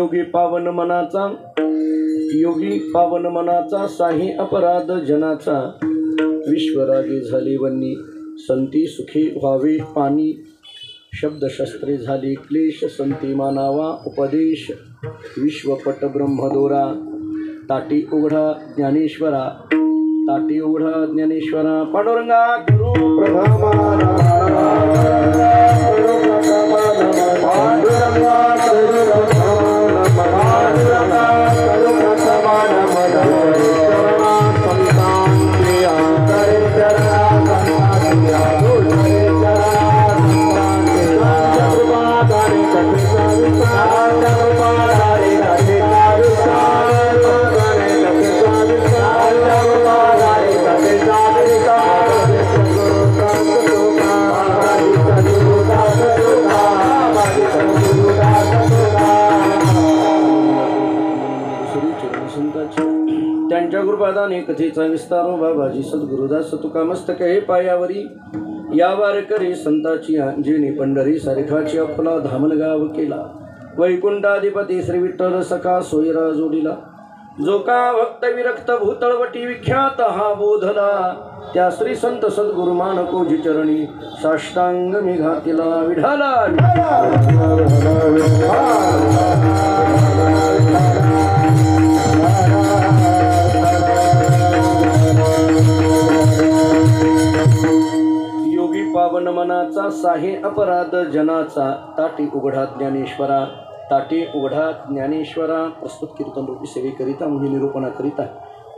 योगी पावन मनाचा, योगी पावन मनाचा साही अपराध जनाचा, विश्वरागी झाली वन्नी संती सुखी व्हावे पाणी, शब्दशस्त्रे झाली क्लेश संती मानावा उपदेश, विश्वपट ब्रह्मदोरा ताटी उघडा ज्ञानेश्वरा, ताटी उघडा ज्ञानेश्वरा, पांडुरंगा गुरु प्रथमा त्यांच्या कृपादाने कथेचा विस्तारो बाबाजी सद्गुरुदास तुका मस्तक हे पायावरी, या वारकरी संताची अंजिनी पंढरी सारखाची आपला धामणगाव केला, वैकुंठाधिपती श्री विठ्ठल सखा सोयरा जोडीला, जो का भक्त विरक्त भूतळवटी विख्यात हा बोधला, त्या श्री संत सद्गुरु मानकोजी चरणी साष्टांग मी घातिला, विठाला पावन मनाचा साहे अपराध जनाचा, ताटी उघडा ज्ञानेश्वरा, ताटी उघडा ज्ञानेश्वरा. प्रस्तुत कीर्तन रूपी सेवेकरिता म्हणजे निरूपणाकरिता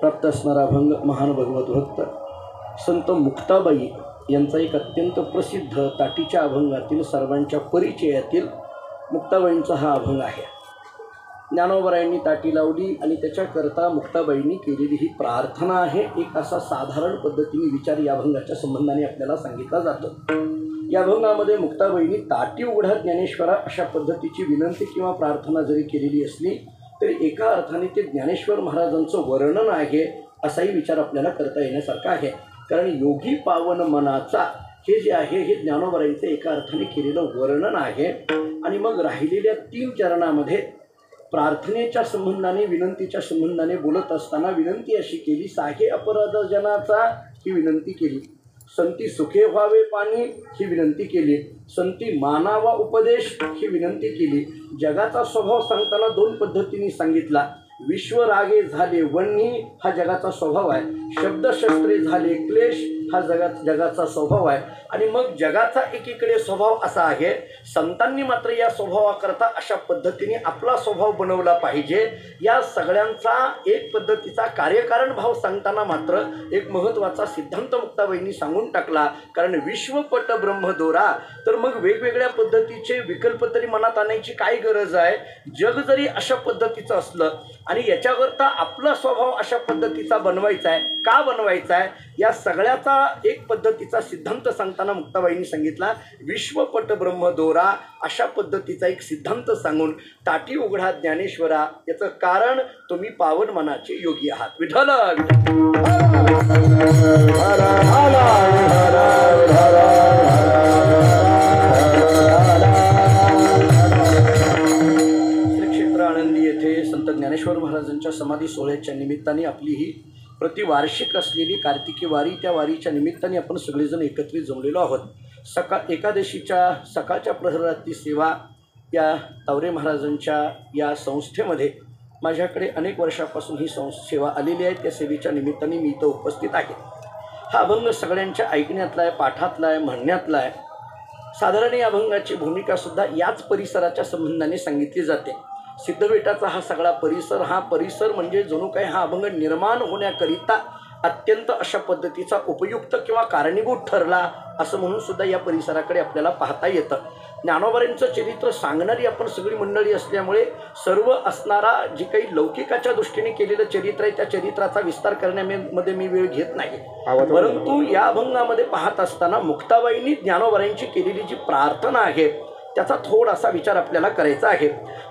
प्राप्त असणारा अभंग महान भगवत भक्त संत मुक्ताबाई यांचा एक अत्यंत प्रसिद्ध ताटीच्या अभंगातील सर्वांच्या परिचयातील मुक्ताबाईंचा हा अभंग आहे. ज्ञानोबरायांनी ताटी लावली आणि त्याच्याकरता मुक्ताबाईंनी केलेली ही प्रार्थना आहे. एक असा साधारण पद्धतीने विचार या अभंगाच्या संबंधाने आपल्याला सांगितला जातो. या अभंगामध्ये मुक्ताबाईंनी ताटी उघडा ज्ञानेश्वरा अशा पद्धतीची विनंती किंवा प्रार्थना जरी केलेली असली तरी एका अर्थाने ते ज्ञानेश्वर महाराजांचं वर्णन आहे असाही विचार आपल्याला करता येण्यासारखा आहे. कारण योगी पावन मनाचा हे जे आहे हे ज्ञानोबरायांचं एका अर्थाने केलेलं वर्णन आहे. आणि मग राहिलेल्या 3 चरणामध्ये प्रार्थनेच्या संबंधाने विनंतीच्या संबंधाने बोलत असताना विनंती अशी केली, साहे अपराध जनाचा ही विनंती केली, संती सुखे व्हावे पाणी ही विनंती केली, संती मानावा उपदेश ही विनंती केली. जगाचा स्वभाव सांगताना 2 पद्धतीने सांगितला. विश्वरागे झाले वन्नी हा जगाचा स्वभाव आहे, शब्दशस्त्रे झाले क्लेश हा जगाचा स्वभाव आहे. आणि मग जगाचा एकीकडे स्वभाव असा आहे, संतांनी मात्र या स्वभावाकरता अशा पद्धतीने आपला स्वभाव बनवला पाहिजे. या सगळ्यांचा एक पद्धतीचा कार्यकारण भाव सांगताना मात्र एक महत्त्वाचा सिद्धांत मुक्ताबाईंनी सांगून टाकला. कारण विश्वपट ब्रह्मदोरा, तर मग वेगवेगळ्या पद्धतीचे विकल्प तरी मनात आणायची काय गरज आहे. जग जरी अशा पद्धतीचं असलं आणि याच्याकरता आपला स्वभाव अशा पद्धतीचा बनवायचा आहे, का बनवायचा आहे, या सगळ्याचा एक पद्धतीचा सिद्धांत सांगताना मुक्ताबाईंनी सांगितला विश्वपट ब्रह्मदोरा अशा पद्धतीचा एक सिद्धांत सांगून ताटी उघडा ज्ञानेश्वरा, याचं कारण तुम्ही पावन मनाचे योगी आहात. विठ्ठल श्री क्षेत्र आनंदी येथे संत ज्ञानेश्वर महाराजांच्या समाधी सोहळ्याच्या निमित्ताने आपली ही प्रतिवार्षिक असलेली कार्तिकी वारी, त्या वारीच्या निमित्ताने आपण सगळेजण एकत्रित जमलेलो आहोत. एकादशीच्या सकाळच्या प्रहरातली सेवा या तावरे महाराजांच्या या संस्थेमध्ये माझ्याकडे अनेक वर्षापासून ही सेवा आलेली आहे. त्या सेवेच्या निमित्ताने मी इथं उपस्थित आहे. हा अभंग सगळ्यांच्या ऐकण्यातला आहे, पाठातला आहे, म्हणण्यातला आहे. साधारण या अभंगाची भूमिकासुद्धा याच परिसराच्या संबंधाने सांगितली जाते. सिद्धबेटाचा हा सगळा परिसर, हा परिसर म्हणजे जणू काही हा अभंग निर्माण होण्याकरिता अत्यंत अशा पद्धतीचा उपयुक्त किंवा कारणीभूत ठरला असं म्हणून सुद्धा या परिसराकडे आपल्याला पाहता येतं. ज्ञानोबरांचं चरित्र सांगणारी आपण सगळी मंडळी असल्यामुळे सर्व असणारा जे काही लौकिकाच्या दृष्टीने केलेलं चरित्र आहे त्या चरित्राचा विस्तार करण्यामध्ये मी वेळ घेत नाही. परंतु या अभंगामध्ये पाहत असताना मुक्ताबाईंनी ज्ञानोबरांची केलेली जी प्रार्थना आहे त्याचा थोडासा विचार आपल्याला करायचा आहे.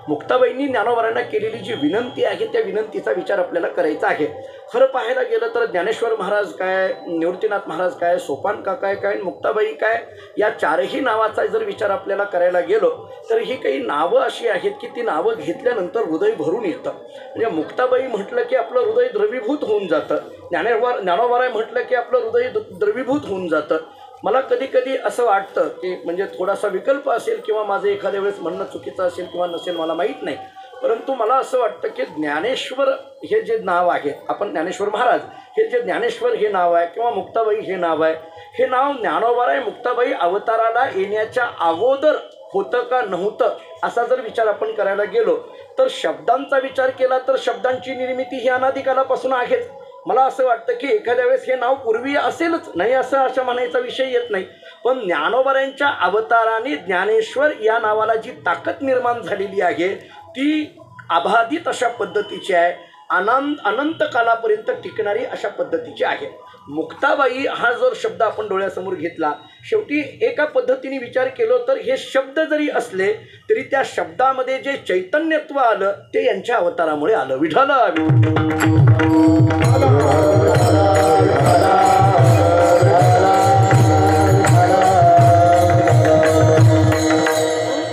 मुक्ताबाईंनी ज्ञानोबरांना केलेली जी विनंती आहे त्या विनंतीचा विचार आपल्याला करायचा आहे. खरं पाहायला गेलं तर ज्ञानेश्वर महाराज काय, निवृत्तीनाथ महाराज काय, सोपान काका काय, मुक्ताबाई काय, या चारही नावाचा जर विचार आपल्याला करायला गेलो तर ही काही नावं अशी आहेत की ती नावं घेतल्यानंतर हृदय भरून येतं. म्हणजे मुक्ताबाई म्हटलं की आपलं हृदय द्रवीभूत होऊन जातं. ज्ञानोबाराय म्हटलं की आपलं हृदय द्रवीभूत होऊन जातं. मला कधी कधी असं वाटतं की म्हणजे थोडासा विकल्प असेल किंवा माझं एखाद्या वेळेस म्हणणं चुकीचं असेल किंवा नसेल मला माहीत नाही, परंतु मला असं वाटतं की ज्ञानेश्वर हे जे नाव आहे, आपण ज्ञानेश्वर महाराज हे जे ज्ञानेश्वर हे नाव आहे किंवा मुक्ताबाई हे नाव आहे, हे नाव ज्ञानोबाराय मुक्ताबाई अवताराला येण्याच्या अगोदर होतं का नव्हतं असा जर विचार आपण करायला गेलो तर शब्दांचा विचार केला तर शब्दांची निर्मिती ही अनादिकालापासून आहेच. मला असं वाटतं की एखाद्या वेळेस हे नाव पूर्वी असेलच, नाही असं अशा म्हणायचा विषय येत नाही, पण ज्ञानोबारायांच्या अवताराने ज्ञानेश्वर या नावाला जी ताकद निर्माण झालेली आहे ती अबाधित अशा पद्धतीची आहे, अनंत कालापर्यंत टिकणारी अशा पद्धतीची आहे. मुक्ताबाई हा जर शब्द आपण डोळ्यासमोर घेतला, शेवटी एका पद्धतीने विचार केलो तर हे शब्द जरी असले तरी त्या शब्दामध्ये जे चैतन्यत्व आलं ते यांच्या अवतारामुळे आलं. विठ्ठल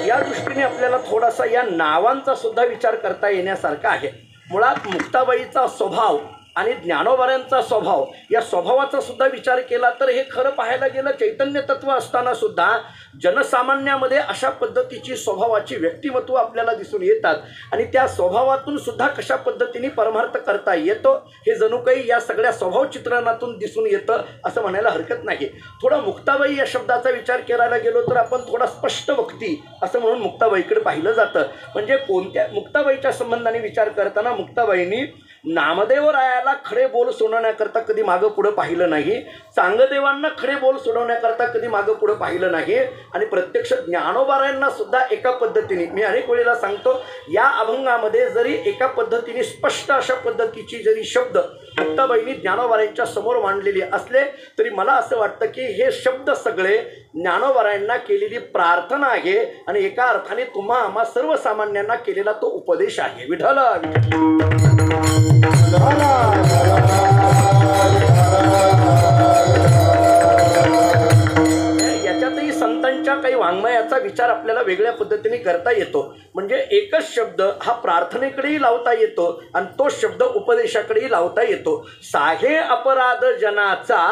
या दृष्टीने आपल्याला थोडासा या नावांचा सुद्धा विचार करता येण्यासारखा आहे. मुळात मुक्ताबाईचा स्वभाव आणि ज्ञानोबारायांचा स्वभाव या स्वभावाचा सुद्धा विचार केला तर हे खरं पाहायला गेलं चैतन्य तत्व असताना सुद्धा जनसामान्यामध्ये अशा पद्धतीची स्वभावाची व्यक्तिमत्व आपल्याला दिसून येतात आणि त्या स्वभावातून सुद्धा कशा पद्धतीने परमार्थ करता येतो हे जणू काही या सगळ्या स्वभाव चित्रणातून दिसून येतं असं म्हणायला हरकत नाही. थोडा मुक्ताबाई या शब्दाचा विचार करायला गेलो तर आपण थोडा स्पष्ट वक्ती असं म्हणून मुक्ताबाईकडे पाहिलं जातं. म्हणजे कोणत्या मुक्ताबाईच्या संबंधाने विचार करताना मुक्ताबाईंनी नामदेवरायाला खडे बोल सोडवण्याकरता कधी मागं पुढं पाहिलं नाही, चांगदेवांना खडे बोल सोडवण्याकरता कधी मागं पुढं पाहिलं नाही आणि प्रत्यक्ष ज्ञानोबारायांना सुद्धा एका पद्धतीने, मी अनेक वेळेला सांगतो, या अभंगामध्ये जरी एका पद्धतीने स्पष्ट अशा पद्धतीची जरी शब्द मुक्ताबाईंनी ज्ञानोबारायांच्या समोर मांडलेले असले तरी मला असं वाटतं की हे शब्द सगळे ज्ञानोबारायांना केलेली प्रार्थना आहे आणि एका अर्थाने तुम्हा आम्हा सर्वसामान्यांना केलेला तो उपदेश आहे. विठ्ठल याच्यातही संतांच्या काही वाङ्मयाचा विचार आपल्याला वेगळ्या पद्धतीने करता येतो. म्हणजे एकच शब्द हा प्रार्थनेकडेही लावता येतो आणि तो शब्द उपदेशाकडेही लावता येतो. साहे अपराध जनाचा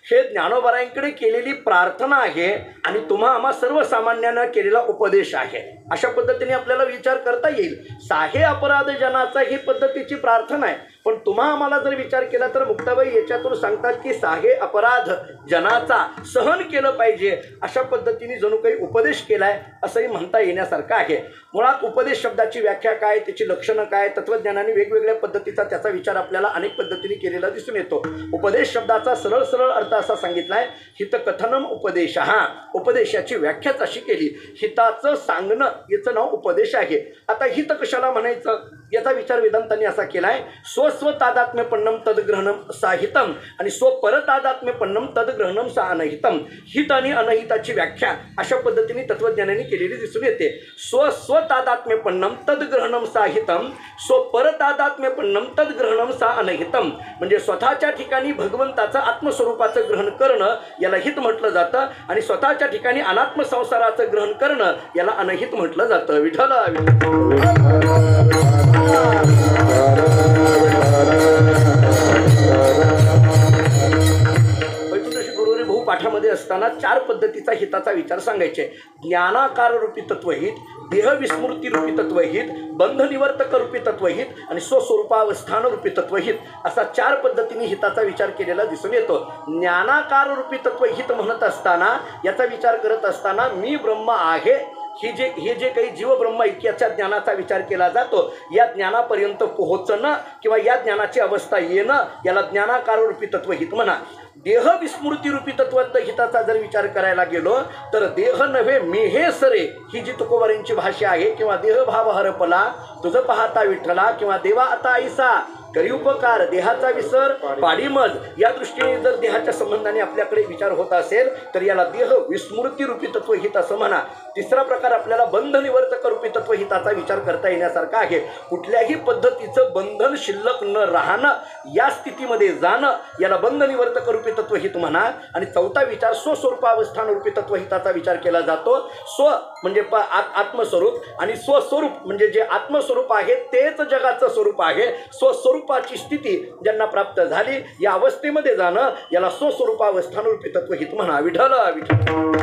हे ज्ञानोबारायांकडे केलेली प्रार्थना आहे आणि तुम्हा आम्हा सर्वसामान्यांना केलेला उपदेश आहे. अशा पद्धतीने आपल्याला विचार करता येईल. साहे अपराध जनाचा ही पद्धतीची प्रार्थना आहे, पण तुम्हा आम्हाला जर विचार केला तर मुक्ताबाई याच्यातून सांगतात की साहे अपराध जनाचा सहन केलं पाहिजे अशा पद्धतीने जणू काही उपदेश केलाय असंही म्हणता येण्यासारखं आहे. मुळात उपदेश शब्दाची व्याख्या काय, त्याची लक्षणं काय, तत्वज्ञानाने वेगवेगळ्या पद्धतीचा त्याचा विचार आपल्याला अनेक पद्धतीने केलेला दिसून येतो. उपदेश शब्दाचा सरळ सरळ अर्थ असा सांगितलाय, हितकथनम उपदेश. हा उपदेशाची व्याख्याच अशी केली, हिताचं सांगणं याचं नाव उपदेश आहे. आता हित कशाला म्हणायचं याचा विचार वेदांतांनी असा केलाय, स्वस्वतादात्म्यपन्नम तदग्रहणम साहितम आणि स्वपरतादात्म्यपन्नम तदग्रहणम सा अनहितम. हित आणि अनहिताची व्याख्या अशा पद्धतीने तत्वज्ञानाने केलेली दिसून येते. स्वस्वतादात्म्यपन्नम तदग्रहणम साहितम, स्वपरतादात्म्यपन्नम तदग्रहणम सा अनहितम. म्हणजे स्वतःच्या ठिकाणी भगवंताचं आत्मस्वरूपाचं ग्रहण करणं याला हित म्हटलं जातं आणि स्वतःच्या ठिकाणी अनात्म संसाराचं ग्रहण करणं याला अनहित म्हटलं जातं. विठ्ठल पाठामध्ये असताना चार पद्धतीचा हिताचा विचार सांगायचे. ज्ञानाकार रूपी तत्वहित, देहविस्मृती रूपी तत्वहित, बंधनिवर्तक रूपी तत्वहित आणि स्वस्वरूपावस्थान रूपी तत्वहित असा चार पद्धतीने हिताचा विचार केलेला दिसून येतो. ज्ञानाकार रूपी तत्वहित म्हणत असताना याचा विचार करत असताना मी ब्रह्म आहे हे जे काही जीवब्रह्म ऐक्याच्या ज्ञानाचा विचार केला जातो, या ज्ञानापर्यंत पोहोचणं किंवा या ज्ञानाची अवस्था येणं याला ज्ञानाकार रूपी तत्वहित म्हणा. देह विस्मृती रूपी तत्वहिताचा जर विचार करायला गेलो तर देह नव्हे मी हे सरे ही जी तुकोबारांची भाषा आहे, किंवा देहभाव हरपला तुझं पाहता विठ्ठला, किंवा देवा आता ऐसा करी उपकार देहाचा विसर पाडीमज, या दृष्टीने जर देहाच्या संबंधाने आपल्याकडे विचार होत असेल तर याला देह विस्मृती रूपी तत्वहित असं म्हणा. तिसरा प्रकार आपल्याला बंध निवर्तक रूपी तत्वहिताचा विचार करता येण्यासारखा आहे. कुठल्याही पद्धतीचं बंधन शिल्लक न राहणं, या स्थितीमध्ये जाणं, याला बंध निवर्तक रूपी तत्वहित म्हणा. आणि चौथा विचार स्वस्वरूपावस्थान रूपी तत्वहिताचा विचार केला जातो. स्व म्हणजे आत्मस्वरूप आणि स्वस्वरूप म्हणजे जे आत्मस्वरूप आहे तेच जगाचं स्वरूप आहे. स्वस्वरूपाची स्थिती ज्यांना प्राप्त झाली या अवस्थेमध्ये जाणं, याला स्वस्वरूपावस्थान रूपी तत्वहित म्हणा. विठ्ठल विठ्ठल.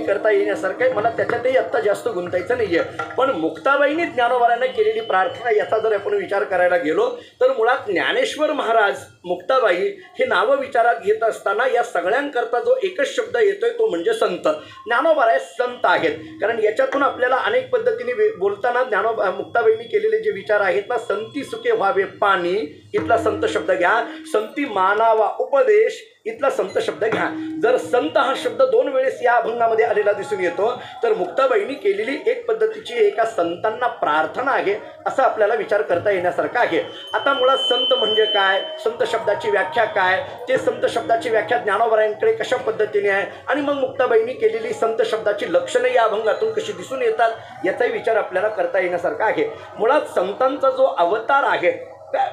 करता येण्यासारखं आहे. मला त्याच्यातही आत्ता जास्त गुंतायचं नाहीये. पण मुक्ताबाईंनी ज्ञानोबारांना केलेली प्रार्थना याचा जर आपण विचार करायला गेलो तर मुळात ज्ञानेश्वर महाराज, मुक्ताबाई हे नावं विचारात घेत असताना या सगळ्यांकरता जो एकच शब्द येतोय तो म्हणजे संत. ज्ञानोबाराय संत आहेत. कारण याच्यातून आपल्याला अनेक पद्धतीने बोलताना मुक्ताबाईंनी केलेले जे विचार आहेत ना, संती सुखे व्हावे पाणी, इथला संत शब्द घ्या. संती मानावा उपदेश, इथला संत शब्द घ्या. जर संत हा शब्द दोन वेळेस या अभंगामध्ये आलेला दिसून येतो तर मुक्ताबाईंनी केलेली एक पद्धतीची एका संतांना प्रार्थना आहे असं आपल्याला विचार करता येण्यासारखं आहे. आता मुळात संत म्हणजे काय, संत शब्दाची व्याख्या काय, ते संत शब्दाची व्याख्या ज्ञानोबारायांकडे कशा पद्धतीने आहे आणि मग मुक्ताबाईंनी केलेली संत शब्दाची लक्षणे या अभंगातून कशी दिसून येतात याचाही विचार आपल्याला करता येण्यासारखा आहे. मुळात संतांचा जो अवतार आहे,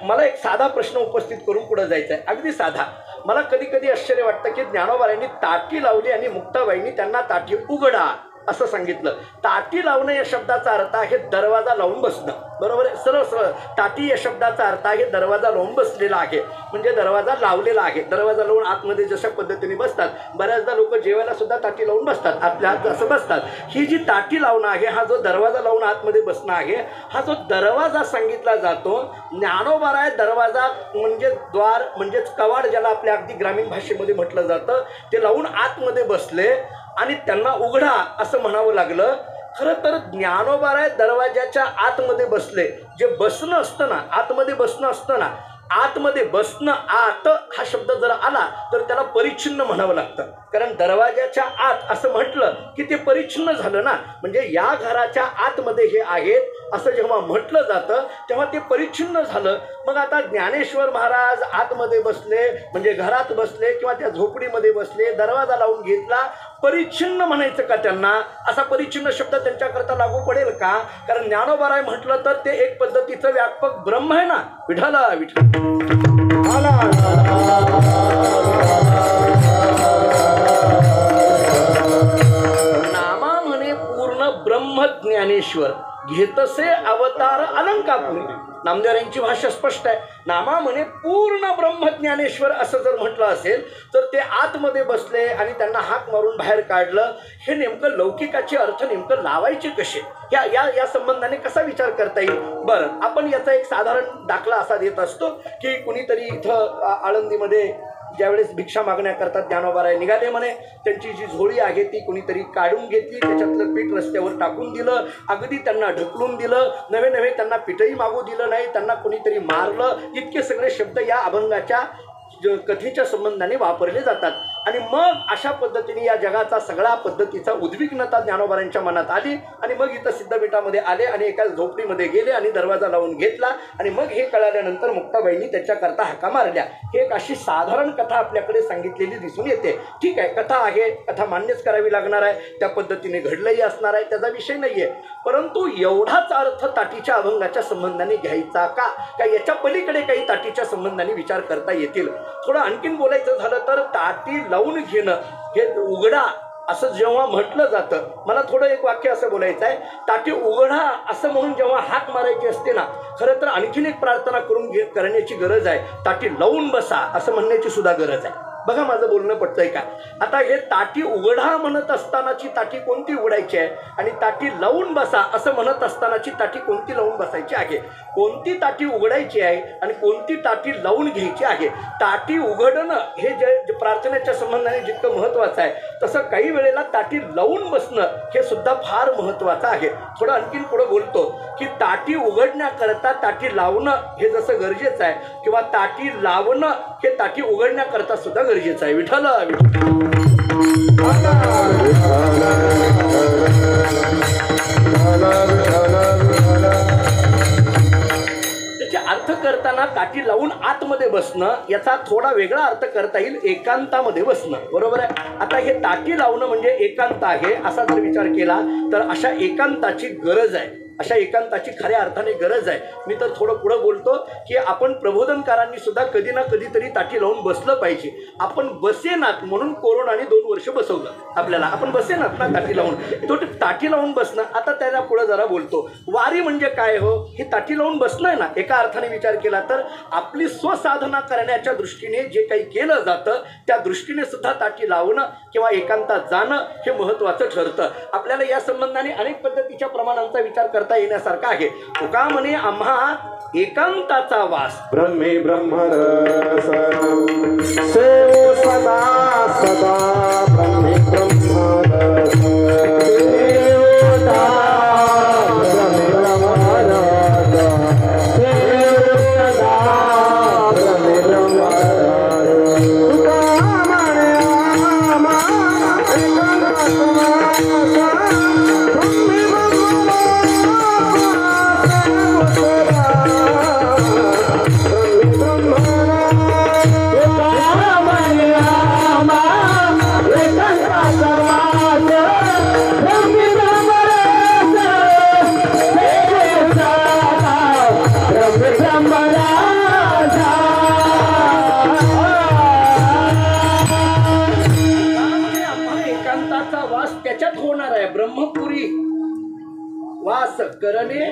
मला एक साधा प्रश्न उपस्थित करून पुढे जायचा आहे, अगदी साधा. मला कधी कधी आश्चर्य वाटतं की ज्ञानोबारायांनी ताटी लावली आणि मुक्ताबाईंनी त्यांना ताटी उघडा असं सांगितलं. ताटी लावणं या शब्दाचा अर्थ आहे दरवाजा लावून बसणं. बरोबर आहे, सरळ सरळ. ताटी या शब्दाचा अर्थ आहे दरवाजा लावून बसलेला आहे, म्हणजे दरवाजा लावलेला आहे. दरवाजा लावून आतमध्ये जशा पद्धतीने बसतात, बऱ्याचदा लोक जेवायला सुद्धा ताटी लावून बसतात, आपल्या हात असं बसतात. ही जी ताटी लावणं आहे, हा जो दरवाजा लावून आतमध्ये बसणं आहे, हा जो दरवाजा सांगितला जातो. ज्ञानोबाराय दरवाजा म्हणजे द्वार म्हणजेच कवाड ज्याला आपल्या अगदी ग्रामीण भाषेमध्ये म्हटलं जातं, ते लावून आतमध्ये बसले आणि त्यांना उघडा असं म्हणावं लागलं. खरं तर ज्ञानोबाराय दरवाजाच्या आतमध्ये बसले. जे बसणं असतं ना, आतमध्ये बसणं असतं ना, आतमध्ये बसणं, आत हा शब्द जर आला तर त्याला परिच्छिन्न म्हणावं लागतं. कारण दरवाजाच्या आत असं म्हटलं की ते परिच्छिन्न झालं ना, म्हणजे या घराच्या आतमध्ये हे आहेत असं जेव्हा म्हटलं जातं तेव्हा ते परिच्छिन्न झालं. मग आता ज्ञानेश्वर महाराज आतमध्ये बसले म्हणजे घरात बसले किंवा त्या झोपडीमध्ये बसले, दरवाजा लावून घेतला, परिच्छिन्न म्हणायचं का त्यांना? असा परिच्छिन्न शब्द त्यांच्याकरता लागू पडेल का? कारण ज्ञानोबाराय म्हटलं तर ते एक पद्धतीचं व्यापक ब्रह्म आहे ना. विठ्ठला विठ्ठल. नामा म्हणे पूर्ण ब्रह्म ज्ञानेश्वर, घेतसे अवतार अलंकापुरी. नामदेवांची भाषा स्पष्ट आहे. नामा म्हणे पूर्ण ब्रह्मज्ञानेश्वर असं जर म्हटलं असेल तर ते आतमध्ये बसले आणि त्यांना हाक मारून बाहेर काढलं. हे नेमकं लौकिकाचे अर्थ नेमकं लावायचे कसे, या संबंधाने कसा विचार करता येईल? बरं, आपण याचा एक साधारण दाखला असा देत असतो की कुणीतरी इथं आळंदीमध्ये ज्यावेळेस भिक्षा मागण्याकरता ज्ञानोबाराय निघाले म्हणे, त्यांची जी झोळी आहे ती कुणीतरी काढून घेतली, त्याच्यातलं पीठ रस्त्यावर टाकून दिलं, अगदी त्यांना ढकलून दिलं, नवे नवे त्यांना पीठही मागू दिलं नाही, त्यांना कुणीतरी मारलं. इतके सगळे शब्द या अभंगाच्या कथेच्या संबंधाने वापरले जातात. आणि मग अशा पद्धतीने या जगाचा सगळा पद्धतीचा उद्विग्नता ज्ञानोबारांच्या मनात आली आणि मग इथं सिद्धपीठामध्ये आले आणि एका झोपडीमध्ये गेले आणि दरवाजा लावून घेतला. आणि मग हे कळाल्यानंतर मुक्ताबाईंनी त्याच्याकरता हाका मारल्या. हे एक अशी साधारण कथा आपल्याकडे सांगितलेली दिसून येते. ठीक आहे, कथा आहे, कथा मान्यच करावी लागणार आहे, त्या पद्धतीने घडलंही असणार आहे, त्याचा विषय नाही आहे. परंतु एवढाच अर्थ ताटीच्या अभंगाच्या संबंधाने घ्यायचा का? याच्या पलीकडे काही ताटीच्या संबंधाने विचार करता येतील? थोडं आणखीन बोलायचं झालं तर ताटी लावून घेणं हे उघडा असं जेव्हा म्हटलं जातं, मला थोडं एक वाक्य असं बोलायचं आहे. ताटी उघडा असं म्हणून जेव्हा हाक मारायची असते ना, खरं तर आणखीन एक प्रार्थना करण्याची गरज आहे. ताटी लावून बसा असं म्हणण्याची सुद्धा गरज आहे. बघा माझं बोलणं पटतंय का? आता हे ताटी उघडा म्हणत असतानाची ताटी कोणती उघडायची आहे आणि ताटी लावून बसा असं म्हणत असतानाची ताटी कोणती लावून बसायची आहे? कोणती ताटी उघडायची आहे आणि कोणती ताटी लावून घ्यायची आहे? ताटी उघडणं हे जे प्रार्थनेच्या संबंधाने जितकं महत्त्वाचं आहे, तसं काही वेळेला ताटी लावून बसणं हे सुद्धा फार महत्त्वाचं आहे. थोडं आणखीन पुढं बोलतो की ताटी उघडण्याकरता ताटी लावणं हे जसं गरजेचं आहे किंवा ताटी लावणं हे ताटी उघडण्याकरता सुद्धा गरजेचं आहे. विठ्ठल त्याचे अर्थ अर्थ करताना ताटी लावून आतमध्ये बसणं, याचा थोडा वेगळा अर्थ करता येईल एकांतामध्ये बसणं. बरोबर आहे. आता हे ताटी लावणं म्हणजे एकांत आहे असा जर विचार केला तर अशा एकांताची गरज आहे, अशा एकांताची खऱ्या अर्थाने गरज आहे. मी तर थोडं पुढं बोलतो की आपण प्रबोधनकारांनी सुद्धा कधी ना कधीतरी ताटी लावून बसलं पाहिजे. आपण बसेनात म्हणून कोरोनाने 2 वर्ष बसवलं आपल्याला. आपण बसेनात ना ताटी लावून, तो ताटी लावून बसणं. आता त्याला पुढं जरा बोलतो. वारी म्हणजे काय हो? ही ताटी लावून बसणं आहे ना. एका अर्थाने विचार केला तर आपली स्वसाधना करण्याच्या दृष्टीने जे काही केलं जातं त्या दृष्टीने सुद्धा ताटी लावणं किंवा एकांतात जाणं हे महत्त्वाचं ठरतं. आपल्याला या संबंधाने अनेक पद्धतीच्या प्रमाणांचा विचार करता येण्यासारखा आहे. तुका म्हणे आम्हा एकांताचा वास ब्रह्मे ब्रह्मरस सेव सदा सदा ब्रह्मे ब्रह्मरस सेव सदा ब्रह्मे ब्रह्मरस सेव सदा ब्रह्मे ब्रह्मरस तुका म्हणे आम्हा एकांताचा वास वास करणे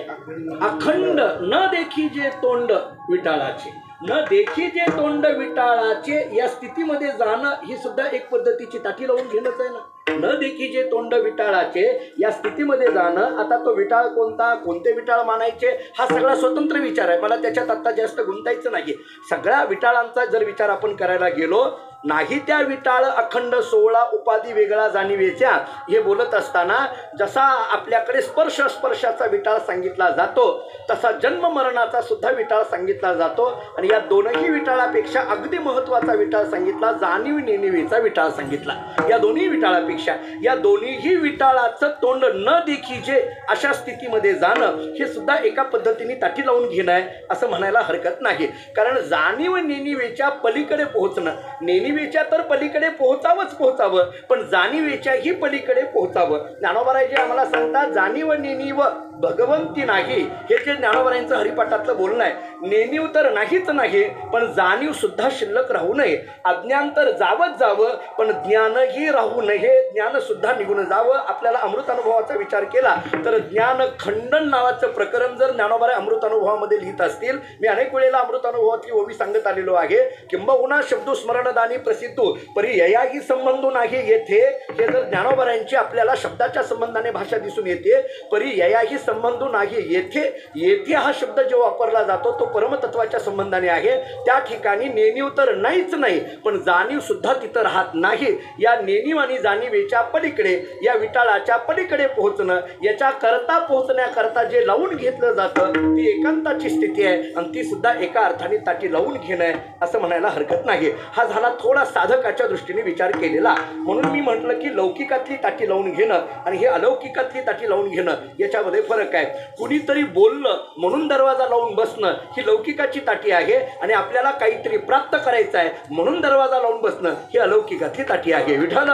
अखंड न देखी जे तोंड विटाळाचे, न देखी जे तोंड विटाळाचे या स्थितीमध्ये जाणं ही सुद्धा एक पद्धतीची ताटी लावून घेणंच आहे ना. न देखी जे तोंड विटाळाचे या स्थितीमध्ये जाणं. आता तो विटाळ कोणता, कोणते विटाळ मानायचे हा सगळा स्वतंत्र विचार आहे. मला त्याच्यात आता जास्त गुंतायचं नाही. सगळ्या विटाळांचा जर विचार आपण करायला गेलो, नाही त्या विटाळ अखंड 16 उपाधी वेगळा जाणीवेच्या हे बोलत असताना जसा आपल्याकडे स्पर्शाचा विटाळ सांगितला जातो तसा जन्म मरणाचा सुद्धा विटाळ सांगितला जातो. आणि या दोनही विटाळापेक्षा अगदी महत्त्वाचा विटाळ सांगितला जाणीव नेणिवेचा विटाळ सांगितला. या दोन्ही विटाळापेक्षा या दोन्हीही विटाळाचं तोंड न देखीजे अशा स्थितीमध्ये जाणं हे सुद्धा एका पद्धतीने ताटी लावून घेणं आहे असं म्हणायला हरकत नाही. कारण जाणीव नेणिवेच्या पलीकडे पोहोचणं, नेणिवेच्या तर पलीकडे पोहोचावं पण जाणीवेच्याही पलीकडे पोहोचावं. ज्ञानोबारायजी आम्हाला सांगतात जाणीव नेणीव भगवंती नाही. हे जे ज्ञानोबारायांचं हरिपाठातलं बोलणं आहे. नेणीव तर नाहीच नाही पण जाणीव सुद्धा शिल्लक राहू नये. अज्ञान तर जावंच जावं पण ज्ञानही राहू नये, ज्ञान सुद्धा निघून जावं. आपल्याला अमृतानुभवाचा विचार केला तर ज्ञान खंडन नावाचं प्रकरण जर ज्ञानोबाराय अमृतानुभवामध्ये लिहित असतील, मी अनेक वेळेला अमृतानुभवातली ओवी सांगत आलेलो आहे. किंबहुना शब्दो स्मरणदानी प्रसिद्धो परी ययाही संबंधो नाही येथे. हे जर ज्ञानोबारायांची आपल्याला शब्दाच्या संबंधाने भाषा दिसून येते. परी ययाही संबंधो नाही येथे. येथे हा शब्द जो वापरला जातो तो परमतत्वाच्या संबंधाने आहे. त्या ठिकाणी नेणीव तर नाहीच नाही पण जाणीव सुद्धा तिथं राहत नाही. या नेणीव आणि जाणीवेच्या पलीकडे, या विटाळाच्या पलीकडे पोहोचणं, याच्या करता पोहोचण्याकरता जे लावून घेतलं जातं ती एकांताची स्थिती आहे आणि ती सुद्धा एका अर्थाने ताटी लावून घेणं आहे असं म्हणायला हरकत नाही. हा झाला थोडा साधकाच्या दृष्टीने विचार केलेला. म्हणून मी म्हटलं की लौकिकातली ताटी लावून घेणं आणि हे अलौकिकातली ताटी लावून घेणं याच्यामध्ये फरक आहे. कुणीतरी बोललं म्हणून दरवाजा लावून बसणं ही लौकिकाची ताटी आहे आणि आपल्याला काहीतरी प्राप्त करायचं आहे म्हणून दरवाजा लावून बसणं ही अलौकिकातली ताटी आहे. विठ्ठल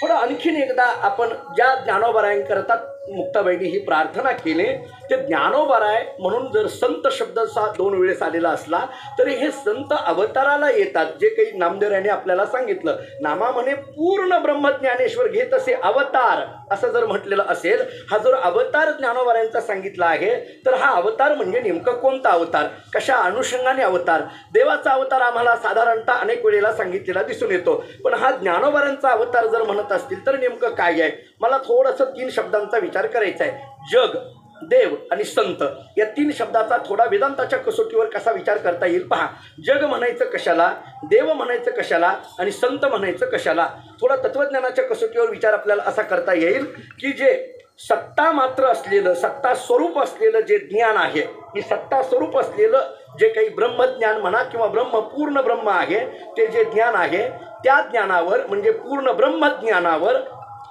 थोडं आणखीन एकदा आपण ज्या ज्ञानोबारायांकरता मुक्ताबाईंनी ही प्रार्थना केली ते ज्ञानोबाराय म्हणून जर संत शब्द 2 वेळेस आलेला असला तरी हे संत अवताराला येतात. जे काही नामदेवरायांनी आपल्याला सांगितलं, नामा म्हणे पूर्ण ब्रह्मज्ञानेश्वर घेत असे अवतार असं जर म्हटलेलं असेल, हा जर अवतार ज्ञानोबारायांचा सांगितला आहे तर हा अवतार म्हणजे नेमकं कोणता अवतार, कशा अनुषंगाने अवतार. देवाचा अवतार आम्हाला साधारणतः अनेक वेळेला सांगितलेला दिसून येतो पण हा ज्ञानोबारायांचा अवतार जर म्हणत असतील तर नेमकं काय आहे. मला थोडंसं 3 शब्दांचा विचार करायचा आहे. जग, देव आणि संत या 3 शब्दाचा थोडा वेदांताच्या कसोटीवर कसा विचार करता येईल पहा. जग म्हणायचं कशाला, देव म्हणायचं कशाला आणि संत म्हणायचं कशाला. थोडा तत्वज्ञानाच्या कसोटीवर विचार आपल्याला असा करता येईल की जे सत्ता मात्र असलेलं, सत्ता स्वरूप असलेलं जे ज्ञान आहे, की सत्ता स्वरूप असलेलं जे काही ब्रह्मज्ञान म्हणा किंवा पूर्ण ब्रह्म आहे, ते जे ज्ञान आहे त्या ज्ञानावर म्हणजे पूर्ण ब्रह्मज्ञानावर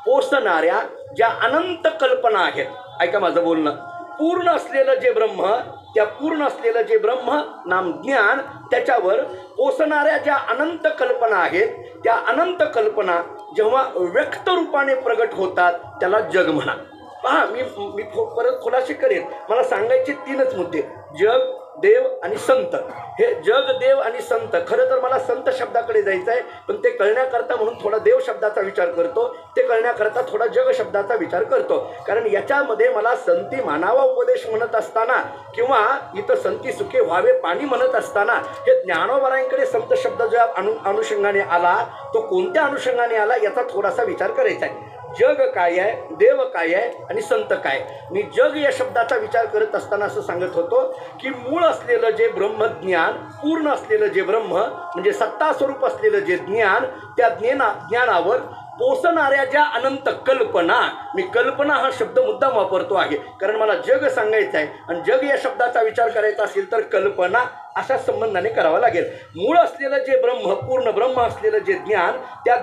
पोचणाऱ्या ज्या अनंत कल्पना आहेत, ऐका माझं बोलणं, पूर्ण असलेलं जे ब्रह्म, त्या पूर्ण असलेलं जे ब्रह्म नाम ज्ञान, त्याच्यावर पोचणाऱ्या ज्या अनंत कल्पना आहेत, त्या अनंत कल्पना जेव्हा व्यक्त रूपाने प्रगट होतात त्याला जग म्हणा. पहा, मी परत खुलासे करेन. मला सांगायचे 3च मुद्दे: जग, देव आणि संत. हे जग, देव आणि संत, खरं तर मला संत शब्दाकडे जायचं आहे, पण ते कळण्याकरता म्हणून थोडा देव शब्दाचा विचार करतो, ते कळण्याकरता थोडा जग शब्दाचा विचार करतो. कारण याच्यामध्ये मला संती मानावा उपदेश म्हणत असताना किंवा इथं संती सुखे व्हावे पाणी म्हणत असताना हे ज्ञानोबरायांकडे संत शब्द ज्या अनुषंगाने आला, तो कोणत्या अनुषंगाने आला याचा थोडासा विचार करायचा आहे. जग काय आहे, देव काय आहे आणि संत काय. मी जग या शब्दाचा विचार करत असताना असं सांगत होतो की मूळ असलेलं जे ब्रह्मज्ञान, पूर्ण असलेलं जे ब्रह्म म्हणजे सत्ता स्वरूप असलेलं जे ज्ञान, त्या ज्ञानावर पोचणाऱ्या ज्या अनंत कल्पना, मी कल्पना हा शब्द मुद्दाम वापरतो आहे कारण मला जग सांगायचं आहे आणि जग या शब्दाचा विचार करायचा असेल तर कल्पना अशा संबंधाने करावा लागेल. मूळ असलेलं जे ब्रह्म, पूर्ण ब्रह्म असलेलं जे ज्ञान, त्या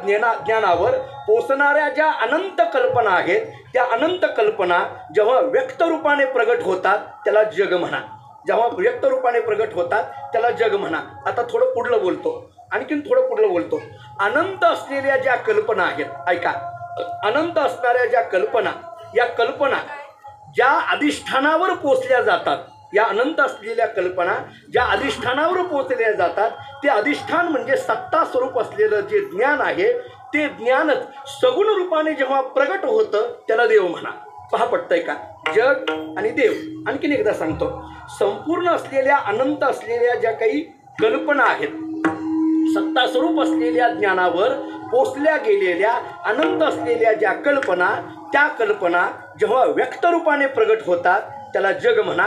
ज्ञानावर पोचणाऱ्या ज्या अनंत कल्पना आहेत, त्या अनंत कल्पना जेव्हा व्यक्त रूपाने प्रगट होतात त्याला जग म्हणा. जेव्हा व्यक्त रूपाने प्रगट होतात त्याला जग म्हणा. आता थोडं पुढलं बोलतो, आणखीन थोडं पुढलं बोलतो. अनंत असलेल्या ज्या कल्पना आहेत, ऐका, अनंत असणाऱ्या ज्या कल्पना, या कल्पना ज्या अधिष्ठानावर पोचल्या जातात, या अनंत असलेल्या कल्पना ज्या अधिष्ठानावर पोचल्या जातात, ते अधिष्ठान म्हणजे सत्ता स्वरूप असलेलं जे ज्ञान आहे, ते ज्ञानच सगुण रूपाने जेव्हा प्रगट होतं त्याला देव म्हणा. पहा, पटतंय का? जग आणि देव. आणखीन एकदा सांगतो, संपूर्ण असलेल्या अनंत असलेल्या ज्या काही कल्पना आहेत, सत्ता स्वरूप असलेल्या ज्ञानावर पोचल्या गेलेल्या अनंत असलेल्या ज्या कल्पना, त्या कल्पना जेव्हा व्यक्त रूपाने प्रगट होतात त्याला जग म्हणा.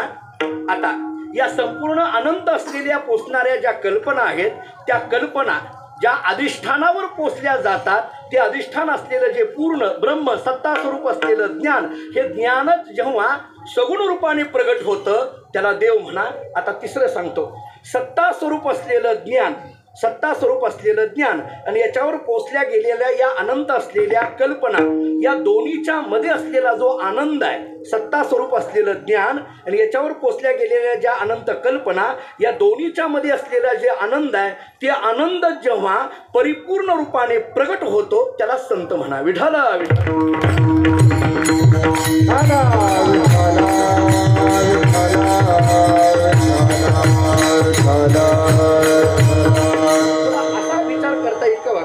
आता या संपूर्ण अनंत असलेल्या पोचणाऱ्या ज्या कल्पना आहेत, त्या कल्पना ज्या अधिष्ठानावर पोचल्या जातात, ते अधिष्ठान असलेलं जे पूर्ण ब्रह्म सत्ता स्वरूप असलेलं ज्ञान, हे ज्ञानच जेव्हा सगुण रूपाने प्रगट होतं त्याला देव म्हणा. आता तिसरं सांगतो, सत्ता स्वरूप असलेलं ज्ञान, सत्ता स्वरूप असलेलं ज्ञान आणि याच्यावर पोचल्या गेलेल्या या अनंत असलेल्या कल्पना, या दोन्हीच्या मध्ये असलेला जो आनंद आहे, सत्ता स्वरूप असलेलं ज्ञान आणि याच्यावर पोचल्या गेलेल्या ज्या अनंत कल्पना, या दोन्हीच्या मध्ये असलेला जे आनंद आहे, ते आनंद जेव्हा परिपूर्ण रूपाने प्रगट होतो त्याला संत म्हणा. विठ्ठला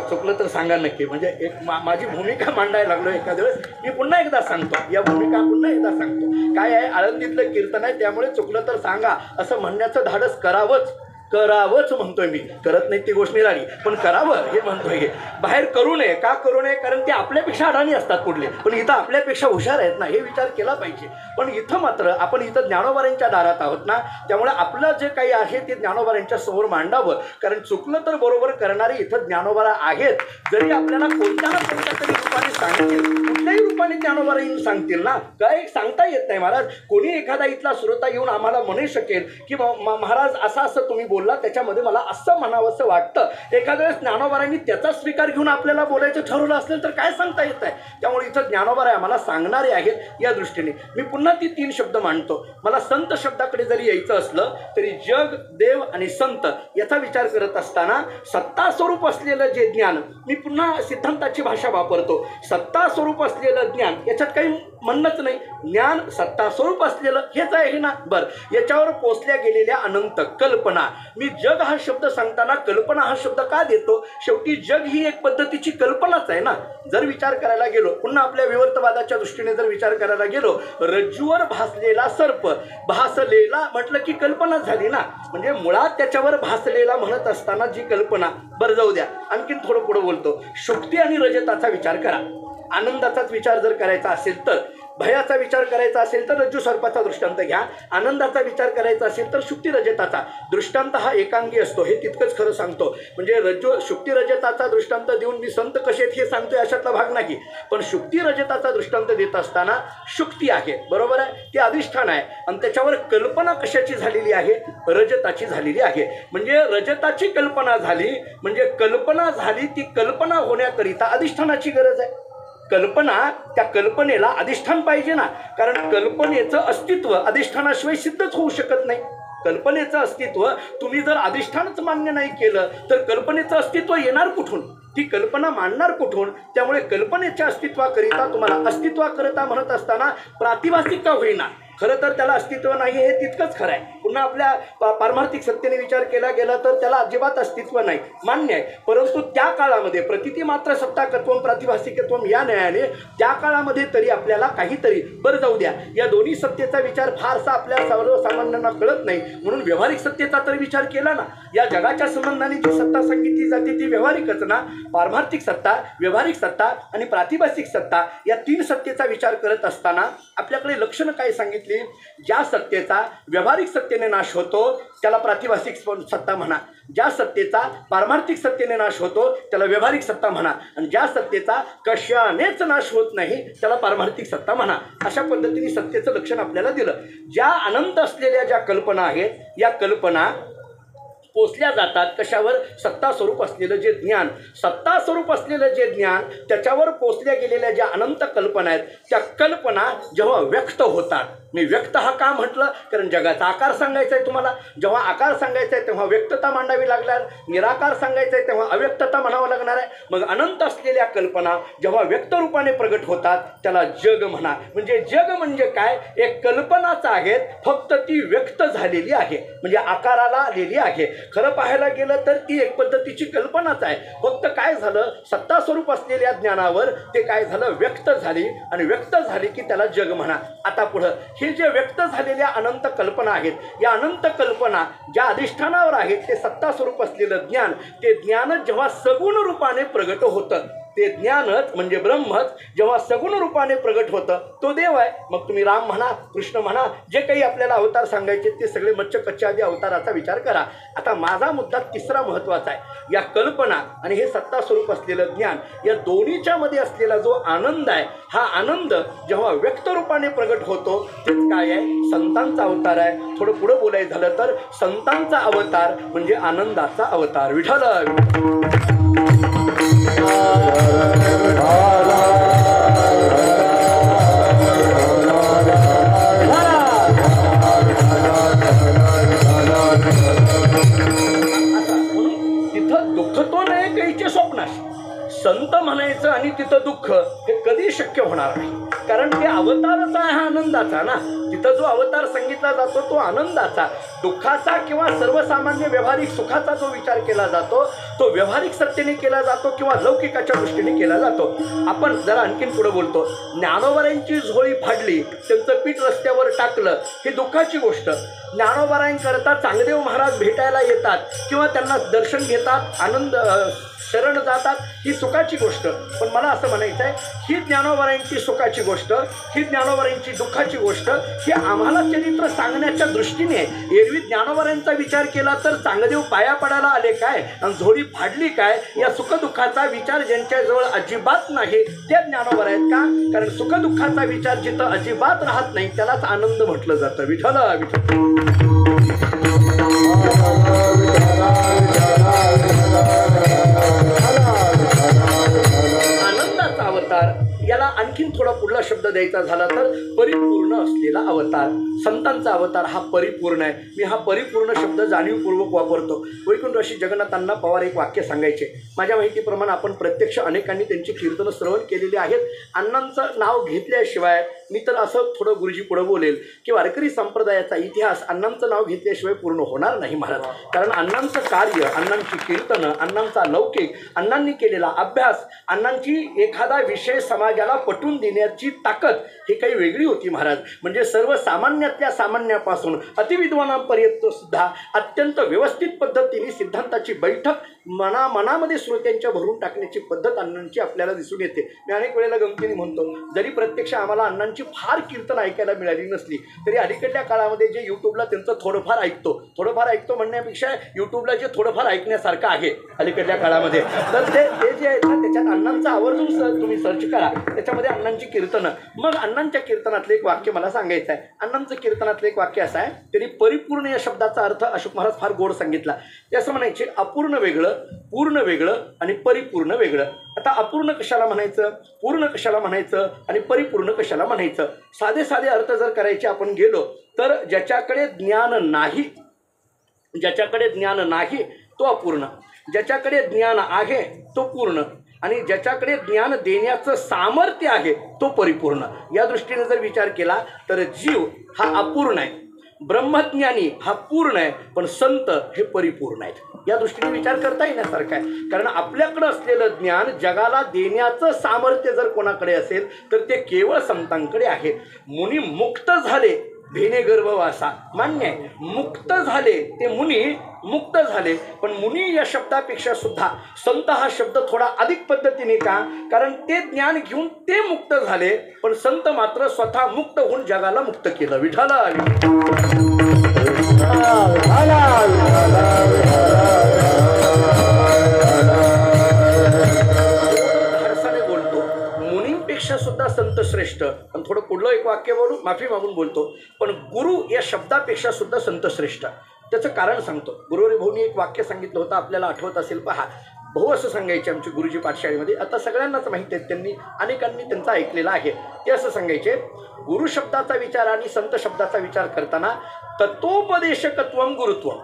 चुकलं तर सांगा नक्की. म्हणजे एक माझी भूमिका मांडायला लागलो एखाद्या वेळेस. मी पुन्हा एकदा सांगतो, या भूमिका पुन्हा एकदा सांगतो. काय आहे, आळंदीतलं कीर्तन आहे, त्यामुळे चुकलं तर सांगा असं म्हणण्याचं धाडस करावंच म्हणतोय मी. करत नाही ती गोष्ट निराळी, पण करावं हे म्हणतोय. बाहेर करू नये. का करू नये? कारण ते आपल्यापेक्षा अडाणी असतात पुढले, पण इथं आपल्यापेक्षा हुशार आहेत ना, हे विचार केला पाहिजे. पण इथं मात्र आपण इथं ज्ञानोबारांच्या दारात आहोत ना, त्यामुळे आपलं जे काही आहे ते ज्ञानोबारांच्या समोर मांडावं. कारण चुकलं तर बरोबर करणारे इथं ज्ञानोबारा आहेत. जरी आपल्याला कोणत्या ना कोणत्या तरी रूपाने सांगतील, कुठल्याही रूपाने ज्ञानोबारा येऊन सांगतील ना, काय सांगता येत नाही महाराज. कोणी एखादा इथला श्रोता येऊन आम्हाला म्हणू शकेल की महाराज असं तुम्ही बोलला, त्याच्यामध्ये मला असं म्हणावंसं वाटतं. एखाद्या वेळेस ज्ञानोबारांनी त्याचा स्वीकार घेऊन आपल्याला बोलायचं ठरवलं असेल तर काय सांगता येत आहे. त्यामुळे इथं ज्ञानोबारा आम्हाला सांगणारे आहेत. या दृष्टीने मी पुन्हा ती 3 शब्द मांडतो. मला संत शब्दाकडे जरी यायचं असलं तरी जग, देव आणि संत याचा विचार करत असताना सत्ता स्वरूप असलेलं जे ज्ञान, मी पुन्हा सिद्धांताची भाषा वापरतो, सत्ता स्वरूप असलेलं ज्ञान, याच्यात काही म्हणणंच नाही. ज्ञान सत्ता स्वरूप असलेलं हेच आहे ना. बरं, याच्यावर पोचल्या गेलेल्या अनंत कल्पना. मी जग हा शब्द सांगताना कल्पना हा शब्द का देतो? शेवटी जग ही एक पद्धतीची कल्पनाच आहे ना. जर विचार करायला गेलो, पुन्हा आपल्या विवर्तवादाच्या दृष्टीने जर विचार करायला गेलो, रज्जूवर भासलेला सर्प, भासलेला म्हटलं की कल्पना झाली ना. म्हणजे मुळात त्याच्यावर भासलेला म्हणत असताना जी कल्पना. बरं, जाऊ द्या, आणखीन थोडं पुढं बोलतो. शुक्ती आणि रजताचा विचार करा. आनंदाचाच विचार जर करायचा असेल तर भयाचा विचार करायचा असेल तर रज्जू सर्पाचा दृष्टांत घ्या, आनंदाचा विचार करायचा असेल तर शुक्ती रजताचा दृष्टांत हा एकांगी असतो, हे तितकंच खरं सांगतो. म्हणजे शुक्ती रजताचा दृष्टांत देऊन मी संत कसे आहेत हे सांगतोय अशातला भाग नाही, पण शुक्ती रजताचा दृष्टांत देत असताना शुक्ती आहे, बरोबर आहे, ते अधिष्ठान आहे आणि त्याच्यावर कल्पना कशाची झालेली आहे, रजताची झालेली आहे. म्हणजे रजताची कल्पना झाली म्हणजे कल्पना झाली, ती कल्पना होण्याकरिता अधिष्ठानाची गरज आहे. कल्पना, त्या कल्पनेला अधिष्ठान पाहिजे ना, कारण कल्पनेचं अस्तित्व अधिष्ठानाशिवाय सिद्धच होऊ शकत नाही. कल्पनेचं अस्तित्व तुम्ही जर अधिष्ठानच मान्य नाही केलं तर कल्पनेचं अस्तित्व येणार कुठून, ती कल्पना मांडणार कुठून. त्यामुळे कल्पनेच्या अस्तित्वाकरिता तुम्हाला अस्तित्वाकरिता म्हणत असताना प्रातिभासिक का होईना, खरं तर त्याला अस्तित्व नाही हे तितकंच खरं आहे. पुन्हा आपल्या पारमार्थिक सत्तेने विचार केला गेला तर त्याला अजिबात अस्तित्व नाही, मान्य आहे. परंतु त्या काळामध्ये प्रतिती मात्र सत्ताकत्वम प्रातिभासिकत्वम या न्यायाने त्या काळामध्ये तरी आपल्याला काहीतरी बरं जाऊ द्या, या दोन्ही सत्तेचा विचार फारसा आपल्या सर्वसामान्यांना कळत नाही, म्हणून व्यावहारिक सत्तेचा तर विचार केला ना. या जगाच्या संबंधाने जी सत्ता सांगितली जाते ती व्यावहारिकच ना. पारमार्थिक सत्ता, व्यावहारिक सत्ता आणि प्रातिभासिक सत्ता या तीन सत्तेचा विचार करत असताना आपल्याकडे लक्षणं काय सांगितली. ज्या सत्तेचा व्यावहारिक सत्तेने नाश होतो त्याला प्रातिभासिक सत्ता म्हणा, ज्या सत्तेचा पारमार्थिक सत्तेने नाश होतो त्याला व्यावहारिक सत्ता म्हणा, आणि ज्या सत्तेचा कशानेच नाश होत नाही त्याला पारमार्थिक सत्ता म्हणा. अशा पद्धतीने सत्तेचं लक्षण आपल्याला दिलं. ज्या अनंत असलेल्या ज्या कल्पना आहेत या कल्पना पोचल्या जातात कशावर, सत्ता स्वरूप असलेलं जे ज्ञान, सत्ता स्वरूप असलेलं जे ज्ञान त्याच्यावर पोचल्या गेलेल्या ज्या अनंत कल्पना आहेत त्या कल्पना जेव्हा व्यक्त होतात. मी व्यक्त हा का म्हटलं, कारण जगाचा आकार सांगायचा आहे तुम्हाला. जेव्हा आकार सांगायचा आहे तेव्हा व्यक्तता मांडावी लागणार, निराकार सांगायचं आहे तेव्हा अव्यक्तता म्हणावं लागणार आहे. मग अनंत असलेल्या कल्पना जेव्हा व्यक्त रूपाने प्रगट होतात त्याला जग म्हणा. म्हणजे जग म्हणजे काय, एक कल्पनाच आहे, फक्त ती व्यक्त झालेली आहे, म्हणजे आकाराला आलेली आहे. खरं पाहायला गेलं तर ती एक पद्धतीची कल्पनाच आहे, फक्त काय झालं, सत्ता स्वरूप असलेल्या ज्ञानावर ते काय झालं, व्यक्त झाली, आणि व्यक्त झाली की त्याला जग म्हणा. आता पुढं हे जे व्यक्त झालेल्या अनंत कल्पना आहेत, या अनंत कल्पना ज्या अधिष्ठानावर आहेत ते सत्ता स्वरूप असलेलं ज्ञान, ते ज्ञान जेव्हा सगुण रूपाने प्रगट होतं, ते ज्ञानच म्हणजे ब्रह्मच जेव्हा सगुण रूपाने प्रगट होतं तो देव आहे. मग तुम्ही राम म्हणा, कृष्ण म्हणा, जे काही आपल्याला अवतार सांगायचे ते सगळे मच्छ कच्च्या आदी अवताराचा विचार करा. आता माझा मुद्दा तिसरा महत्त्वाचा आहे. या कल्पना आणि हे सत्ता स्वरूप असलेलं ज्ञान या दोन्हीच्या मध्ये असलेला जो आनंद आहे, हा आनंद जेव्हा व्यक्त रूपाने प्रगट होतो तेच काय आहे, संतांचा अवतार आहे. थोडं पुढं बोलायचं झालं तर संतांचा अवतार म्हणजे आनंदाचा अवतार. विठ्ठल तिथं दुःख तो नाही काहीचे स्वप्नाशी संत म्हणायचं आणि तिथं दुःख हे कधी शक्य होणार नाही, कारण ते अवतारच आहे हा आनंदाचा ना. तिथं जो अवतार सांगितला जातो तो आनंदाचा, दुःखाचा किंवा सर्वसामान्य व्यावहारिक सुखाचा जो विचार केला जातो तो व्यावहारिक सत्तेने केला जातो किंवा लौकिकाच्या दृष्टीने केला जातो. आपण जरा आणखीन पुढे बोलतो. ज्ञानोबारांची झोळी फाडली, त्यांचं पीठ रस्त्यावर टाकलं, ही दुःखाची गोष्ट. ज्ञानोबारांकरता चांगदेव महाराज भेटायला येतात किंवा त्यांना दर्शन घेतात, आनंद शरण जातात, ही सुखाची गोष्ट. पण मला असं म्हणायचं आहे, ही ज्ञानोबारांची सुखाची गोष्ट, ही ज्ञानोबारांची दुःखाची गोष्ट ही आम्हाला चरित्र सांगण्याच्या दृष्टीने. एरवी ज्ञानोबारांचा विचार केला तर चांगदेव पाया पडायला आले काय आणि झोळी फाडली काय, या सुखदुःखाचा विचार ज्यांच्याजवळ अजिबात नाही ते ज्ञानोबर आहेत का, कारण सुखदुःखाचा विचार जिथं अजिबात राहत नाही त्यालाच आनंद म्हटलं जातं. विठ्ठल आनंदाचा अवतार, याला आणखीन थोडा पुढला शब्द द्यायचा झाला तर परिपूर्ण असलेला अवतार. संतांचा अवतार हा परिपूर्ण आहे. मी हा परिपूर्ण शब्द जाणीवपूर्वक वापरतो. वैकुंठवासी जगन्नाथांना पवार एक वाक्य सांगायचे. माझ्या माहितीप्रमाणे आपण प्रत्यक्ष अनेकांनी त्यांची कीर्तनं श्रवण केलेली आहेत. अण्णांचं नाव घेतल्याशिवाय, मी तर असं थोडं गुरुजी पुढं बोलेल की वारकरी संप्रदायाचा इतिहास अण्णांचं नाव घेतल्याशिवाय पूर्ण होणार नाही महाराज. कारण अण्णांचं कार्य, अण्णांची कीर्तनं, अण्णांचा लौकिक, अण्णांनी केलेला अभ्यास, अण्णांची एखादा विषय समाजाला पटवून देण्याची ताकद ही काही वेगळी होती महाराज. म्हणजे सर्वसामान्यातल्या सामान्यापासून अतिविद्वानांपर्यंत सुद्धा अत्यंत व्यवस्थित पद्धतीने सिद्धांताची बैठक मनामध्ये श्रोत्यांच्या भरून टाकण्याची पद्धत अण्णांची आपल्याला दिसून येते. मी अनेक वेळेला गमतीने म्हणतो, जरी प्रत्यक्ष आम्हाला अण्णांची फार कीर्तन ऐकायला मिळाली नसली तरी अलीकडल्या काळामध्ये जे यूट्यूबला त्यांचं थोडंफार ऐकतो म्हणण्यापेक्षा यूट्यूबला जे थोडंफार ऐकण्यासारखं आहे अलीकडल्या काळामध्ये, तर ते जे आहेत ना त्याच्यात अण्णांचं आवर्जून तुम्ही सर्च करा, त्याच्यामध्ये अण्णांची कीर्तनं. मग अण्णांच्या कीर्तनातलं एक वाक्य मला सांगायचं आहे. अण्णांचं कीर्तनातलं एक वाक्य असं आहे, त्यांनी परिपूर्ण या शब्दाचा अर्थ अशोक महाराज फार गोड सांगितला. ते असं म्हणायचे, अपूर्ण वेगळं, पूर्ण वेगळं आणि परिपूर्ण वेगळं. आता अपूर्ण कशाला म्हणायचं, पूर्ण कशाला म्हणायचं आणि परिपूर्ण कशाला म्हणायचं? साधे साधे अर्थ जर करायचे आपण गेलो तर ज्याच्याकडे ज्ञान नाही तो अपूर्ण, ज्याच्याकडे ज्ञान आहे तो पूर्ण आणि ज्याच्याकडे ज्ञान देण्याचं सामर्थ्य आहे तो परिपूर्ण. या दृष्टीने जर विचार केला तर जीव हा अपूर्ण आहे, ब्रह्मज्ञानी हा पूर्ण आहे, पण संत हे परिपूर्ण आहेत. या दृष्टीने विचार करता येण्यासारखा आहे. कारण आपल्याकडं असलेलं ज्ञान जगाला देण्याचं सामर्थ्य जर कोणाकडे असेल तर ते केवळ संतांकडे आहे. मुनी मुक्त झाले भेने गर्भवासा, मान्य आहे, मुक्त झाले ते मुनी मुक्त झाले, पण मुनी या शब्दापेक्षा सुद्धा संत हा शब्द थोडा अधिक पद्धतीने का, कारण ते ज्ञान घेऊन ते मुक्त झाले, पण संत मात्र स्वतः मुक्त होऊन जगाला मुक्त केलं. विठाला मुनींपेक्षा सुद्धा संत श्रेष्ठ. आणि थोडं पुढलं एक वाक्य बोलू, माफी मागून बोलतो, पण गुरु या शब्दापेक्षा सुद्धा संत श्रेष्ठ. त्याचं कारण सांगतो. गुरुवारी भाऊनी एक वाक्य सांगितलं होतं, आपल्याला आठवत असेल पहा. भाऊ असं सांगायचे आमची गुरुजी पाठशाळेमध्ये, आता सगळ्यांनाच माहिती आहे, त्यांनी अनेकांनी त्यांचं ऐकलेलं आहे. ते असं सांगायचे, गुरु शब्दाचा विचार आणि संत शब्दाचा विचार करताना तत्वोपदेशकत्वम गुरुत्वम.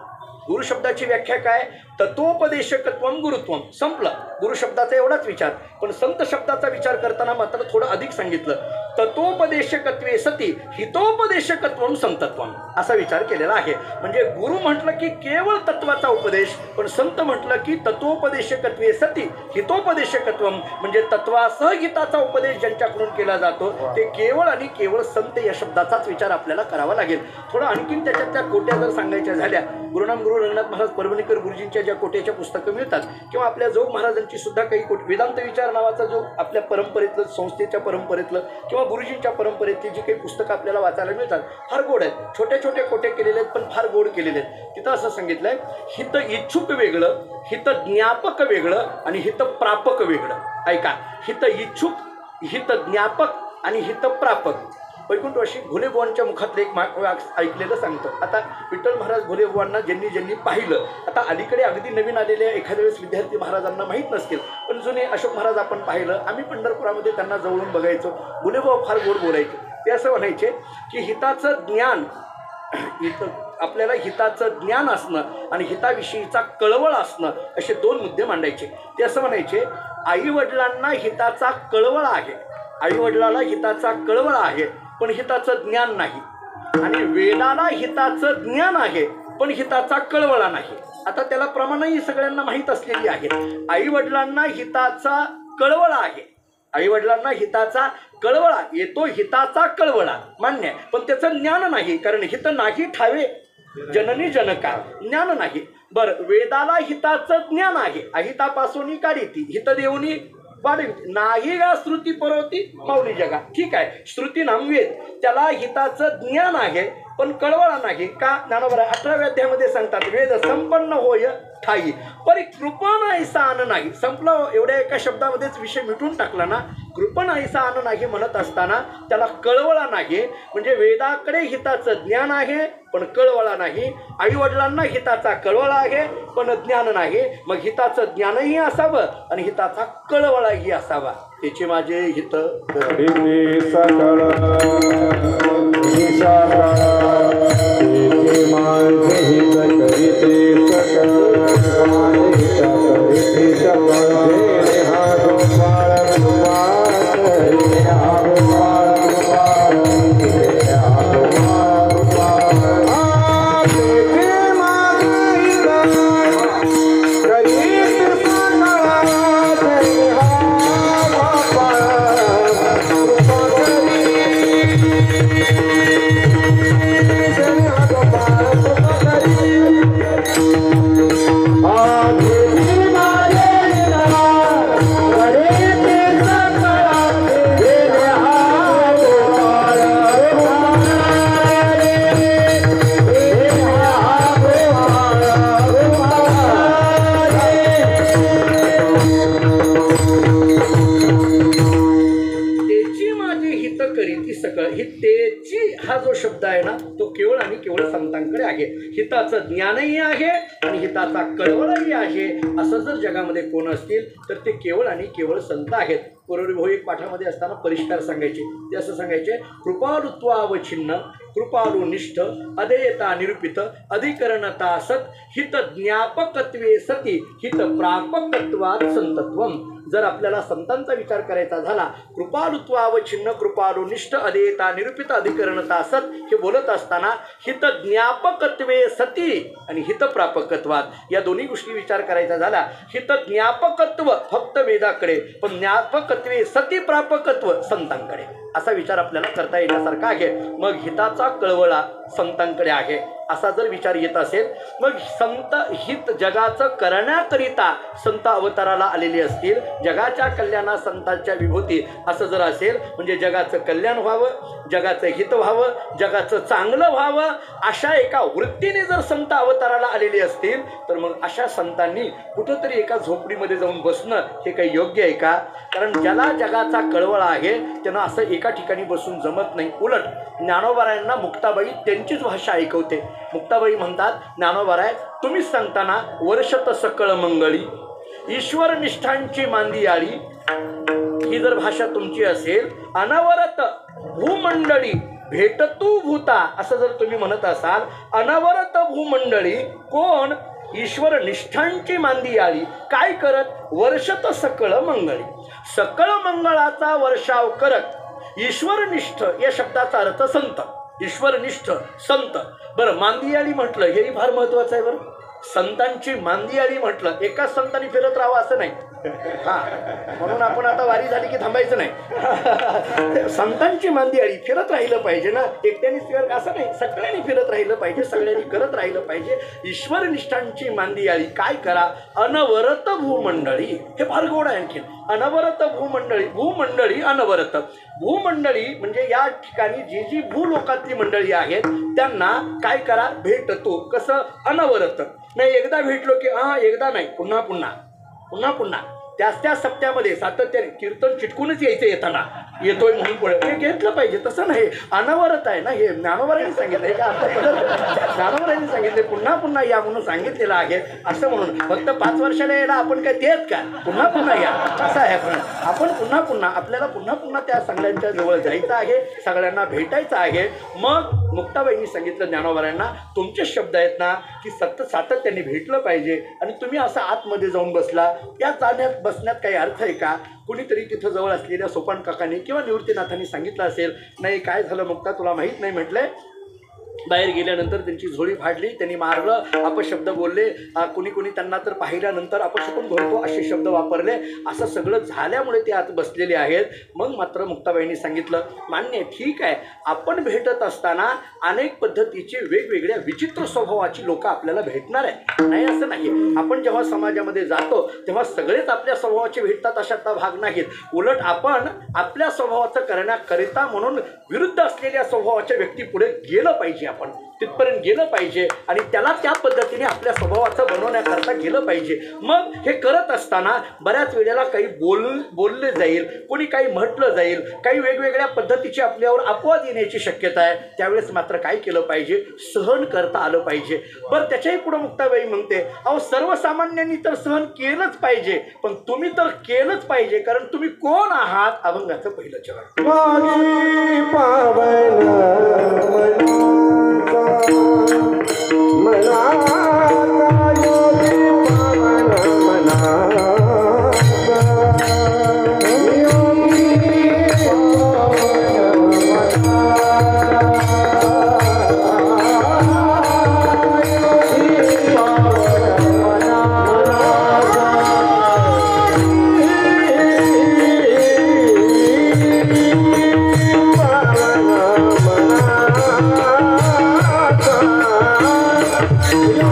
गुरु शब्दाची व्याख्या काय? तत्वोपदेशकत्वम गुरुत्वम. संपलं गुरु शब्दाचा एवढाच विचार. पण संत शब्दाचा विचार करताना मात्र थोडं अधिक सांगितलं, तत्वोपदेशकत्वे सती हितोपदेशकत्वम संतत्वम, असा विचार केलेला आहे. म्हणजे गुरु म्हटलं की केवळ तत्वाचा उपदेश, पण संत म्हटलं की तत्वोपदेशकत्वे सती हितोपदेशकत्वम, म्हणजे तत्वासह हिताचा उपदेश ज्यांच्याकडून केला जातो ते केवळ आणि केवळ संत या शब्दाचाच विचार आपल्याला करावा लागेल. थोडं आणखीन त्याच्यात त्या कोट्या जर सांगायच्या झाल्या, गुरुनाम गुरु रंगनाथ महाराज परभणीकर गुरुजींच्या ज्या कोट्याच्या पुस्तकं मिळतात, किंवा आपल्या जोग महाराजांची सुद्धा काही वेदांत विचार नावाचा जो आपल्या परंपरेतलं, संस्थेच्या परंपरेतलं किंवा गुरुजींच्या परंपरेतली जी काही पुस्तकं आपल्याला वाचायला मिळतात, फार गोड आहेत. छोटे छोटे कोटे केलेले आहेत, पण फार गोड केलेले आहेत. तिथं असं सांगितलंय, हित इच्छुक वेगळं, हित ज्ञापक वेगळं आणि हित प्रापक वेगळं. ऐका, हित इच्छुक, हित ज्ञापक आणि हित प्रापक. वैकुंठवासी भोलेबुवांच्या मुखातलं एक ऐकलेलं सांगतो. आता विठ्ठल महाराज भोलेबुवांना ज्यांनी पाहिलं, आता अलीकडे अगदी नवीन आलेल्या एखाद्या वेळेस विद्यार्थी महाराजांना माहीत नसतील, पण जुने अशोक महाराज आपण पाहिलं, आम्ही पंढरपुरामध्ये त्यांना जवळून बघायचो. भोलेबुवा फार गोड बोलायचे. ते असं म्हणायचे की हिताचं ज्ञान, आपल्याला हिताचं ज्ञान असणं आणि हिताविषयीचा कळवळ असणं, असे दोन मुद्दे मांडायचे. ते असं म्हणायचे, आईवडिलांना हिताचा कळवळ आहे, आईवडिलाला हिताचा कळवळ आहे पण हिताचं ज्ञान नाही, आणि वेदाला हिताचं ज्ञान आहे पण हिताचा कळवळा नाही. आता त्याला प्रमाणही सगळ्यांना माहीत असलेली आहे. आईवडिलांना हिताचा कळवळा आहे, आईवडिलांना हिताचा कळवळा येतो, हिताचा कळवळा मान्य आहे, पण त्याचं ज्ञान नाही, कारण हित नाही ठावे जननी जनका, ज्ञान नाही. बरं, वेदाला हिताचं ज्ञान आहे, अहितापासून काढीती, हित देऊनी नाही गा श्रुती परवती माऊली जगा. ठीक आहे, श्रुती नाम वेद, त्याला हिताचं ज्ञान आहे पण कळवळा नाही का? ज्ञानोबा 18व्या अध्यायामध्ये सांगतात, वेद संपन्न होय ठाई परी कृपण ऐसा आन नाही. संपलं, एवढ्या एका शब्दामध्येच विषय मिटून टाकला ना. कृपण ऐसा आन नाही म्हणत असताना त्याला कळवळा नाही, म्हणजे वेदाकडे हिताचं ज्ञान आहे पण कळवळा नाही, आईवडिलांना हिताचा कळवळा आहे पण ज्ञान नाही. मग हिताचं ज्ञानही असावं आणि हिताचा कळवळाही असावा. त्याचे माझे हित सकळ. हितेची हा जो शब्द आहे ना तो केवळ आणि केवळ संतांकडे आहे. हिताचं ज्ञानही आहे आणि हिताचा कळवळही आहे. असं जर जगामध्ये कोण असतील तर ते केवळ आणि केवळ संत आहेत. पूर्वी एक पाठामध्ये असताना परिष्कार सांगायचे. ते असं सांगायचे, कृपालुत्वावच्छिन्न कृपालु निष्ठ अधेयता निरूपित अधिकरणता सत हित ज्ञापकत्वे सती हित प्रापकत्वात संतत्वम. जर आपल्याला संतांचा विचार करायचा झाला, कृपालुत्वावच्छिन्न कृपालुनिष्ठ अधेयता निरूपित अधिकरणता सत हे बोलत असताना हित ज्ञापकत्वे सती आणि हित प्रापकत्वात या दोन्ही गोष्टी विचार करायचा झाला. हित ज्ञापकत्व फक्त वेदाकडे, पण ज्ञापकत्वे सती प्रापकत्व संतांकडे, असा विचार आपल्याला करता येण्यासारखा आहे. मग हिताचा कळवळा संतांकडे आहे असा जर विचार येत असेल, मग संत हित जगाचं करण्याकरिता संत अवताराला आलेले असतील, जगाच्या कल्याणा संतांच्या विभूती असं जर असेल, म्हणजे जगाचं कल्याण व्हावं, जगाचं हित व्हावं, जगाचं चांगलं व्हावं, अशा एका वृत्तीने जर संत अवताराला आलेले असतील, तर मग अशा संतांनी कुठंतरी एका झोपडीमध्ये जाऊन बसणं हे काही योग्य आहे का? कारण ज्याला जगाचा कळवळा आहे त्यांना असं एका ठिकाणी बसून जमत नाही. उलट ज्ञानोबारायांना मुक्ताबाई त्यांचीच भाषा ऐकवते. मुक्ताबाई म्हणतात, ज्ञानोबाराय तुम्हीच सांगताना वर्षत सकळ मंगळी ईश्वर निष्ठांची मांदी आळी, ही जर भाषा तुमची असेल, अनवरत भूमंडळी भेटतू भूता असं जर तुम्ही म्हणत असाल, अनवरत भूमंडळी कोण? ईश्वर निष्ठांची मांदी आली, काय करत? वर्षत सकळ मंगळी, सकळ मंगळाचा वर्षाव करत. ईश्वरनिष्ठ या शब्दाचा अर्थ संत, ईश्वरनिष्ठ संत. बरं, मांदियाळी म्हटलं हेही फार महत्वाचं आहे. बरं, संतांची मांदियाळी म्हटलं, एकाच संतांनी फिरत राहावं असं नाही. म्हणून आपण आता वारी झाली की थांबायचं नाही. संतांची मांदियाळी फिरत राहिलं पाहिजे ना, एकट्याने फिरत असं नाही, सगळ्यांनी फिरत राहिलं पाहिजे, सगळ्यांनी करत राहिलं पाहिजे. ईश्वरनिष्ठांची मांदियाळी काय करा? अनवरत भूमंडळी, हे फार गोड आहे. आणखी अनवरत भूमंडळी, भूमंडळी अनवरत. भूमंडळी म्हणजे या ठिकाणी जी जी भूलोकातली मंडळी आहेत त्यांना काय करा? भेटतो. कसं? अनवरत. नाही एकदा भेटलो की एकदा नाही, पुन्हा पुन्हा पुन्हा पुन्हा त्या सप्त्यामध्ये सातत्याने कीर्तन चिटकूनच यायचं, येताना येतोय म्हणून पुढे हे घेतलं पाहिजे. तसं नाही, अनवरत आहे ना. हे ज्ञानोबारांनी सांगितलं, हे काय आता ज्ञानोबारांनी सांगितले, पुन्हा पुन्हा या म्हणून सांगितलेलं आहे. असं म्हणून फक्त 5 वर्षाला यायला आपण काय देत का? पुन्हा पुन्हा या असं आहे. आपण पुन्हा पुन्हा आपल्याला पुन्हा पुन्हा त्या सगळ्यांच्या जवळ जायचं आहे, सगळ्यांना भेटायचं आहे. मग मुक्ताबाईंनी सांगितलं ज्ञानोबारांना, तुमचे शब्द आहेत ना की सातत्याने भेटलं पाहिजे, आणि तुम्ही असं आतमध्ये जाऊन बसला, या जाण्यात बसण्यात काही अर्थ आहे का? कुणीतरी तिथं जवळ असलेल्या सोपान काकांनी किंवा निवृत्तीनाथांनी सांगितलं असेल, नाही काय झालं मुक्ता तुला माहीत नाही म्हटलंय. बाहेर गेल्यानंतर त्यांची झोळी फाडली, त्यांनी मारलं, अपशब्द बोलले, कुणी कुणी त्यांना तर पाहिल्यानंतर अपशकुन भरतो असे शब्द वापरले. असं सगळं झाल्यामुळे ते आत बसलेले आहेत. मग मात्र मुक्ताबाईंनी सांगितलं, मान्य ठीक आहे, आपण भेटत असताना अनेक पद्धतीचे वेगवेगळ्या विचित्र स्वभावाची लोक आपल्याला भेटणार आहे, नाही असं नाही. आपण जेव्हा समाजामध्ये जातो तेव्हा सगळेच आपल्या स्वभावाचे भेटतात अशातला भाग नाहीत. उलट आपण आपल्या स्वभावाचं करण्याकरिता म्हणून विरुद्ध असलेल्या स्वभावाच्या व्यक्ती पुढे गेलं पाहिजे, आपण तिथपर्यंत गेलं पाहिजे आणि त्याला त्या पद्धतीने आपल्या स्वभावाचं बनवण्याकरता गेलं पाहिजे. मग हे करत असताना बऱ्याच वेळेला काही बोलले जाईल, कोणी काही म्हटलं जाईल, काही वेगवेगळ्या पद्धतीची आपल्यावर अपवाद येण्याची शक्यता आहे. त्यावेळेस मात्र काय केलं पाहिजे? सहन करता आलं पाहिजे. बरं, त्याच्याही पुढे मुक्ताबाई म्हणते, अहो सर्वसामान्यांनी तर सहन केलंच पाहिजे, पण तुम्ही तर केलंच पाहिजे, कारण तुम्ही कोण आहात? अभंगाचं पहिलं चरण. Yeah.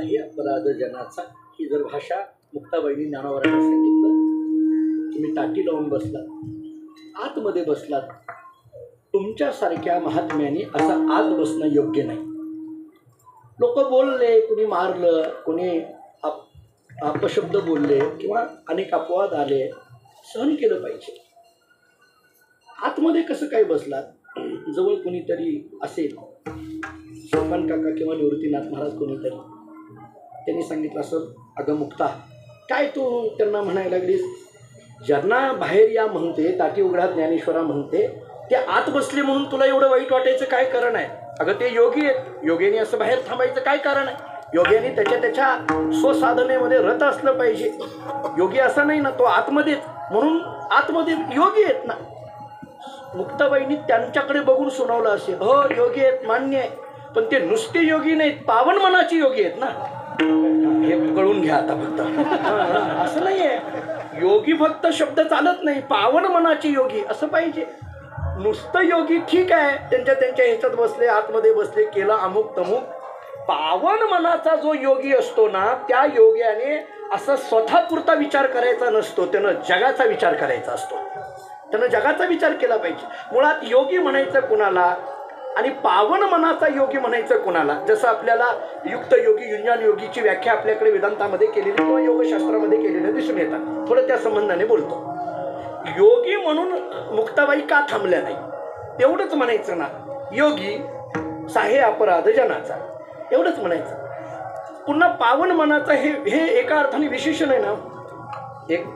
साह्य अपराध जनाचा, ही जर भाषा मुक्ताबाईंनी ज्ञानोबांना सांगितलं. तुम्ही ताटी लावून बसलात, आतमध्ये बसलात, तुमच्यासारख्या महात्म्याने असं आत बसणं योग्य नाही. लोक बोलले, कोणी मारलं, कोणी अपशब्द बोलले किंवा अनेक अपवाद आले, सहन केलं पाहिजे. आतमध्ये कसं काय बसलात? जवळ कोणीतरी असेल, सोपान काका किंवा निवृत्तीनाथ महाराज कोणीतरी, त्यांनी सांगितलं असं, अगं मुक्ता, काय तू त्यांना म्हणायला लागलीस? ज्यांना बाहेर या म्हणते, ताटी उघडा ज्ञानेश्वरा म्हणते, ते आत बसले म्हणून तुला एवढं वाईट वाटायचं काय कारण आहे? अगं ते योगी आहेत, योग्याने असं बाहेर थांबायचं काय कारण आहे? योग्याने त्याच्या स्वसाधनेमध्ये रत असलं पाहिजे. योगी असा नाही ना, तो आतमध्येच, म्हणून आतमध्ये योगी आहेत ना. मुक्ताबाईंनी त्यांच्याकडे बघून सुनावलं असेल, हो योगी आहेत, मान्य आहे, पण ते नुसते योगी नाहीत, पावन मनाची योगी आहेत ना. हे कळून घ्या आता फक्त. असं नाही आहे, योगी फक्त शब्द चालत नाही, पावन मनाची योगी असं पाहिजे. नुसतं योगी ठीक आहे, त्यांच्या ह्याच्यात बसले, आतमध्ये बसले, केलं अमुक तमुक. पावन मनाचा जो योगी असतो ना, त्या योग्याने असं स्वतःपुरता विचार करायचा नसतो, त्यानं जगाचा विचार करायचा असतो. त्यानं जगाचा विचार केला पाहिजे. मुळात योगी म्हणायचं कुणाला आणि पावन मनाचा योगी म्हणायचं कुणाला? जसं आपल्याला युक्त योगी, युंजान योगीची व्याख्या आपल्याकडे वेदांतामध्ये केलेली किंवा योगशास्त्रामध्ये केलेली दिसून येतात. थोडं त्या संबंधाने बोलतो. योगी म्हणून मुक्ताबाई का थांबल्या नाही? एवढंच म्हणायचं ना, योगी साहे अपराध जनाचा, एवढंच म्हणायचं. पुन्हा पावन मनाचा हे एका अर्थाने विशेषण आहे ना. एक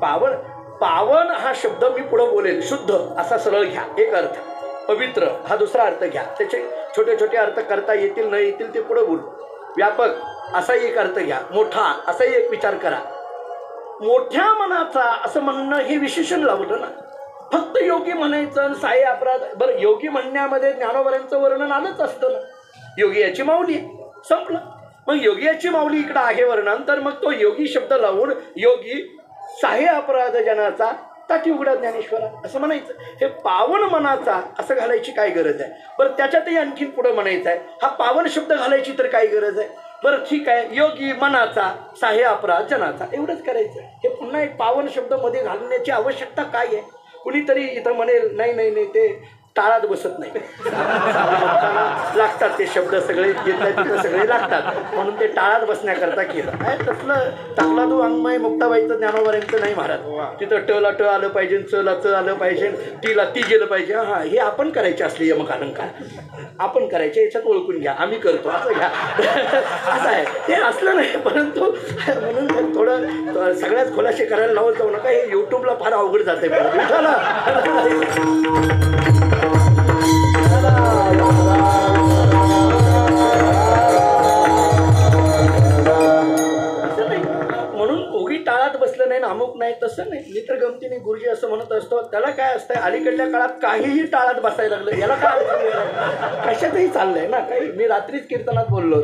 पावन हा शब्द मी पुढं बोलेल, शुद्ध असा सरळ घ्या एक अर्थ, पवित्र हा दुसरा अर्थ घ्या, त्याचे छोटे छोटे अर्थ करता येतील न येतील ते पुढं बोलू. व्यापक असाही एक अर्थ घ्या, मोठा असाही एक विचार करा. मोठ्या मनाचा असं म्हणणं हे विशेषण लावलं ना. फक्त योगी म्हणायचं, साहे अपराध. बरं, योगी म्हणण्यामध्ये ज्ञानोबांचं वर्णन आलंच असतं ना. योगी याची माऊली, संपलं. मग योगी याची माऊली इकडं आहे वर्णन, तर मग तो योगी शब्द लावून योगी साहे अपराध जनाचा, ताटी उघडा ज्ञानेश्वरा असं म्हणायचं. हे पावन मनाचा असं घालायची काय गरज आहे? बरं, त्याच्यातही आणखीन पुढं म्हणायचं आहे, हा पावन शब्द घालायची तर काय गरज आहे? बरं ठीक आहे, योगी मनाचा साहे अपराध जनाचा एवढंच करायचं. हे पुन्हा एक पावन शब्द मध्ये घालण्याची आवश्यकता काय आहे? कुणीतरी इथं म्हणेल नाही नाही नाही, ते टाळात बसत नाही, लागतात ते शब्द सगळे, घेतल्या तिथं सगळे लागतात, म्हणून ते टाळात बसण्याकरता केलं. काय तसलं तकलादू अंगमय मुक्ताबाईचं ज्ञानोबांचं नाही महाराज. तिथं टला ट आलं पाहिजे, चला च आलं पाहिजे, टीला ती गेलं पाहिजे. हां, हे आपण करायचे असले यमक अलंकार आपण करायचे, याच्यात ओळखून घ्या, आम्ही करतो असं घ्या. असं आहे, ते असलं नाही. परंतु म्हणून थोडं सगळ्याच खोलाशे करायला लावत जाऊ नका, हे यूट्यूबला फार अवघड जाते. म्हणून उगी टाळात बसलं नाही ना, अमुक नाही, तसं नाही. मी तर गमतीने गुरुजी असं म्हणत असतो, त्याला काय असतंय, अलीकडल्या काळात काहीही टाळात बसायला लागलं, याला काय कशातही चाललंय ना काही. मी रात्रीच कीर्तनात बोललो,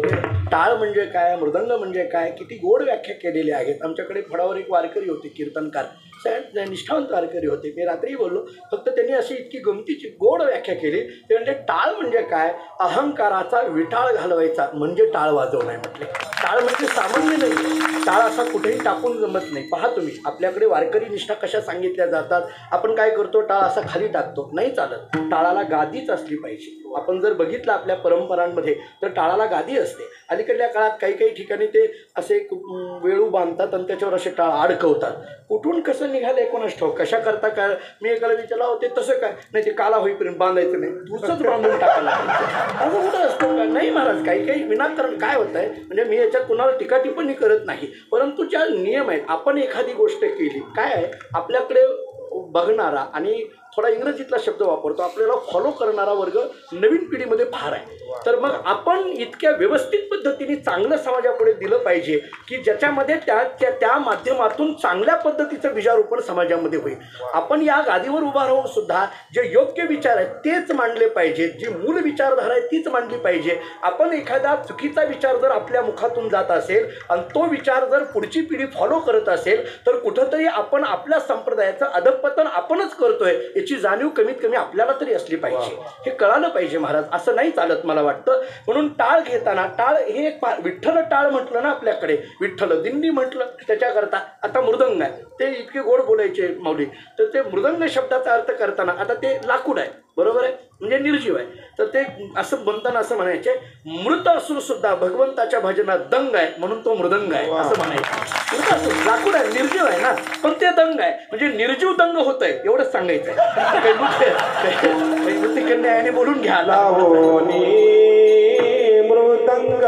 टाळ म्हणजे काय, मृदंग म्हणजे काय, किती गोड व्याख्या केलेल्या आहेत. आमच्याकडे फडावर एक वारकरी होते, कीर्तनकार, निष्ठावंत वारकरी होते. मी रात्री बोललो, फक्त त्यांनी अशी इतकी गमतीची गोड व्याख्या केली. ते म्हणजे टाळ म्हणजे काय, अहंकाराचा विटाळ घालवायचा म्हणजे टाळ वाजवणं आहे म्हटले. टाळ म्हणजे सामान्य नाही, टाळ असा कुठेही टाकून जमत नाही. पहा तुम्ही, आपल्याकडे वारकरी निष्ठा कशा सांगितल्या जातात. आपण काय करतो, टाळ असा खाली टाकतो, नाही चालत. टाळाला गादीच असली पाहिजे. आपण जर बघितलं आपल्या परंपरांमध्ये तर टाळाला गादी असते. अलीकडल्या काळात काही ठिकाणी ते असे वेळू बांधतात आणि त्याच्यावर असे टाळ अडकवतात. कुठून कसं निघालं कोणाच ठाऊक, कशा करता काय. मी एकाला विचारलं, होते तसं काय नाही, ते काला होईपर्यंत बांधायचं नाही, दुसरंच बांधून टाकायला असं कुठं असतं का? नाही महाराज, काही विनाकारण काय होत आहे, म्हणजे मी याच्यात कुणाला टीका टिप्पणी करत नाही, परंतु ज्या नियम आहेत, आपण एखादी गोष्ट केली, काय आहे आपल्याकडे बघणारा आणि थोडा इंग्रजीतला शब्द वापरतो, आपल्याला फॉलो करणारा वर्ग नवीन पिढीमध्ये फार आहे. तर मग आपण इतक्या व्यवस्थित पद्धतीने चांगलं समाजापुढे दिलं पाहिजे की ज्याच्यामध्ये त्या माध्यमातून चांगल्या पद्धतीचं बीजारोपण समाजामध्ये होईल. आपण या गादीवर उभा राहून सुद्धा जे योग्य विचार आहेत तेच मांडले पाहिजेत, जी मूल विचारधारा आहे तीच मांडली पाहिजे. आपण एखादा चुकीचा विचार जर आपल्या मुखातून जात असेल आणि तो विचार जर पुढची पिढी फॉलो करत असेल तर कुठंतरी आपण आपल्या संप्रदायाचं अधःपतन आपणच करतोय याची जाणीव कमीत कमी आपल्याला तरी असली पाहिजे. हे कळालं पाहिजे महाराज. असं नाही चालत मला वाटतं. म्हणून टाळ घेताना टाळ हे एक विठ्ठल टाळ म्हटलं ना आपल्याकडे, विठ्ठल दिंडी म्हटलं त्याच्याकरता आता मृदंग आहे. ते इतके गोड बोलायचे माऊली. तर ते मृदंग शब्दाचा अर्थ करताना आता ते लाकूड आहे, बरोबर आहे, म्हणजे निर्जीव आहे. तर ते असं बनताना असं म्हणायचे मृत असून सुद्धा भगवंताच्या भजनात दंग आहे म्हणून तो मृदंग आहे असं म्हणायचं. मृत असून लाकूड आहे, निर्जीव आहे ना, पण ते दंग आहे म्हणजे निर्जीव दंग होत आहे एवढंच सांगायचं. काही कन्यायाने बोलून घ्या. लावणी मृदंग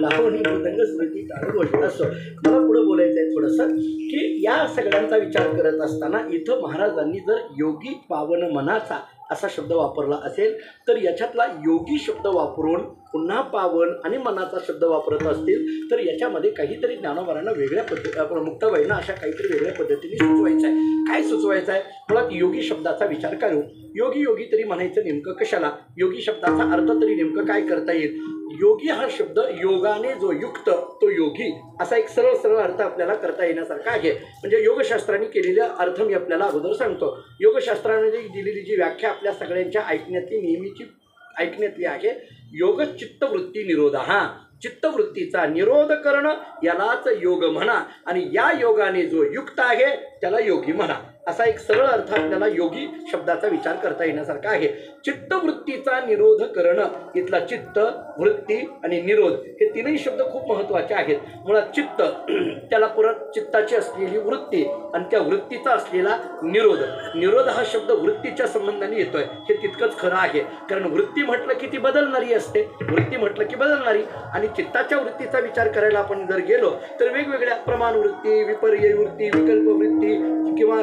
लावणी मृदंग श्रुती लावणी मृदंग मला पुढे बोलायचं आहे थोडंसं की या सगळ्यांचा विचार करत असताना इथं महाराजांनी जर योगी पावन मनाचा असा शब्द वापरला असेल तर याच्यातला योगी शब्द वापरून पुन्हा पावन आणि मनाचा शब्द वापरत असतील तर याच्यामध्ये काहीतरी ज्ञानोबारांना वेगळ्या पद्धती मुक्ताबाईंना अशा काहीतरी वेगळ्या पद्धतीने सुचवायचं आहे. काय सुचवायचं आहे? मुळात योगी शब्दाचा विचार करू. योगी योगी तरी म्हणायचं नेमकं कशाला? योगी शब्दाचा अर्थ तरी नेमकं काय करता येईल? योगी हा शब्द योगाने जो युक्त तो योगी असा एक सरळ सरळ अर्थ आपल्याला करता येण्यासारखा आहे. म्हणजे योगशास्त्राने केलेला अर्थ मी आपल्याला अगोदर सांगतो. योगशास्त्राने दिलेली जी व्याख्या आपल्या सगळ्यांच्या ऐकण्यातली नेहमीची ऐकण्यातली आहे. योग चित्तवृत्ती निरोध. हा चित्तवृत्तीचा निरोध करणं यालाच योग म्हणा आणि या योगाने जो युक्त आहे त्याला योगी म्हणा. असा एक सरळ अर्थ आपल्याला योगी शब्दाचा विचार करता येण्यासारखा आहे. चित्तवृत्तीचा निरोध करणं, इथला चित्त, वृत्ती आणि निरोध हे तीनही शब्द खूप महत्त्वाचे आहेत. मुळात चित्त, त्याला परत चित्ताची असलेली वृत्ती आणि त्या वृत्तीचा असलेला निरोध. निरोध हा शब्द वृत्तीच्या संबंधाने येतोय, हे तितकंच खरं आहे. कारण वृत्ती म्हटलं की ती बदलणारी असते, वृत्ती म्हटलं की बदलणारी. आणि चित्ताच्या वृत्तीचा विचार करायला आपण जर गेलो तर वेगवेगळ्या प्रमाणवृत्ती, विपर्यय वृत्ती, विकल्पवृत्ती किंवा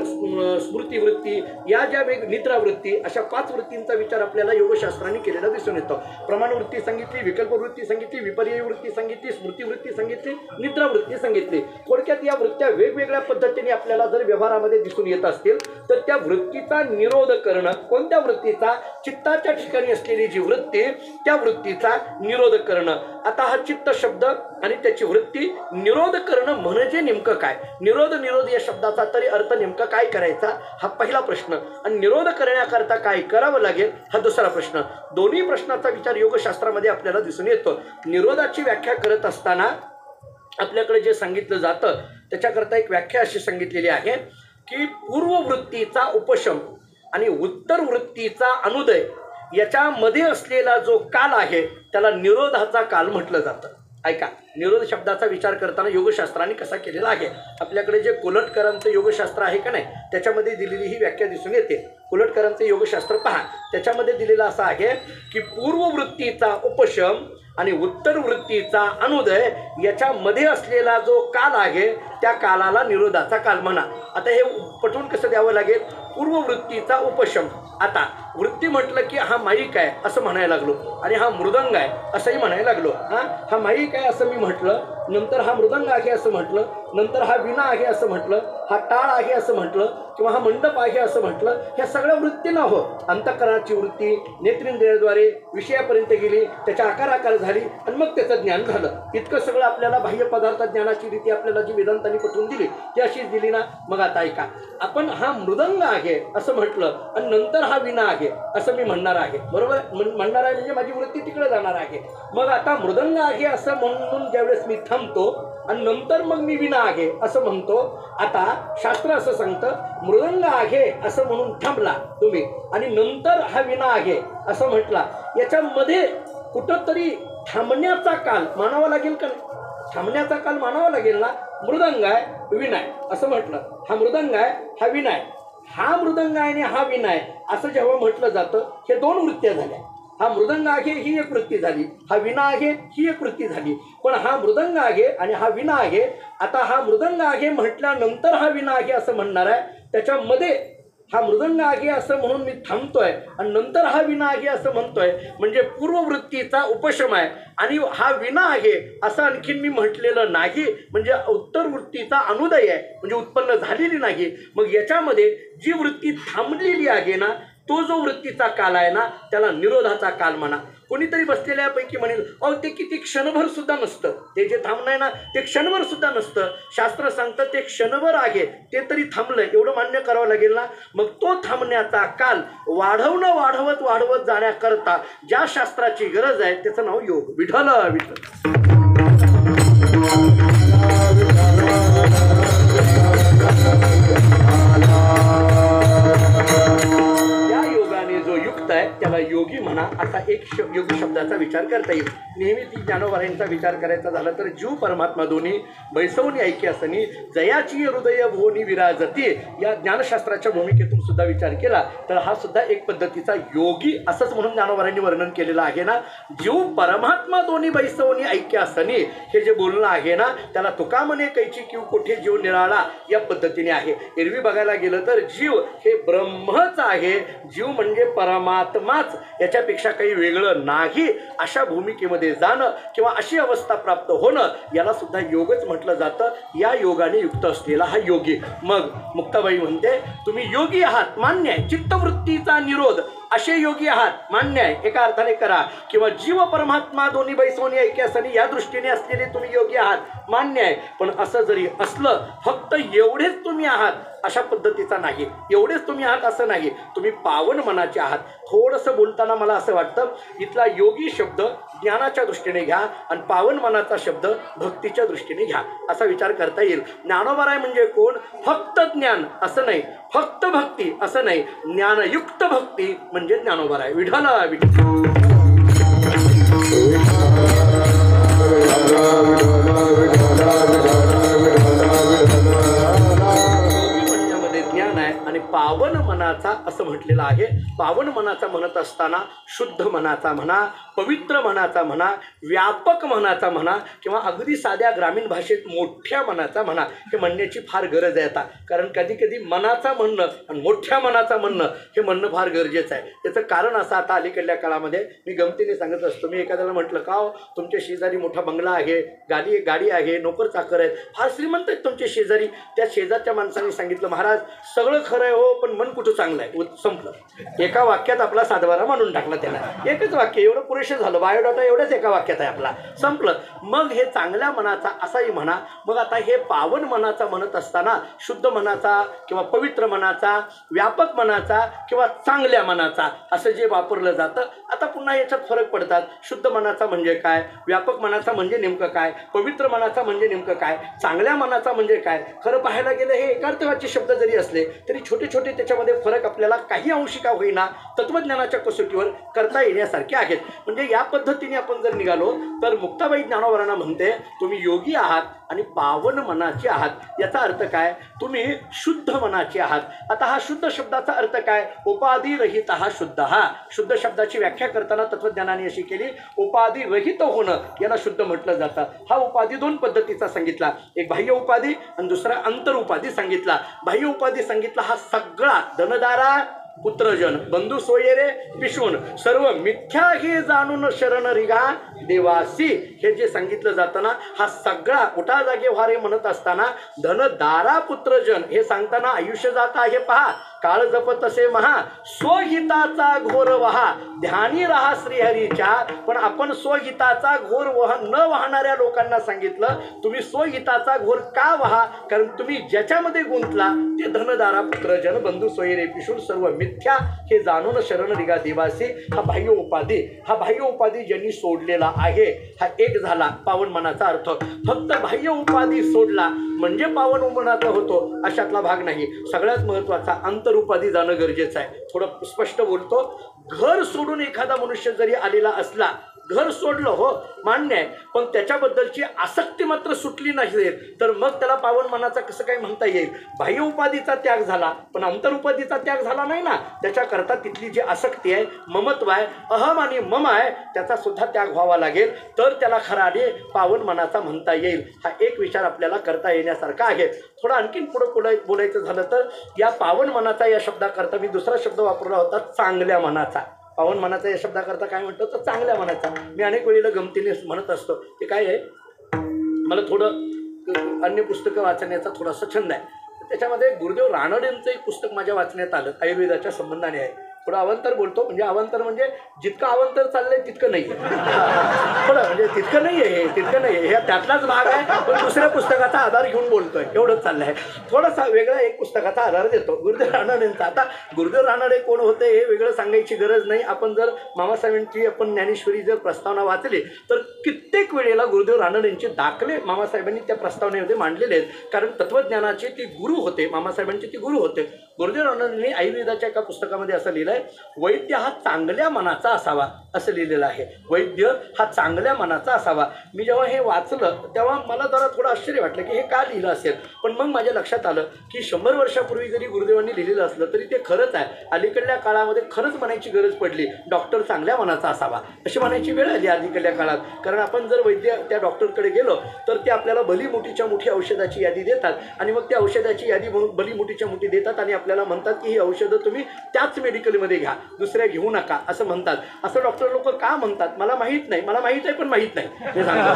स्मृतिवृत्ती, या ज्या निद्रावृत्ती, अशा 5 वृत्तींचा विचार आपल्याला योगशास्त्राने केलेला दिसून येतो. प्रमाणवृत्ती सांगितली, विकल्पवृत्ती सांगितली, विपर्यय वृत्ती सांगितली, स्मृतिवृत्ती सांगितली, निद्रावृत्ती सांगितली. थोडक्यात या वृत्त्या वेगवेगळ्या पद्धतीने आपल्याला जर व्यवहारामध्ये दिसून येत असतील तर त्या वृत्तीचा निरोध करणं. कोणत्या वृत्तीचा? चित्ताच्या ठिकाणी असलेली जी वृत्ती, त्या वृत्तीचा निरोध करणं. आता हा चित्त शब्द आणि त्याची वृत्ती निरोध करणं म्हणजे नेमकं काय? निरोध या शब्दाचा तरी अर्थ नेमका काय करायचा, हा पहिला प्रश्न. आणि निरोध करण्याकरता काय करावं लागेल, हा दुसरा प्रश्न. दोन्ही प्रश्नाचा विचार योगशास्त्रामध्ये आपल्याला दिसून येतो. निरोधाची व्याख्या करत असताना आपल्याकडे जे सांगितलं जातं त्याच्याकरता एक व्याख्या अशी सांगितलेली आहे की पूर्ववृत्तीचा उपशम आणि उत्तर वृत्तीचा अनुदय याच्यामध्ये असलेला जो काल आहे त्याला निरोधाचा काल म्हटलं जातं. ऐका, निरोध शब्दाचा विचार करताना योगशास्त्राने कसा केलेला आहे. आपल्याकडे जे कोलटकरांचं योगशास्त्र आहे का नाही, त्याच्यामध्ये दिलेली ही व्याख्या दिसून येते. कोलटकरांचं योगशास्त्र पहा, त्याच्यामध्ये दिलेलं असं आहे की पूर्ववृत्तीचा उपशम आणि उत्तर वृत्तीचा अनुदय याच्यामध्ये असलेला जो काल आहे त्या कालाला निरोधाचा काल म्हणा. आता हे पटवून कसं द्यावं लागेल? पूर्ववृत्तीचा उपशम. आता वृत्ती म्हटलं की हा माईक आहे असं म्हणायला लागलो आणि हा मृदंग आहे असंही म्हणायला लागलो. हा माईक आहे असं मी म्हटलं, नंतर हा मृदंग आहे असं म्हटलं, नंतर हा विणा आहे असं म्हटलं, हा टाळ आहे असं म्हटलं किंवा हा मंडप आहे असं म्हटलं. ह्या सगळ्या वृत्ती न हो, अंतःकरणाची वृत्ती नेत्रेंद्रियाद्वारे विषयापर्यंत गेली, त्याच्या आकार झाली आणि मग त्याचं ज्ञान झालं. इतकं सगळं आपल्याला बाह्य पदार्थ ज्ञानाची रीती आपल्याला जी वेदांतांनी पटवून दिली ती अशीच दिली ना. मग आता ऐका, आपण हा मृदंग आहे असं म्हटलं आणि नंतर हा विणा आहे असं मी म्हणणार आहे, बरोबर? म्हणणार आहे म्हणजे माझी वृत्ती तिकडे जाणार आहे. मग आता मृदंग आहे असं म्हणून ज्यावेळेस मी थांबतो आणि नंतर मग मी विणा आहे असं म्हणतो. आता शास्त्र असं सांगतं मृदंग आहे असं म्हणून थांबला तुम्ही आणि नंतर हा विणा आहे असं म्हटला, याच्यामध्ये कुठंतरी थांबण्याचा काल मानावा लागेल का? थांबण्याचा काल मानावा लागेल ना. मृदंग आहे, विणा आहे असं म्हटलं, हा मृदंग आहे, हा विणा आहे. हा मृदंग आहे आणि हा विणा आहे असं जेव्हा म्हटलं जातं, हे 2 वृत्त्या झाल्या. हा मृदंग आहे ही एक वृत्ती झाली, हा विणा आहे ही एक वृत्ती झाली. पण हा मृदंग आहे आणि हा विणा आहे. आता हा मृदंग आहे म्हटल्यानंतर हा विणा आहे असं म्हणणार आहे, त्याच्यामध्ये हा मृदंग आहे असं म्हणून मी थांबतोय आणि नंतर हा विणा आहे असं म्हणतोय, म्हणजे पूर्ववृत्तीचा उपशम आहे आणि हा विणा आहे असं आणखीन मी म्हटलेलं नाही, म्हणजे उत्तर वृत्तीचा अनुदय आहे, म्हणजे उत्पन्न झालेली नाही. मग याच्यामध्ये जी वृत्ती थांबलेली आहे ना, तो जो वृत्तीचा काल आहे ना त्याला निरोधाचा काल म्हणा. कोणीतरी बसलेल्यापैकी म्हणेल अहो ते किती क्षणभर सुद्धा नसतं, ते जे थांबणं आहे ना ते क्षणभर सुद्धा नसतं. शास्त्र सांगतं ते क्षणभर आहे, ते तरी थांबलं एवढं मान्य करावं लागेल ना. मग तो थांबण्याचा काल वाढवत जाण्याकरता ज्या शास्त्राची गरज आहे त्याचं नाव योग. विठ्ठल विठ्ठल. जो युक्त आहे त्याला योगी म्हणा, असा एक योग शब्दाचा विचार करता येईल. नेहमी ती ज्ञानोबारांचा विचार करायचा झाला तर जीव परमात्मा दोन्ही बैसवणी ऐकी असनी जयाची हृदय भोनी विराजती या ज्ञानशास्त्राच्या भूमिकेतून सुद्धा विचार केला तर हा सुद्धा एक पद्धतीचा योगी असंच म्हणून ज्ञानोबारांनी वर्णन केलेलं आहे ना. जीव परमात्मा दोन्ही बैसवणी ऐक्य असनी हे जे बोलणं आहे ना त्याला तुका म्हणे कैची किंवा कोठे जीव निराळा या पद्धतीने आहे. एरवी बघायला गेलं तर जीव हे ब्रह्मच आहे, जीव म्हणजे परमात्माच, याच्यापेक्षा काही वेगळं नाही. अशा भूमिकेमध्ये जाणं किंवा अशी अवस्था प्राप्त होणं याला सुद्धा योगच म्हटलं जातं. या योगाने युक्त असलेला हा योगी. मग मुक्ताबाई म्हणते तुम्ही योगी आहात, मान्य आहे. चित्तवृत्तीचा निरोध असे योगी आहात, मान्य आहे, एका अर्थाने करा. किंवा जीव परमात्मा दोन्ही बैसोनी ऐक्यासनी या दृष्टीने असलेले तुम्ही योगी आहात, मान्य आहे. पण असं जरी असलं, फक्त एवढेच तुम्ही आहात अशा पद्धतीचा नाही, एवढेच तुम्ही आहात असं नाही, तुम्ही पावन मनाचे आहात. थोडंसं बोलताना मला असं वाटतं इथला योगी शब्द ज्ञानाच्या दृष्टीने घ्या आणि पावन मनाचा शब्द भक्तीच्या दृष्टीने घ्या, असा विचार करता येईल. ज्ञानोबराय म्हणजे कोण? फक्त ज्ञान असं नाही, फक्त भक्ती असं नाही, ज्ञानयुक्त भक्ती म्हणजे ज्ञानोबराय. विठ्ठल विठ्ठल. आणि पावन मनाचा असं म्हटलेलं आहे. पावन मनाचा म्हणत असताना शुद्ध मनाचा म्हणा, पवित्र मनाचा म्हणा, व्यापक मनाचा म्हणा, किंवा अगदी साध्या ग्रामीण भाषेत मोठ्या मनाचा म्हणा, हे म्हणण्याची फार गरज आहे आता. कारण कधी कधी मनाचा म्हणणं आणि मोठ्या मनाचा म्हणणं हे म्हणणं फार गरजेचं आहे. त्याचं कारण असं आता अलीकडल्या काळामध्ये मी गमतीने सांगत असतो. मी एखाद्याला म्हटलं का हो तुमच्या शेजारी मोठा बंगला आहे, गाडी आहे, नोकर चाकर आहेत, फार श्रीमंत आहेत तुमचे शेजारी. त्या शेजारच्या माणसाने सांगितलं महाराज सगळं खरं आहे हो, पण मन कुठं चांगलं आहे. संपलं. एका वाक्यात आपला सातबारा मांडून टाकला त्याला. एकच वाक्य एवढं पुरेसं झालं. बायोडाटा एवढ्याच एका वाक्यात आहे आपला, संपलं. मग हे चांगल्या मनाचा असाही म्हणा. मग आता हे पावन मनाचा म्हणत असताना शुद्ध मनाचा किंवा पवित्र मनाचा, व्यापक मनाचा किंवा चांगल्या मनाचा असं जे वापरलं जातं, आता पुन्हा याच्यात फरक पडतात. शुद्ध मनाचा म्हणजे काय, व्यापक मनाचा म्हणजे नेमकं काय, पवित्र मनाचा म्हणजे नेमकं काय, चांगल्या मनाचा म्हणजे काय. खरं पाहायला गेलं हे एकार्थवाची शब्द जरी असले तरी छोटे छोटे त्याच्यामध्ये फरक आपल्याला काही अंशी का होईना तत्वज्ञानाच्या कसोटीवर करता येण्यासारखे आहेत. म्हणजे या पद्धतीने आपण जर निघालो तर मुक्ताबाई ज्ञानोबरांना म्हणते तुम्ही योगी आहात आणि पावन मनाचे आहात. याचा अर्थ काय? तुम्ही शुद्ध मनाचे आहात. आता हा शुद्ध शब्दाचा अर्थ काय? उपाधी रहित हा शुद्ध. हा शुद्ध शब्दाची व्याख्या करताना तत्वज्ञानाने अशी केली, उपाधी रहित होणं याला शुद्ध म्हटलं जातं. हा उपाधी दोन पद्धतीचा सांगितला, एक बाह्य उपाधी आणि दुसरा अंतर उपाधी सांगितला. बाह्य उपाधी सांगितला हा सगळा धनदारा पुत्रजन बंधू सोयरे पिशून सर्व मिथ्या हे जाणून शरण रिगा देवासी, हे जे सांगितलं जातं ना, हा सगळा उठा जागे व्हारे म्हणत असताना धनदारा पुत्रजन हे सांगताना आयुष्य जात आहे पहा, काळ जपत असे महा, स्वहिताचा घोर वहा, ध्यानी रहा श्रीहरीच्या. पण आपण स्वहिताचा घोर न वाहणाऱ्या लोकांना सांगितलं तुम्ही स्वहिताचा घोर का वहा? कारण तुम्ही ज्याच्यामध्ये गुंतला ते धनदारा पुत्रजन बंधू सोयरे पिशून सर्व मिथ्या हे जाणून शरण रिगा देवासी. हा बाह्य उपाधी, हा बाह्य उपाधी ज्यांनी सोडलेला आहे हा एक झाला पावन मनाचा अर्थ. फक्त बाह्य उपाधी सोडला म्हणजे पावन मनाचा होतो अशातला भाग नाही. सगळ्यात महत्त्वाचा अंतर उपाधी जाणं गरजेचं आहे. थोडं स्पष्ट बोलतो, घर सोडून एखादा मनुष्य जरी आलेला असला, घर सोडलं हो मान्य आहे, पण त्याच्याबद्दलची आसक्ती मात्र सुटली नाही तर मग त्याला पावन मनाचा कसं काय म्हणता येईल? बाह्य उपाधीचा त्याग झाला पण अंतर उपाधीचा त्याग झाला नाही ना. त्याच्याकरता तिथली जी आसक्ती आहे, ममत्व आहे, अहम आणि मम आहे, त्याचा सुद्धा त्याग व्हावा लागेल तर त्याला खराने पावन मनाचा म्हणता येईल. हा एक विचार आपल्याला करता येण्यासारखा आहे. थोडं आणखीन पुढं बोलायचं झालं तर या पावन मनाचा या शब्दाकरता मी दुसरा शब्द वापरला होता, चांगल्या मनाचा. पावन मनाचा या शब्दाकरता काय म्हणतो तर चांगल्या मनाचा. मी अनेक वेळेला गमतीने म्हणत असतो ते काय आहे, मला थोडं अन्य पुस्तकं वाचण्याचा थोडासा छंद आहे. त्याच्यामध्ये गुरुदेव रानडेंचं एक पुस्तक माझ्या वाचण्यात आलं, आयुर्वेदाच्या संबंधाने आहे. थोडं अवांतर बोलतो, म्हणजे अवांतर म्हणजे जितकं अवांतर चाललंय तितकं नाही आहे, थोडं म्हणजे तितकं नाही आहे, हे तितकं नाही आहे, हे त्यातलाच भाग आहे. पण दुसऱ्या पुस्तकाचा आधार घेऊन बोलतोय एवढंच चाललं आहे. थोडासा वेगळा एक पुस्तकाचा आधार देतो गुरुदेव रानडेंचा. आता गुरुदेव रानडे कोण होते हे वेगळं सांगायची गरज नाही. आपण जर मामासाहेबांची आपण ज्ञानेश्वरी जर प्रस्तावना वाचली तर कित्येक वेळेला गुरुदेव रानडेंचे दाखले मामासाहेबांनी त्या प्रस्तावनेमध्ये मांडलेले आहेत. कारण तत्वज्ञानाचे ते गुरु होते, मामासाहेबांचे ते गुरु होते. गुरुदेव रानडेंनी आयुर्वेदाच्या एका पुस्तकामध्ये असं लिहिलं, वैद्य हा चांगल्या मनाचा असावा असं लिहिलेलं आहे. वैद्य हा चांगल्या मनाचा असावा. मी जेव्हा हे वाचलं तेव्हा मला जरा थोडं आश्चर्य वाटलं की हे का लिहिलं असेल. पण मग माझ्या लक्षात आलं की 100 वर्षापूर्वी जरी गुरुदेवांनी लिहिलेलं असलं तरी ते खरंच आहे. अलीकडल्या काळामध्ये खरंच म्हणायची गरज पडली, डॉक्टर चांगल्या मनाचा असावा अशी म्हणायची वेळ आली अलीकडल्या काळात. कारण आपण जर वैद्य त्या डॉक्टरकडे गेलो तर ते आपल्याला भली मोठीच्या मोठी औषधाची यादी देतात आणि मग त्या औषधाची यादी म्हणून भली मोठीच्या मोठी देतात आणि आपल्याला म्हणतात की ही औषधं तुम्ही त्याच मेडिकलमध्ये घ्या, दुसऱ्या घेऊ नका असं म्हणतात. असं डॉक्टर लोक का म्हणतात मला माहीत नाही. मला माहीत आहे पण माहीत नाही हे सांगतो.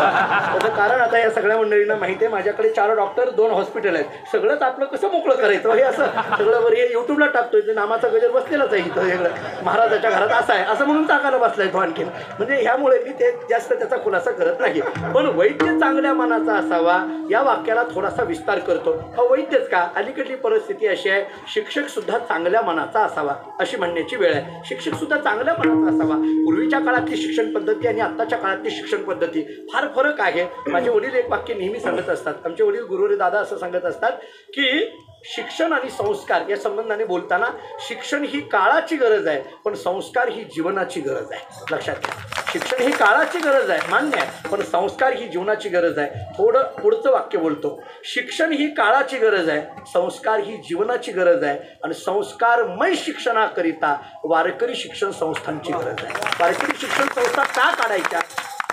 त्याचं कारण आता या सगळ्या मंडळींना माहिती आहे, माझ्याकडे 4 डॉक्टर 2 हॉस्पिटल आहेत. सगळंच आपलं कसं मोकळं करायचं हे असं सगळं वर हे यूट्यूबला टाकतोय, ते नामाचा गजर बसलेलाच आहे इथं सगळं, महाराजाच्या घरात असं आहे असं म्हणून टाकायला बसलाय तो आणखीन. म्हणजे ह्यामुळे मी ते जास्त त्याचा खुलासा करत नाही. पण वैद्य चांगल्या मनाचा असावा या वाक्याला थोडासा विस्तार करतो. हा वैद्यच का, अलीकडली परिस्थिती अशी आहे, शिक्षक सुद्धा चांगल्या मनाचा असावा अशी म्हणण्याची वेळ आहे. शिक्षक सुद्धा चांगल्या मनाचा असावा. पूर्वीच्या काळातली शिक्षण पद्धती आणि आत्ताच्या काळातली शिक्षण पद्धती फार फरक आहे. माझे वडील एक वाक्य नेहमी सांगत असतात, आमचे वडील गुरुरे दादा असं सांगत असतात की शिक्षण आणि संस्कार या संबंधाने बोलताना शिक्षण ही काळाची गरज आहे, पण संस्कार ही जीवनाची गरज आहे. लक्षात घ्या, शिक्षण ही काळाची गरज आहे मान्य आहे, पण संस्कार ही जीवनाची गरज आहे. थोडं पुढचं वाक्य बोलतो, शिक्षण ही काळाची गरज आहे, संस्कार ही जीवनाची गरज आहे, आणि संस्कारमय शिक्षणाकरिता वारकरी शिक्षण संस्थांची गरज आहे. वारकरी शिक्षण संस्था का काढायच्या,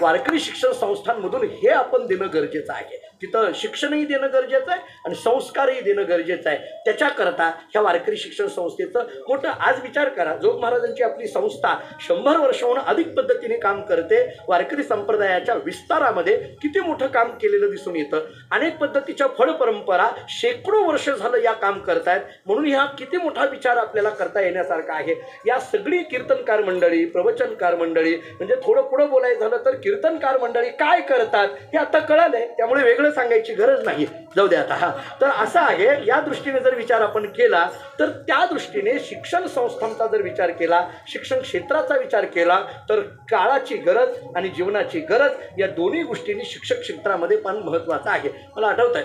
वारकरी शिक्षण संस्थांमधून हे आपण देणं गरजेचं आहे. तिथं शिक्षणही देणं गरजेचं आहे आणि संस्कारही देणं गरजेचं आहे. त्याच्याकरता ह्या वारकरी शिक्षण संस्थेचं मोठं आज विचार करा, जोग महाराजांची आपली संस्था 100 वर्षाहून अधिक पद्धतीने काम करते. वारकरी संप्रदायाच्या विस्तारामध्ये किती मोठं काम केलेलं दिसून येतं. अनेक पद्धतीच्या फळ परंपरा शेकडो वर्ष झालं या काम करतायत. म्हणून ह्या किती मोठा विचार आपल्याला करता येण्यासारखा आहे. या सगळी कीर्तनकार मंडळी, प्रवचनकार मंडळी, म्हणजे थोडं पुढं बोलायचं झालं तर कीर्तनकार मंडळी काय करतात हे आता कळालंय, त्यामुळे वेगळं सांगायची गरज नाही, जाऊ द्या आता. हा तर असं आहे, या दृष्टीने जर विचार आपण केला तर त्या दृष्टीने शिक्षण संस्थांचा जर विचार केला, शिक्षण क्षेत्राचा विचार केला तर काळाची गरज आणि जीवनाची गरज या दोन्ही गोष्टींनी शिक्षक क्षेत्रामध्ये पण महत्त्वाचं आहे. मला आठवत आहे,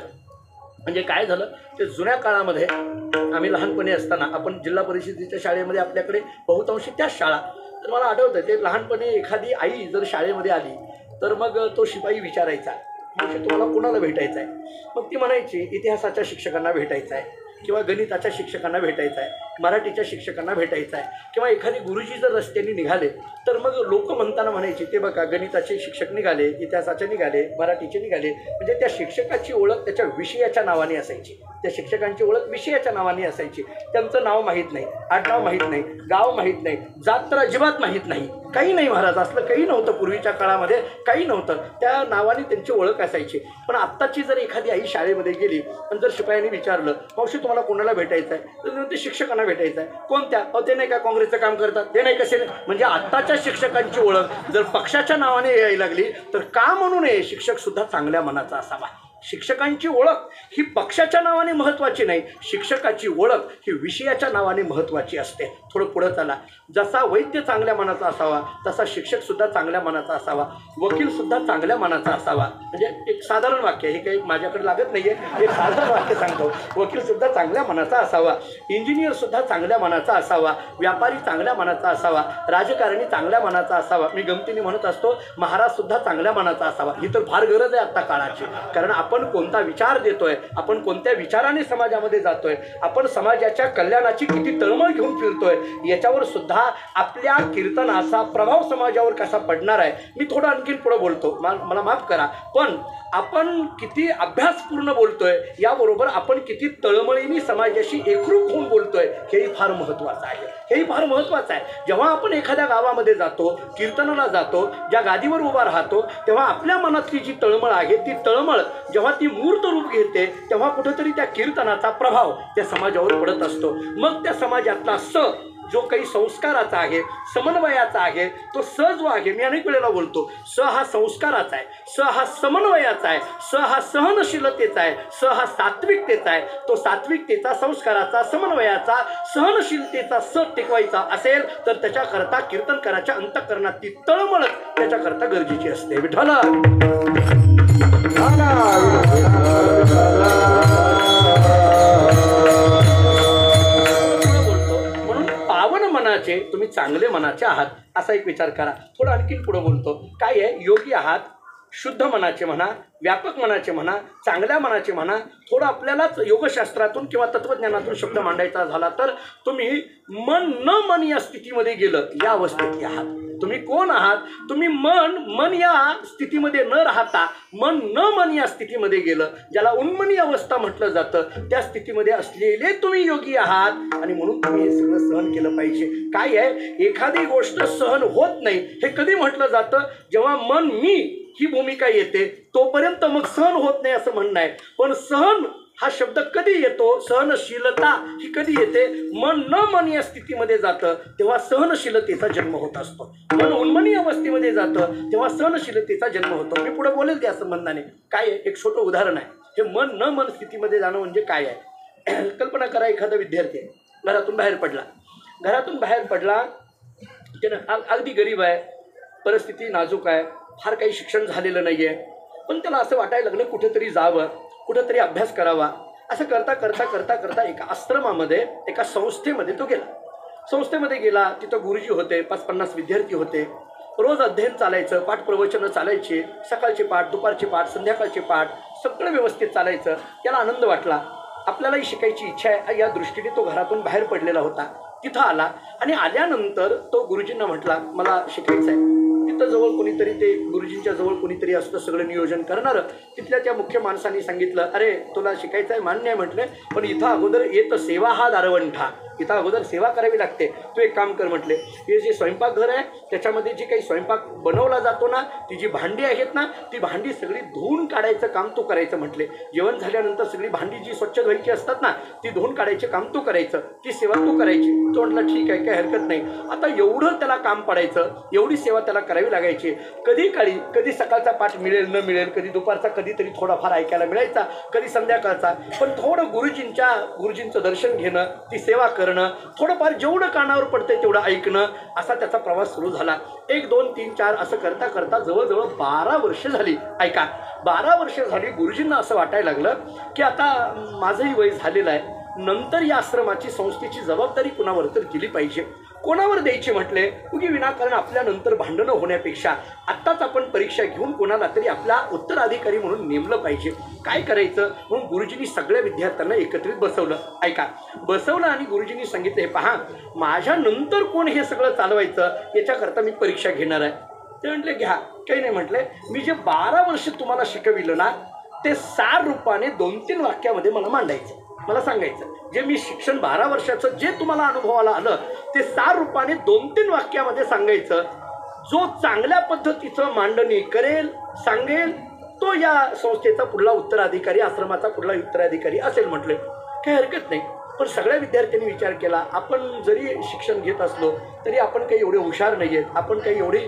म्हणजे काय झालं ते जुन्या काळामध्ये आम्ही लहानपणी असताना आपण जिल्हा परिषदेच्या शाळेमध्ये आपल्याकडे बहुतांशी त्याच शाळा, तर मला आठवतं ते लहानपणी एखादी आई जर शाळेमध्ये आली तर मग तो शिपाई विचारायचा म्हणजे तुम्हाला कोणाला भेटायचं आहे. मग ती म्हणायची इतिहासाच्या शिक्षकांना भेटायचं आहे, किंवा गणिताच्या शिक्षकांना भेटायचं आहे, मराठीच्या शिक्षकांना भेटायचं आहे, किंवा एखादी गुरुजी जर रस्त्याने निघाले तर मग लोक म्हणताना म्हणायचे ते बघा गणिताचे शिक्षक निघाले, इतिहासाचे निघाले, मराठीचे निघाले. म्हणजे त्या शिक्षकाची ओळख त्याच्या विषयाच्या नावाने असायची, त्या शिक्षकांची ओळख विषयाच्या नावाने असायची. त्यांचं नाव माहीत नाही, आडनाव माहीत नाही, गाव माहीत नाही, जात तर अजिबात माहीत नाही, काही नाही महाराज, असलं काही नव्हतं पूर्वीच्या काळामध्ये, काही नव्हतं. त्या नावाने त्यांची ओळख असायची. पण आत्ताची जर एखादी आई शाळेमध्ये गेली आणि जर शिपायाने विचारलं मावशी तुम्हाला कोणाला भेटायचं आहे, तर ते शिक्षकांना भेटायचं आहे. कोणत्या, ते नाही का काँग्रेसचं काम करतात, ते नाही कसे. म्हणजे आत्ताच्या शिक्षकांची ओळख जर पक्षाच्या नावाने यायला लागली तर का म्हणू नये, शिक्षक सुद्धा चांगल्या मनाचा असावा. शिक्षकांची ओळख ही पक्षाच्या नावाने महत्त्वाची नाही, शिक्षकाची ओळख ही विषयाच्या नावाने महत्त्वाची असते. थोडं पुढं चला, जसा वैद्य चांगल्या मनाचा असावा तसा शिक्षकसुद्धा चांगल्या मनाचा असावा, वकीलसुद्धा चांगल्या मनाचा असावा. म्हणजे एक साधारण वाक्य, हे काही माझ्याकडे लागत नाही आहे, एक साधारण वाक्य सांगतो. वकीलसुद्धा चांगल्या मनाचा असावा, इंजिनियरसुद्धा चांगल्या मनाचा असावा, व्यापारी चांगल्या मनाचा असावा, राजकारणी चांगल्या मनाचा असावा. मी गमतीने म्हणत असतो महाराजसुद्धा चांगल्या मनाचा असावा. ही तर फार गरज आहे आत्ता काळाची. कारण आपण कोणता विचार देतोय, आपण कोणत्या विचाराने समाजामध्ये जातोय, आपण समाजाच्या कल्याणाची किती तळमळ घेऊन फिरतोय, याच्यावर सुद्धा आपल्या कीर्तनाचा प्रभाव समाजावर कसा पडणार आहे. मी थोडं आणखीन पुढे बोलतो, मला माफ करा, पण आपण किती अभ्यासपूर्ण बोलतोय याबरोबर आपण किती तळमळीने समाजाशी एकरूप होऊन बोलतोय हेही फार महत्त्वाचं आहे. हेही फार महत्त्वाचं आहे. जेव्हा आपण एखाद्या गावामध्ये जातो, कीर्तनाला जातो, ज्या गादीवर उभा राहतो, तेव्हा आपल्या मनातली जी तळमळ आहे ती तळमळ जेव्हा ती मूर्त रूप घेते तेव्हा कुठेतरी त्या कीर्तनाचा प्रभाव त्या समाजावर पडत असतो. मग त्या समाजातला जो काही संस्काराचा आहे, समन्वयाचा आहे, तो स जो आहे, मी अनेक वेळेला बोलतो, स हा संस्काराचा आहे, स हा समन्वयाचा आहे, स हा सहनशीलतेचा आहे, स हा सात्विकतेचा आहे. तो सात्विकतेचा, संस्काराचा, समन्वयाचा, सहनशीलतेचा स टिकवायचा असेल तर त्याच्याकरता कीर्तनकाराच्या अंतःकरणात ती तळमळ त्याच्याकरता गरजेची असते. विठ्ठल मनाचे, तुम्ही चांगले मनाचे आहात असा एक विचार करा. थोडं आणखीन पुढे बोलतो, काय आहे, योगी आहात, शुद्ध मनाचे म्हणा, व्यापक मनाचे म्हणा, चांगल्या मनाचे म्हणा. थोडं आपल्यालाच योगशास्त्रातून किंवा तत्त्वज्ञानातून शब्द मांडायचा झाला तर तुम्ही मन न मन या स्थितीमध्ये गेलं, या अवस्थेत आहात. तुम्ही कोण आहात? तुम्ही मन या स्थितीमध्ये न राहता मन या स्थितीमध्ये गेलं, ज्याला उन्मनी अवस्था म्हटलं जातं, त्या स्थितीमध्ये असलेले तुम्ही योगी आहात आणि म्हणून तुम्ही हे सगळं सहन केलं पाहिजे. काय आहे, एखादी गोष्ट सहन होत नाही हे कधी म्हटलं जातं? जेव्हा मन मी ही भूमिका येते तोपर्यंत मग सहन होत नाही असं म्हणणं आहे. पण सहन हा शब्द कधी येतो, सहनशीलता ही कधी येते? मन या स्थितीमध्ये जातं तेव्हा सहनशीलतेचा जन्म होत असतो. मन उन्मनी अवस्थेमध्ये जातं तेव्हा सहनशीलतेचा जन्म होतो. मी पुढे बोलेल त्या संबंधाने. काय आहे, एक छोटं उदाहरण आहे. हे मन स्थितीमध्ये जाणं म्हणजे काय आहे? कल्पना करा, एखादा विद्यार्थी आहे, घरातून बाहेर पडला, त्यानं अगदी गरीब आहे, परिस्थिती नाजूक आहे, फार काही शिक्षण झालेलं नाही आहे, पण त्याला असं वाटायला लागलं कुठेतरी जावं, कुठेतरी अभ्यास करावा. असं करता एका आश्रमामध्ये, एका संस्थेमध्ये तो गेला. संस्थेमध्ये गेला, तिथं गुरुजी होते, 50-50 विद्यार्थी होते. रोज अध्ययन चालायचं, पाठ प्रवचनं चालायचे, सकाळचे पाठ, दुपारचे पाठ, संध्याकाळचे पाठ, सगळं व्यवस्थित चालायचं. त्याला आनंद वाटला, आपल्यालाही शिकायची इच्छा आहे या दृष्टीने तो घरातून बाहेर पडलेला होता. तिथं आला आणि आल्यानंतर तो गुरुजींना म्हटला, मला शिकायचं आहे. तिथं जवळ कोणीतरी, ते गुरुजींच्या जवळ कोणीतरी असतं सगळं नियोजन करणारं. तिथल्या त्या मुख्य माणसांनी सांगितलं, अरे तुला शिकायचं आहे, मान्य आहे म्हटलं, पण इथं अगोदर येतं सेवा हा दारवंठा, इथं अगोदर सेवा करावी लागते. तू एक काम कर म्हटले, हे जे स्वयंपाकघर आहे त्याच्यामध्ये जी काही स्वयंपाक बनवला जातो ना, ती जी भांडी आहेत ना, ती भांडी सगळी धुवून काढायचं काम तू करायचं म्हटले. जेवण झाल्यानंतर सगळी भांडी जी स्वच्छ धुवायची असतात ना, ती धुवून काढायचे काम तू करायचं, ती सेवा तू करायची. तो म्हटलं ठीक आहे, काही हरकत नाही. आता एवढं त्याला काम पडायचं, एवढी सेवा त्याला करावी लागायची. कधी सकाळचा पाठ मिळेल न मिळेल, कधी दुपारचा कधीतरी थोडाफार ऐकायला मिळायचा, कधी संध्याकाळचा. पण थोडं गुरुजींचं दर्शन घेणं, ती सेवा करणं, थोडंफार जेवढं कानावर पडतंय तेवढं ऐकणं, असा त्याचा प्रवास सुरू झाला. 1, 2, 3, 4 असं करता जवळजवळ 12 वर्ष झाली. ऐका, 12 वर्ष झाली. गुरुजींना असं वाटायला लागलं की आता माझंही वय झालेलं आहे, नंतर या आश्रमाची, संस्थेची जबाबदारी कुणावर तर दिली पाहिजे. कोणावर द्यायची म्हटले? उगी विनाकारण आपल्यानंतर भांडणं होण्यापेक्षा आत्ताच आपण परीक्षा घेऊन कोणाला तरी आपला उत्तराधिकारी म्हणून नेमलं पाहिजे. काय करायचं? म्हणून गुरुजींनी सगळ्या विद्यार्थ्यांना एकत्रित बसवलं. ऐका, बसवलं आणि गुरुजींनी सांगितलं, हे पहा, माझ्यानंतर कोण हे सगळं चालवायचं याच्याकरता मी परीक्षा घेणार आहे. ते म्हटले घ्या, काही नाही म्हटले. मी जे 12 वर्ष तुम्हाला शिकविलं ना, ते 4 रूपाने 2-3 वाक्यामध्ये मला मांडायचं, मला सांगायचं. जे मी शिक्षण 12 वर्षाचं जे तुम्हाला अनुभवाला आलं ते 4 रूपाने 2-3 वाक्यामध्ये सांगायचं. जो चांगल्या पद्धतीचं मांडणी करेल, सांगेल, तो या संस्थेचा पुढला उत्तराधिकारी, आश्रमाचा पुढला उत्तराधिकारी असेल म्हटले. काही हरकत नाही. पण सगळ्या विद्यार्थ्यांनी विचार केला, आपण जरी शिक्षण घेत असलो तरी आपण काही एवढे हुशार नाही आहेत, आपण काही एवढे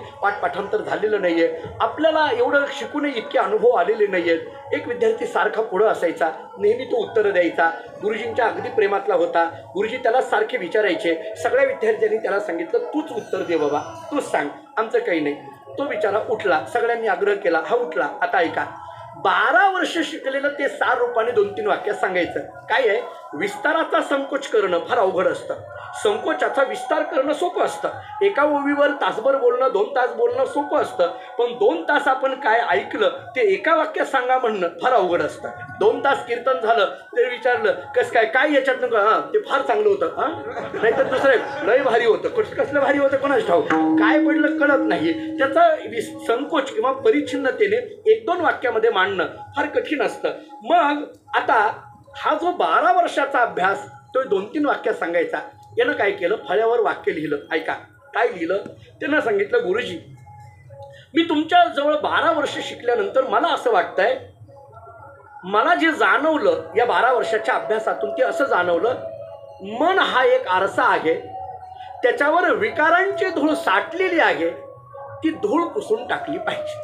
पाठांतर झालेलं नाही आहे, आपल्याला एवढं शिकूनही इतके अनुभव आलेले नाही आहेत. एक विद्यार्थी सारखा पुढं असायचा, नेहमी तो उत्तरं द्यायचा, गुरुजींच्या अगदी प्रेमातला होता. गुरुजी त्याला सारखे विचारायचे. सगळ्या विद्यार्थ्यांनी त्याला सांगितलं, तूच उत्तर दे बाबा, तूच सांग, आमचं काही नाही. तो बिचारा उठला, सगळ्यांनी आग्रह केला, हा उठला. आता ऐका, 12 वर्ष शिकलेलं ते 4 रूपाने 2-3 वाक्यात सांगायचं. काय आहे, विस्ताराचा संकोच करणं फार अवघड असतं, संकोचाचा विस्तार करणं सोपं असतं. एका ओवीवर तासभर बोलणं, 2 तास बोलणं सोपं असतं. पण 2 तास आपण काय ऐकलं ते एका वाक्यात सांगा म्हणणं फार अवघड असतं. 2 तास कीर्तन झालं ते विचारलं कसं काय याच्यातनं, हां ते फार चांगलं होतं, हां नाहीतर दुसरं लय भारी होतं, कसलं भारी होतं कोणाच ठाऊक, काय पडलं कळत नाही. त्याचा संकोच किंवा परिच्छिन्नतेने 1-2 वाक्यामध्ये मांडणं फार कठीण असतं. मग आता हा जो 12 वर्षाचा अभ्यास तो 2-3 वाक्यात सांगायचा, यानं काय केलं, फळ्यावर वाक्य लिहिलं. ऐका, काय लिहिलं? त्यांना सांगितलं, गुरुजी, मी तुमच्या जवळ 12 वर्ष शिकल्यानंतर मला असं वाटतंय, मला जे जाणवलं या 12 वर्षाच्या अभ्यासातून ते असं जाणवलं, मन हा एक आरसा आहे, त्याच्यावर विकारांची धूळ साठलेली आहे, ती धूळ पुसून टाकली पाहिजे.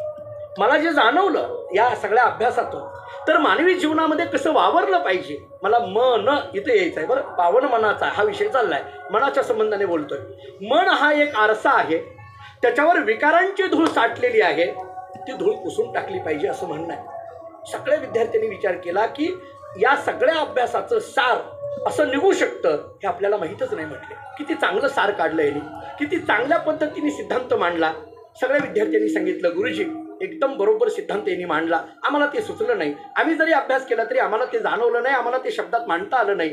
मला जे जाणवलं या सगळ्या अभ्यासातून, तर मानवी जीवनामध्ये कसं वावरलं पाहिजे, मला मन इथे यायचं आहे. बरं, पावन मनाचा हा विषय चाललाय, मनाच्या संबंधाने बोलतोय. मन हा एक आरसा आहे, त्याच्यावर विकारांची धूळ साठलेली आहे, ती धूळ पुसून टाकली पाहिजे असं म्हणणं आहे. सगळ्या विद्यार्थ्यांनी विचार केला की या सगळ्या अभ्यासाचं सार असं निघू शकतं हे आपल्याला माहीतच नाही. म्हटले किती चांगलं सार काढलं यांनी, किती चांगल्या पद्धतीने सिद्धांत मांडला. सगळ्या विद्यार्थ्यांनी सांगितलं, गुरुजी एकदम बरोबर सिद्धांत यांनी मांडला, आम्हाला ते सुचलं नाही, आम्ही जरी अभ्यास केला तरी आम्हाला ते जाणवलं नाही, आम्हाला ते शब्दात मांडता आलं नाही.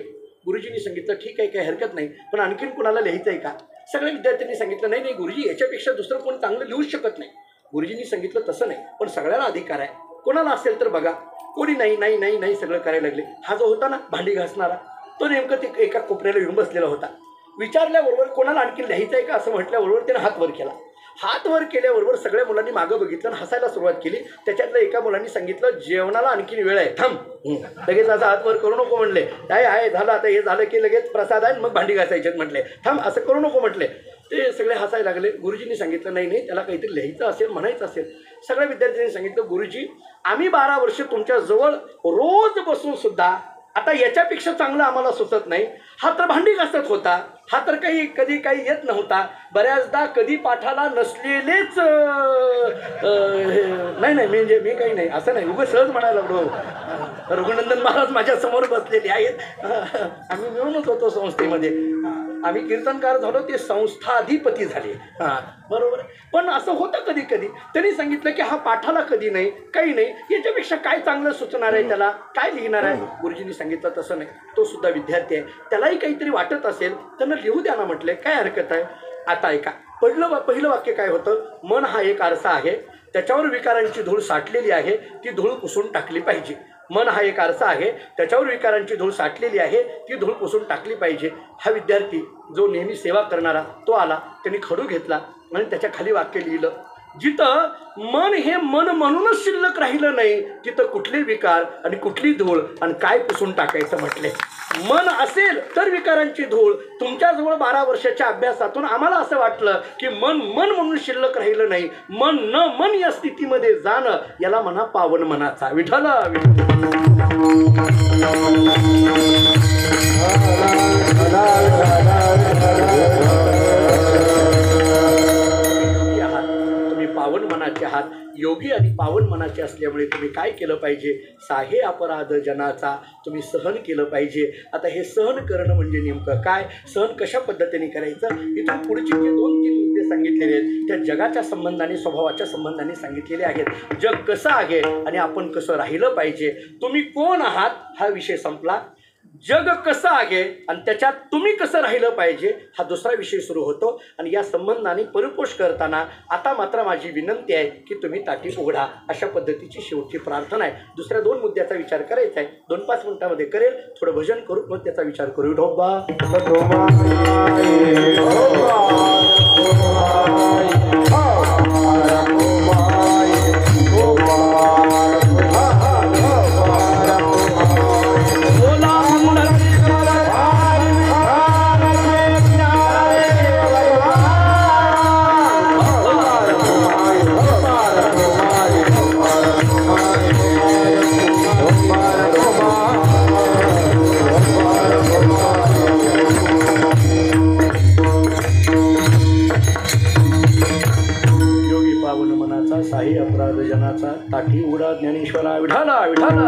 गुरुजींनी सांगितलं, ठीक आहे, काही हरकत नाही, पण आणखीन कुणाला लिहायचं आहे का? सगळ्या विद्यार्थ्यांनी सांगितलं नाही नाही गुरुजी, याच्यापेक्षा दुसरं कोणी चांगलं लिहूच शकत नाही. गुरुजींनी सांगितलं तसं नाही, पण सगळ्याला अधिकार आहे, कोणाला असेल तर बघा. कोणी नाही नाही नाही नाही सगळं करायला लागले. हा जो होता ना भांडी घासणारा, तो नेमकं ते एका कोपऱ्याला येऊन बसलेला होता. विचारल्याबरोबर कोणाला आणखी लिहायचं आहे का असं म्हटल्याबरोबर त्यानं हात वर केला. हात वर केल्याबरोबर सगळ्या मुलांनी मागं बघितलं आणि हसायला सुरुवात केली. त्याच्यातल्या एका मुलांनी सांगितलं, जेवणाला आणखी वेळ आहे, थांब. लगेच असं हात वर करू नको म्हणले. काय आहे झालं, आता हे झालं की लगेच प्रसाद आहे मग भांडी घासायचे म्हटले. थांब, असं करू नको म्हटले. ते सगळे हसायला लागले. गुरुजींनी सांगितलं नाही नाही, त्याला काहीतरी लिहायचं असेल, म्हणायचं असेल. सगळ्या विद्यार्थ्यांनी सांगितलं, गुरुजी आम्ही 12 वर्ष तुमच्याजवळ रोज बसून सुद्धा आता याच्यापेक्षा चांगलं आम्हाला सुचत नाही. हा तर भांडी घासत होता, हा तर कधी काही येत नव्हता. बऱ्याचदा कधी पाठाला नसलेलेच नाही नाही म्हणजे मी काही नाही असं नाही, उगं सहज म्हणायला लागलो. रघुनंदन महाराज माझ्यासमोर बसलेले आहेत. आम्ही मिळूनच होतो संस्थेमध्ये. आम्ही कीर्तनकार झालो, ते संस्थाधिपती झाले. हां बरोबर. पण असं होतं कधी कधी. त्यांनी सांगितलं की हा पाठाला कधी नाही, काही नाही, याच्यापेक्षा काय चांगलं सुचणार आहे, त्याला काय लिहिणार आहे. गुरुजींनी सांगितलं तसं नाही, तो सुद्धा विद्यार्थी आहे, त्यालाही काहीतरी वाटत असेल त्यांना लिहू द्या ना म्हटले, काय हरकत आहे. आता ऐका, पहिलं वाक्य काय होतं, मन हा एक आरसा आहे, त्याच्यावर विकारांची धूळ साठलेली आहे, ती धूळ पुसून टाकली पाहिजे. मन हा एक आरसा आहे, त्याच्यावर विकारांची धूळ साठलेली आहे, ती धूळ पुसून टाकली पाहिजे. हा विद्यार्थी जो नेहमी सेवा करणारा तो आला, त्यांनी खडू घेतला आणि त्याच्या खाली वाक्य लिहिलं, जिथं मन हे मन म्हणूनच शिल्लक राहिलं नाही, तिथं कुठले विकार आणि कुठली धूळ आणि काय पुसून टाकायचं म्हटले. मन असेल तर विकारांची धूळ. तुमच्याजवळ 12 वर्षाच्या अभ्यासातून आम्हाला असं वाटलं की मन म्हणून शिल्लक राहिलं नाही. मन न मन या स्थितीमध्ये जाणं, याला म्हणा पावन मनाचा. विठ्ठल तुम्ही पावन मनाचे आहात, योगी आणि पावन मनाचे असल्यामुळे तुम्ही काय केलं पाहिजे, साहे अपराध जनाचा तुम्ही सहन केलं पाहिजे. आता हे सहन करणं म्हणजे नेमकं काय, सहन कशा पद्धतीने करायचं, इथून पुढचे जे 2-3 मुद्दे सांगितलेले आहेत त्या जगाच्या संबंधाने, स्वभावाच्या संबंधाने सांगितलेले आहेत. जग कसं आहे आणि आपण कसं राहिलं पाहिजे, तुम्ही कोण आहात हा विषय संपला. जग कसं आहे आणि त्याच्यात तुम्ही कसं राहिलं पाहिजे हा दुसरा विषय सुरू होतो. आणि या संबंधाने परिपोष करताना आता मात्र माझी विनंती आहे की तुम्ही ताटी उघडा, अशा पद्धतीची शेवटची प्रार्थना आहे. दुसऱ्या 2 मुद्द्याचा विचार करायचा आहे, 2-5 मिनिटामध्ये करेल. थोडं भजन करू, मग त्याचा विचार करू. ढोबा साही अपराध जनाचा ताठी उघडा ज्ञानेश्वरा. विठाला विठाला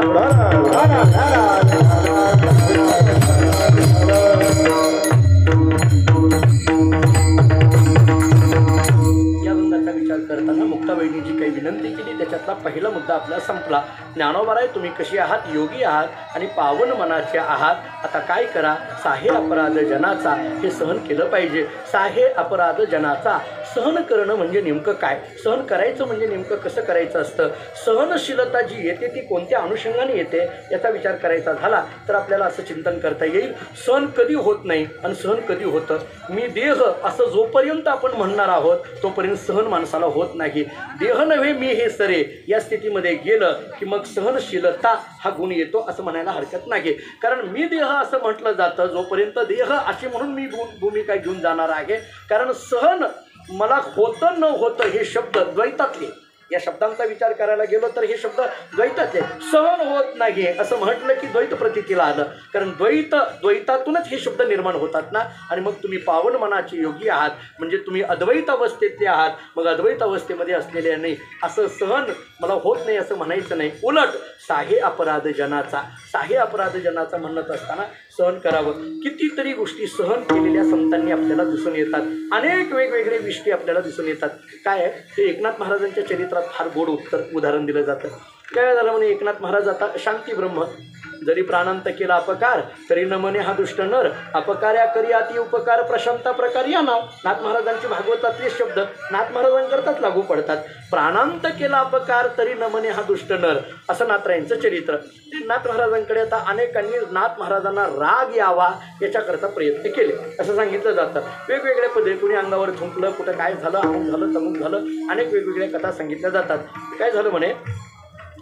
या बंधाचा विचार करताना मुक्ताबाईंनी जी काही विनंती केली त्याच्यातला पहिला मुद्दा आपला संपला. ज्ञानोबाराय तुम्ही कशी आहात, योगी आहात आणि पावन मनाचे आहात. आता काय करा, साहे अपराध जनाचा हे सहन केलं पाहिजे. साहे अपराध जनाचा सहन करणं म्हणजे नेमकं काय, सहन करायचं म्हणजे नेमकं कसं करायचं असतं, सहनशीलता जी येते ती कोणत्या अनुषंगाने येते याचा विचार करायचा झाला तर आपल्याला असं चिंतन करता येईल, सहन कधी होत नाही आणि सहन कधी होतं. मी देह असं जोपर्यंत आपण म्हणणार आहोत तोपर्यंत सहन माणसाला होत नाही. देह नव्हे मी हे सरे या स्थितीमध्ये गेलं की मग सहनशीलता हा गुण येतो असं म्हणायला हरकत नाही. कारण मी देह असं म्हटलं जातं जोपर्यंत देह अशी म्हणून मी भूमिका घेऊन जाणार आहे. कारण सहन मला होतं न होतं हे शब्द द्वैतातले, या शब्दांचा विचार करायला गेलो तर हे शब्द द्वैतातले. सहन होत नाही असं म्हटलं की द्वैत प्रतीतीला आलं. कारण द्वैतातूनच हे शब्द निर्माण होतात ना. आणि मग तुम्ही पावन मनाचे योगी आहात म्हणजे तुम्ही अद्वैत अवस्थेतले आहात. मग अद्वैत अवस्थेमध्ये असलेले नाही असं सहन मला होत नाही असं म्हणायचं नाही. उलट साहे अपराध जनाचा, साहे अपराध जनाचा म्हणत असताना सहन करावं. कितीतरी गोष्टी सहन केलेल्या संतांनी आपल्याला दिसून येतात. अनेक वेगवेगळे गोष्टी आपल्याला दिसून येतात. काय आहे ते एकनाथ महाराजांच्या चरित्रात फार गोड उदाहरण दिलं जातं. काय झालं म्हणे, एकनाथ महाराज आता शांती ब्रह्म जरी प्राणांत केला अपकार तरी न म्हणे हा दुष्ट नर, अपकार्या करी अति उपकार प्रशांता प्रकार या नाव. नाथ महाराजांची भागवतातले शब्द नाथ महाराजांकरताच लागू पडतात. प्राणांत केला अपकार तरी न म्हणे हा दुष्ट नर, असं नाथरायांचं चरित्र. ते नाथ महाराजांकडे आता अनेकांनी नाथ महाराजांना राग यावा याच्याकरता प्रयत्न केले असं सांगितलं जातं. वेगवेगळ्या पद्धती कुणी अंगावर थुंकलं, कुठं काय झालं, अमुक झालं तमुक झालं, अनेक वेगवेगळ्या कथा सांगितल्या जातात. काय झालं म्हणे,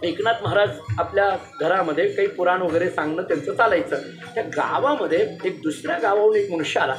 एकनाथ महाराज आपल्या घरामध्ये काही पुराण वगैरे सांगणं त्यांचं चालायचं. त्या गावामध्ये एक दुसऱ्या गावाहून एक मनुष्य आला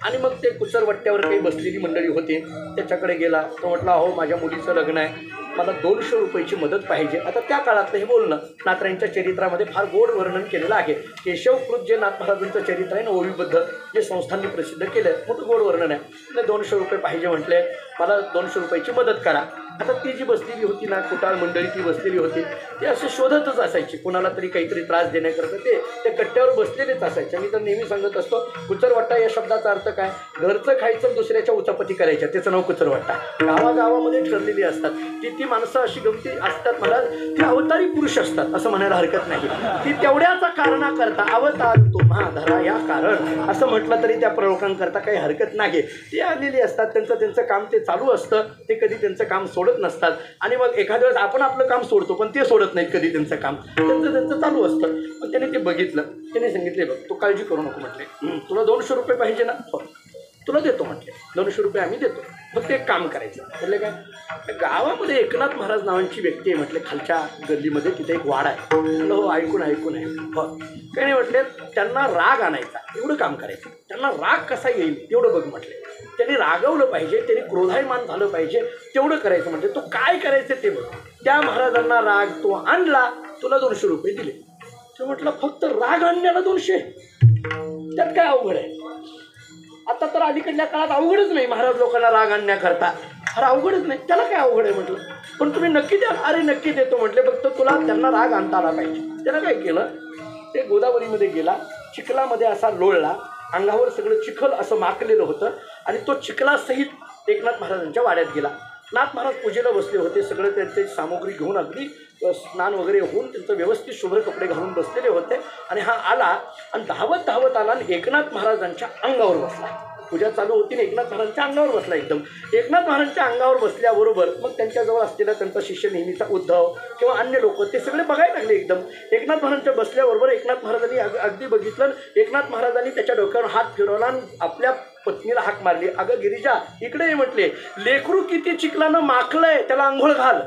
आणि मग ते कुचरवट्ट्यावर काही बसलेली मंडळी होती, त्याच्याकडे गेला. तो म्हटला, अहो माझ्या मुलीचं लग्न आहे, मला 200 रुपयाची मदत पाहिजे. आता त्या काळातलं हे बोलणं नाथरायांच्या चरित्रामध्ये फार गोड वर्णन केलेलं आहे. केशवकृत जे नाथ महाराजांचं चरित्र आहे ना, ओवीबद्ध जे संस्थांनी प्रसिद्ध केलं, मोठं गोड वर्णन आहे. 200 रुपये पाहिजे म्हटले, मला 200 रुपयाची मदत करा. आता ती जी बसलेली होती ना, कुटाळ मंडळी ती बसलेली होती, ते असे शोधतच असायची, कुणाला तरी काहीतरी त्रास देण्याकरता ते कट्ट्यावर बसलेलेच असायचे. मी तर नेहमी सांगत असतो, कुचरवाटा या शब्दाचा अर्थ काय, घरचं खायचं दुसऱ्याच्या उचापती करायच्या, त्याचं नाव कुचरवाटा. गावागावामध्ये ठरलेली असतात ती माणसं अशी गमती असतात महाराज, ती अवतारी पुरुष असतात असं म्हणायला हरकत नाही. ती तेवढ्याचा कारणाकरता अवतार तुम्हा धरा या कारण असं म्हटलं तरी त्या प्रलोकांकरता काही हरकत नाही. ती आलेली असतात, त्यांचं काम ते चालू असतं, ते कधी त्यांचं काम सोडत नसतात. आणि मग एखाद्या वेळेस आपण आपलं काम सोडतो पण ते सोडत नाहीत कधी, त्यांचं काम त्यांचं चालू असतं. मग त्याने ते बघितलं, त्याने सांगितले, बघ तू काळजी करू नको म्हटले, तुला 200 रुपये पाहिजे ना, हो तुला देतो म्हटले, 200 रुपये आम्ही देतो, मग ते काम करायचं. म्हटले काय, गावामध्ये एकनाथ महाराज नावांची व्यक्ती आहे म्हटले, खालच्या गल्लीमध्ये तिथे एक वाडा आहे. म्हटलं हो ऐकून आहे, हो काही नाही म्हटले, त्यांना राग आणायचा एवढं काम करायचं, त्यांना राग कसा येईल एवढं बघ म्हटले, त्यांनी रागवलं पाहिजे, त्यांनी क्रोधायमान झालं पाहिजे तेवढं करायचं. म्हणजे तो काय करायचं ते बघ. त्या महाराजांना राग तो आणला, तुला 200 रुपये दिले. तो म्हटलं फक्त राग आणण्याला 200, त्यात काय अवघड आहे. आता तर अलीकडल्या काळात अवघडच नाही महाराज लोकांना राग आणण्याकरता, फार अवघडच नाही, त्याला काय अवघड आहे म्हटलं. पण तुम्ही नक्की द्या, अरे नक्की देतो म्हटले, फक्त तुला त्यांना राग आणता आला पाहिजे. त्याला काय केलं, ते गोदावरीमध्ये गेला, चिखलामध्ये असा लोळला, अंगावर सगळं चिखल असं माकलेलं होतं आणि तो चिखलासहित एकनाथ महाराजांच्या वाड्यात गेला. नाथ महाराज पूजेला बसले होते, सगळं त्यांचे सामुग्री घेऊन अगदी स्नान वगैरे होऊन त्यांचं व्यवस्थित शुभ्र कपडे घालून बसलेले होते. आणि हा आला आणि धावत आला आणि एकनाथ महाराजांच्या अंगावर बसला. पूजा चालू होती ना, एकनाथ महाराजांच्या अंगावर बसला एकदम. एकनाथ महाराजांच्या अंगावर बसल्याबरोबर मग त्यांच्याजवळ असलेला त्यांचा शिष्य नेहमीचा उद्धव किंवा अन्य लोक ते सगळे बघायला लागले एकदम. एकनाथ महाराजांच्या बसल्याबरोबर एकनाथ महाराजांनी अगदी बघितलं, एकनाथ महाराजांनी त्याच्या डोक्यावर हात फिरवला आणि आपल्या पत्नीला हाक मारली, अगं गिरिजा इकडे ये म्हटले, लेकरू किती चिखलानं माखलंय त्याला आंघोळ घाल.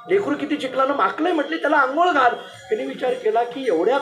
लेकरू किती चिखलानं माखलंय म्हटले, त्याला आंघोळ घाल. त्यांनी विचार केला की एवढ्या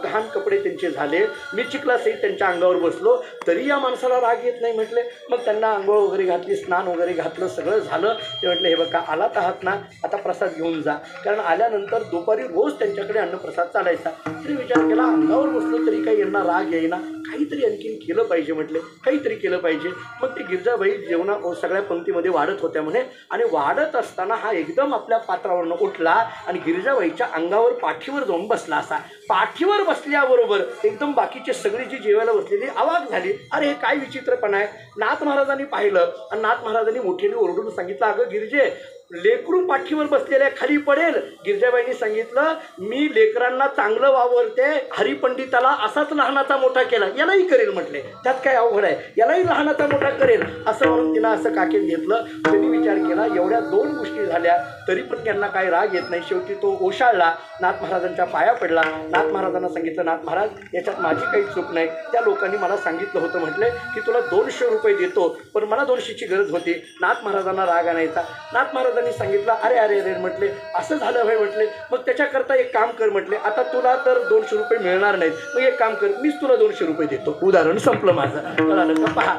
घाण कपडे त्यांचे झाले, मी चिखलासहित त्यांच्या अंगावर बसलो तरी या माणसाला राग येत नाही म्हटले. मग त्यांना आंघोळ वगैरे घातली, स्नान वगैरे घातलं, सगळं झालं. ते म्हटले, हे बघा आलात आहात ना, आता प्रसाद घेऊन जा. कारण आल्यानंतर दुपारी रोज त्यांच्याकडे अन्नप्रसाद चालायचा. त्यांनी विचार केला, अंगावर बसलो तरी काही यांना राग येईना, काहीतरी आणखीन केलं पाहिजे म्हटले, काहीतरी केलं पाहिजे. मग ते गिरजाबाई जेवणा सगळ्या पंक्तीमध्ये वाढत होत्या म्हणे. आणि वाढत असताना हा एकदम आपल्या पात्रावरनं उठला आणि गिरिजाबाईच्या अंगावर पाठीवर जाऊन बसला. असा पाठीवर बसल्याबरोबर एकदम बाकीचे सगळी जी जेवायला बसलेली अवाक झाली. अरे हे काय विचित्रपणा आहे. नाथ महाराजांनी पाहिलं आणि नाथ महाराजांनी मोठ्याने ओरडून सांगितलं, अगं गिरिजे, लेकरू पाठीवर बसलेल्या खाली पडेल. गिरजाबाईंनी सांगितलं, मी लेकरांना चांगलं वावरते, हरिपंडिताला असाच लहानाचा मोठा केला, यालाही करेल म्हटले, त्यात काय अवघड आहे, यालाही लहानाचा मोठा करेल असं म्हणून तिला असं काकेत घेतलं. त्यांनी विचार केला, एवढ्या 2 गोष्टी झाल्या तरी पण त्यांना काही राग येत नाही. शेवटी तो ओशाळला, नाथ महाराजांच्या पाया पडला. नाथ महाराजांना सांगितलं, नाथ महाराज याच्यात माझी काही चूक नाही, त्या लोकांनी मला सांगितलं होतं म्हटले की तुला 200 रुपये देतो, पण मला 200ची गरज होती. नाथ महाराजांना राग आणायचा. नाथ महाराजांनी सांगितलं, अरे अरे अरे म्हटले, असं झालं भाई म्हटले, मग त्याच्याकरता एक काम कर म्हटले, आता तुला तर 200 रुपये मिळणार नाहीत, मग एक काम कर, मीच तुला 200 रुपये देतो. उदाहरण संपलं माझं. कळालं का? पहा,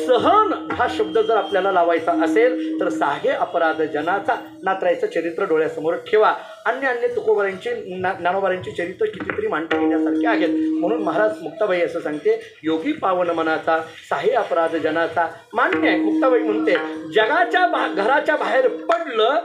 सहन हा शब्द जर आपल्याला लावायचा असेल तर साहे अपराध जनाचा नाथरायचं चरित्र डोळ्यासमोर ठेवा. अन्य तुकोबारांची ज्ञानोबारांची चरित्र कितीतरी मांडता येण्यासारखे आहेत. म्हणून महाराज मुक्ताबाई असं सांगते, योगी पावन मनाचा साहे अपराध जनाचा. मान्य आहे, मुक्ताबाई म्हणते, जगाच्या घराच्या बाहेर पडलं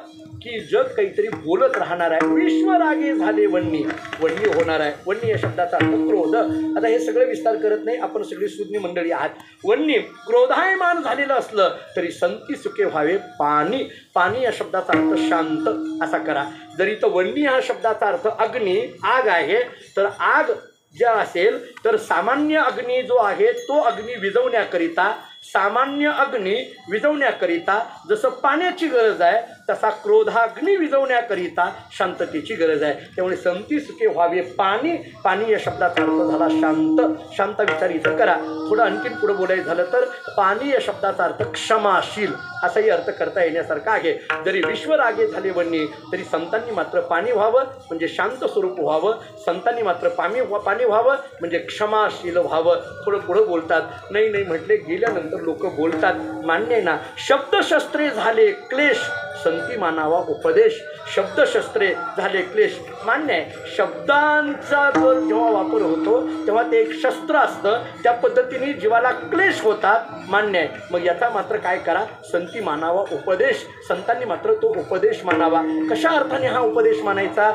की जग काहीतरी बोलत राहणार आहे. विश्वरागे झाले वन्नी, वन्नी होणार आहे. वन्नी या शब्दाचा अर्थ क्रोध. आता हे सगळं विस्तार करत नाही, आपण सगळी सुज्ञ मंडळी आहात. वन्नी क्रोधायमान झालेलं असलं तरी संती सुखे व्हावे पाणी. पाणी या शब्दाचा अर्थ शांत असा करा. जरी तर वन्नी हा शब्दाचा अर्थ अग्नी, आग आहे, तर आग ज्या असेल तर सामान्य अग्नी जो आहे तो अग्नी विझवण्याकरिता, सामान्य अग्नी विझवण्याकरिता जसं पाण्याची गरज आहे तसा क्रोधाग्नी विझवण्याकरिता शांततेची गरज आहे. त्यामुळे संती सुखे व्हावे पाणी. पाणी या शब्दाचा अर्थ झाला शांत. शांत विचार इथं करा. थोडं आणखीन पुढं बोलायचं झालं तर पाणी या शब्दाचा अर्थ क्षमाशील असाही अर्थ करता येण्यासारखा आहे. जरी विश्वरागे झाले वन्नी तरी संतांनी मात्र पाणी व्हावं म्हणजे शांत स्वरूप व्हावं. संतांनी मात्र पाणी व्हावं म्हणजे क्षमाशील व्हावं. थोडं पुढं बोलतात. नाही नाही म्हटले गेल्यानंतर लोक बोलतात. मान्य आहे ना. शब्दशस्त्रे झाले क्लेश संती मानावा उपदेश. शब्दशस्त्रे झाले क्लेश मान्य आहे. शब्दांचा जर जेव्हा वापर होतो तेव्हा ते एक शस्त्र असतं. त्या पद्धतीने जीवाला क्लेश होतात मान्य आहे. मग याचा मात्र काय करा, संती मानावा उपदेश. संतांनी मात्र तो उपदेश मानावा. कशा अर्थाने हा उपदेश मानायचा?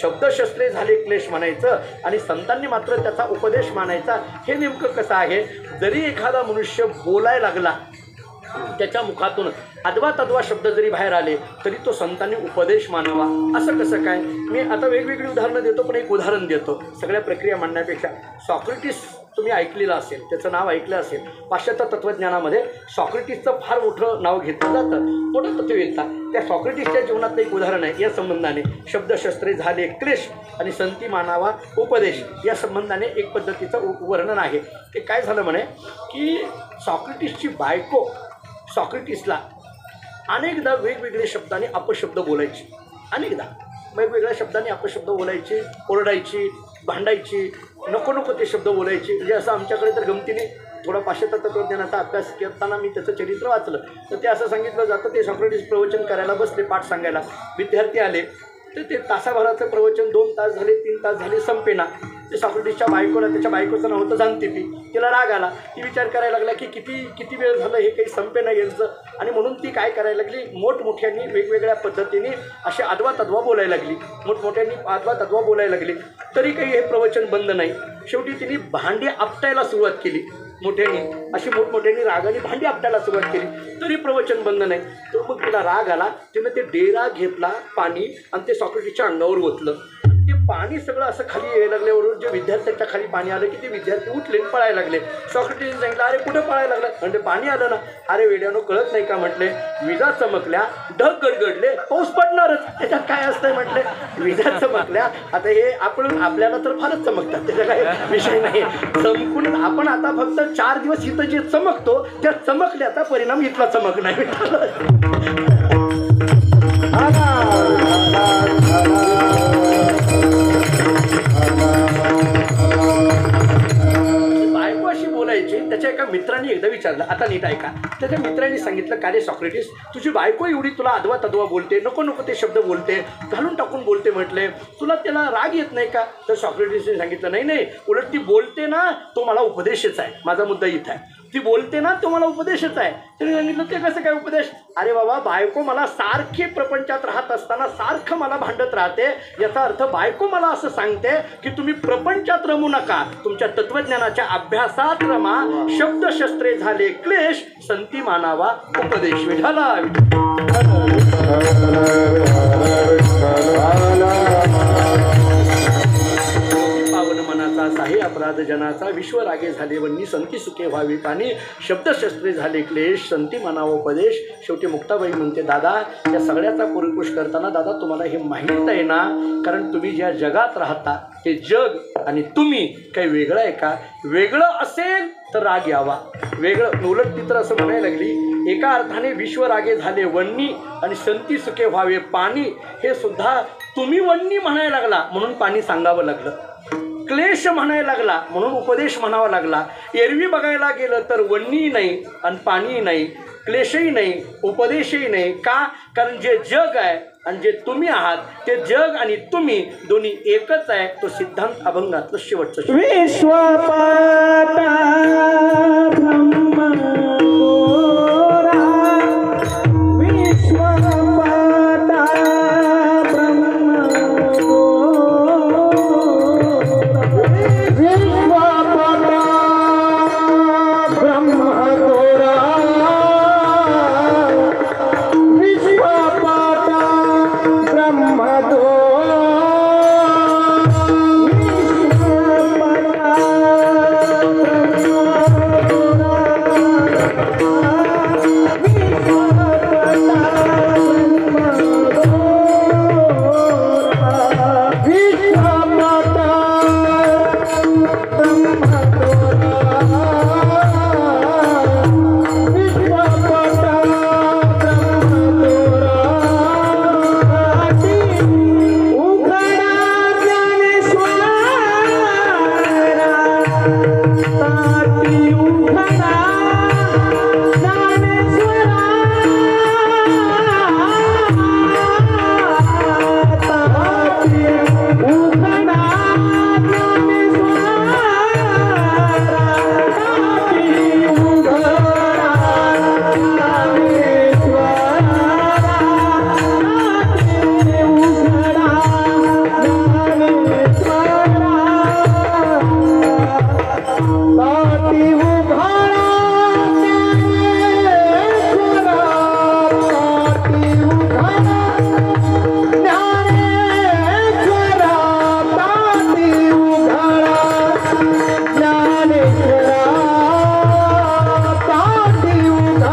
शब्दशस्त्रे झाले क्लेश म्हणायचं आणि संतांनी मात्र त्याचा उपदेश मानायचा. हे नेमकं कसं आहे? जरी एखादा मनुष्य बोलायला लागला, त्याच्या मुखातून अद्वा तद्वा शब्द जरी बाहेर आले तरी तो संतांनी उपदेश मानावा. असं कसं काय? मी आता वेगवेगळी उदाहरणं देतो, पण एक उदाहरण देतो सगळ्या प्रक्रिया मांडण्यापेक्षा. सॉक्रेटिस तुम्ही ऐकलेलं असेल, त्याचं नाव ऐकलं असेल. पाश्चात्य तत्त्वज्ञानामध्ये सॉक्रेटिसचं फार मोठं नाव घेतलं जातं. मोठं तत्त्ववेत्ता. त्या सॉक्रेटिसच्या जीवनातलं एक उदाहरण आहे. या संबंधाने शब्दशस्त्रे झाले क्लेश आणि संती मानावा उपदेश या संबंधाने एक पद्धतीचं वर्णन आहे. ते काय झालं म्हणे की सॉक्रेटिसची बायको सॉक्रेटिसला अनेकदा वेगवेगळ्या शब्दाने अपशब्द बोलायची. अनेकदा वेगवेगळ्या शब्दाने अपशब्द बोलायची, ओरडायची, भांडायची, नको नको ते शब्द बोलायचे. म्हणजे असं आमच्याकडे तर गमतीने थोडा पाश्चात्य तत्त्वज्ञानाचा अभ्यास करताना मी त्याचं चरित्र वाचलं तर ते असं सांगितलं जातं. ते सॉक्रेटिस प्रवचन करायला बसले, पाठ सांगायला. विद्यार्थी आले तर ते तासाभराचं प्रवचन 2 तास झाले, 3 तास झाले, संपेना. ते सॉक्रेटिसच्या बायकोला, त्याच्या बायकोचं नाव होतं जाणतेपी, तिला राग आला. ती विचार करायला लागला की किती वेळ झालं हे काही संपेना यांचं. आणि म्हणून ती काय करायला लागली, मोठमोठ्यांनी वेगवेगळ्या पद्धतीने असे अद्वा तद्वा बोलायला लागली. मोठमोठ्यांनी अद्वा तद्वा बोलायला लागली तरी काही हे प्रवचन बंद नाही. शेवटी तिने भांडी आपटायला सुरुवात केली. मोठ्यांनी अशी मोठमोठ्यांनी रागाने भांडी आपटायला सुरुवात केली तरी प्रवचन बंद नाही. तर मग तिला राग आला. तिनं ते डेरा घेतला पाणी आणि ते सॉक्रेटिसच्या अंगावर ओतलं. ते पाणी सगळं असं खाली यायला लागल्यावरून जे विद्यार्थ्यांच्या खाली पाणी आलं की ते विद्यार्थी उठले, पळायला लागले. सॉक्रेटिसने सांगितलं, अरे कुठं पळायला लागलं? म्हणजे पाणी आलं ना. अरे वेड्यानो, कळत नाही का? म्हटले विजा चमकल्या, ढग गडगडले, पाऊस पडणारच. त्याच्यात काय असतंय? म्हटले विजा चमकल्या. आता हे आपल्याला तर फारच चमकतात, त्याचा काही विषय नाही. चमकून आपण आता फक्त 4 दिवस इथं जे चमकतो त्या चमकल्याचा परिणाम इथला चमक नाही. बायको अशी बोलायची. त्याच्या एका मित्राने एकदा विचारलं, आता नीट ऐका. त्याच्या मित्राने सांगितलं, का रे सॉक्रेटिस, तुझी बायको एवढी तुला अद्वा तद्वा बोलते, नको नको ते शब्द बोलते, घालून टाकून बोलते, म्हटले तुला त्याला राग येत नाही का? तर सॉक्रेटिसने सांगितलं, नाही नाही, उलट ती बोलते ना तो मला उपदेशच आहे. माझा मुद्दा इथं आहे. ती बोलते ना तो मला उपदेशच आहे. त्याने सांगितलं, ते कसं काय उपदेश? अरे बाबा, बायको मला सारखे प्रपंचात राहत असताना सारखं मला भांडत राहते. याचा अर्थ बायको मला असं सांगते की तुम्ही प्रपंचात रमू नका, तुमच्या तत्वज्ञानाच्या अभ्यासात रमा. शब्दशस्त्रे झाले क्लेश संती मानावा उपदेश. विठाला पावन मनाचा साहे अपराध जनाचा. विश्वरागे झाले वन्नी संती सुखे व्हावी पाणी. शब्दशस्त्रे झाले क्लेश संती मानावा उपदेश. शेवटी मुक्ताबाई म्हणते, दादा या सगळ्याचा परिपोष करताना दादा तुम्हाला हे माहीत आहे ना, कारण तुम्ही ज्या जगात राहता ते जग आणि तुम्ही काही वेगळं आहे का? वेगळं असेल तर राग यावा. वेगळं उलट ती तर असं म्हणायला लागली, एका अर्थाने विश्वरागे झाले वन्नी आणि संती सुखे व्हावे पाणी. हे सुद्धा तुम्ही वन्नी म्हणायला लागला म्हणून पाणी सांगावं लागलं. क्लेश म्हणायला लागला म्हणून उपदेश म्हणावा लागला. एरवी बघायला गेलं तर वन्नी नाही आणि पाणी नाही, क्लेशही नाही, उपदेशही नाही. का? कारण जे जग आहे आणि जे तुम्ही आहात ते जग आणि तुम्ही दोन्ही एकच आहे. तो सिद्धांत अभंगातलं शेवटचं. विश्वपाटा ब्रह्म विश्वपाटा ताटी उघडा ज्ञानेश्वरा, ताटी उघडा ज्ञानेश्वरा, ताटी उघडा ज्ञानेश्वरा, ताटी उघडा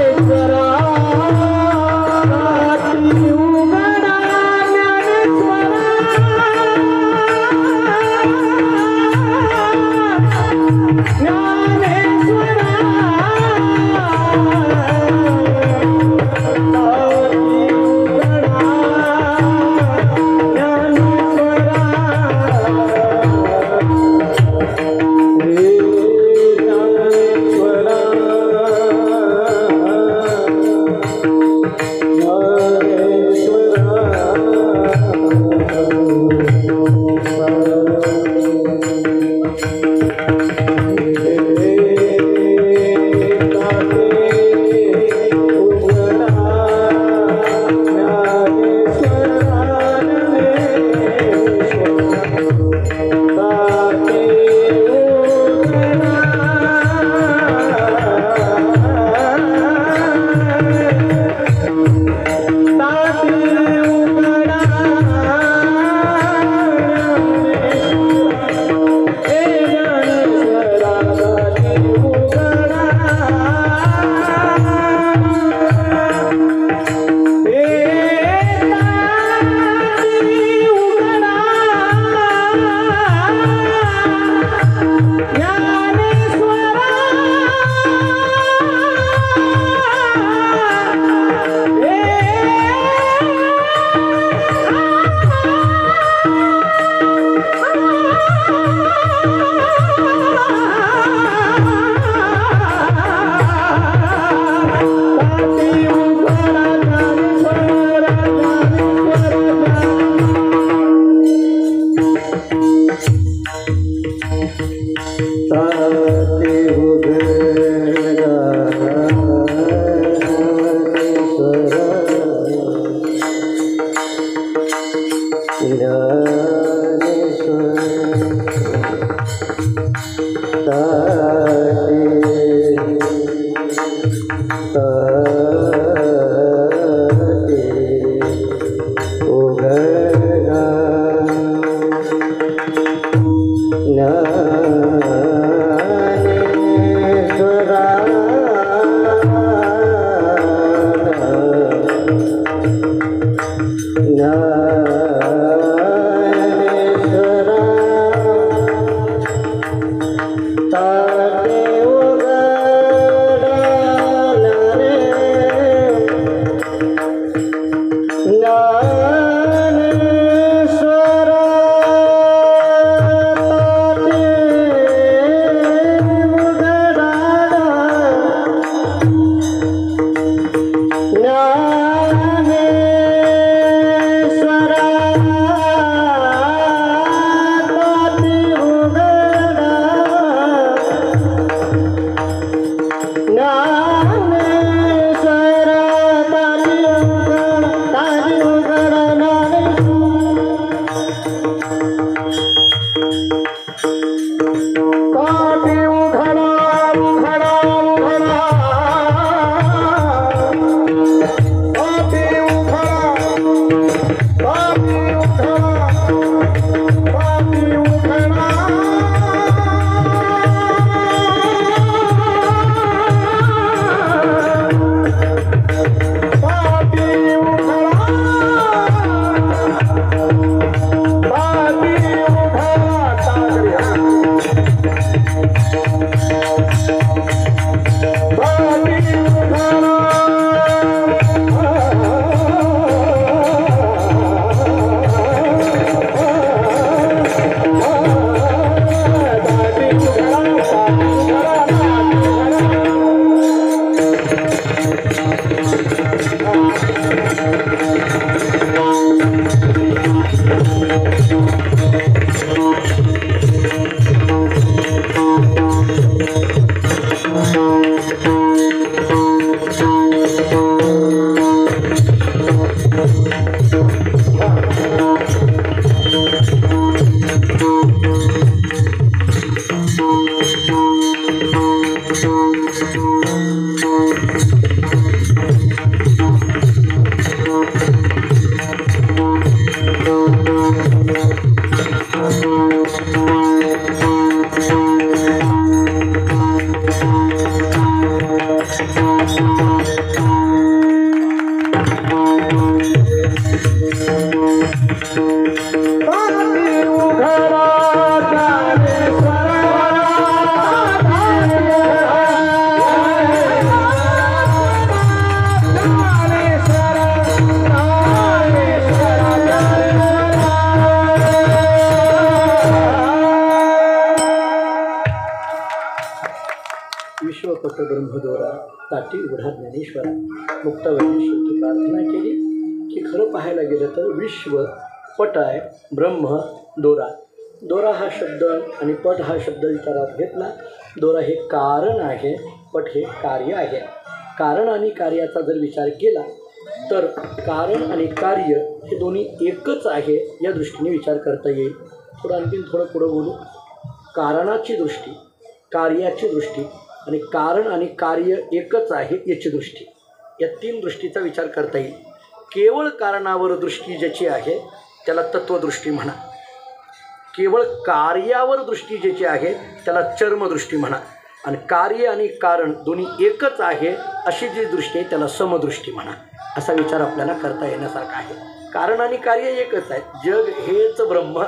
ज्ञानेश्वरा, ताटी उघडा Thank you. विश्वपट ब्रह्मदोरा ताटी उघडा ज्ञानेश्वरा. मुक्ताबाईंनी शेवटी प्रार्थना केली की खरं पाहायला गेलं तर विश्व पट आहे, ब्रह्म दोरा. दोरा हा शब्द आणि पट हा शब्द विचारात घेतला. दोरा हे कारण आहे, पट हे कार्य आहे. कारण आणि कार्याचा जर विचार केला तर कारण आणि कार्य हे दोन्ही एकच आहे या दृष्टीने विचार करता येईल. आणखीन थोडं पुढं बोलू. कारणाची दृष्टी, कार्याची दृष्टी आणि कारण आणि कार्य एकच आहे याची दृष्टी, या तीन दृष्टीचा विचार करता येईल. केवळ कारणावर दृष्टी ज्याची आहे त्याला तत्वदृष्टी म्हणा. केवळ कार्यावर दृष्टी ज्याची आहे त्याला चर्मदृष्टी म्हणा. आणि कार्य आणि कारण दोन्ही एकच आहे अशी जी दृष्टी आहे त्याला समदृष्टी म्हणा. असा विचार आपल्याला करता येण्यासारखा आहे. कारण आणि कार्य एकच आहे, जग हेच ब्रह्म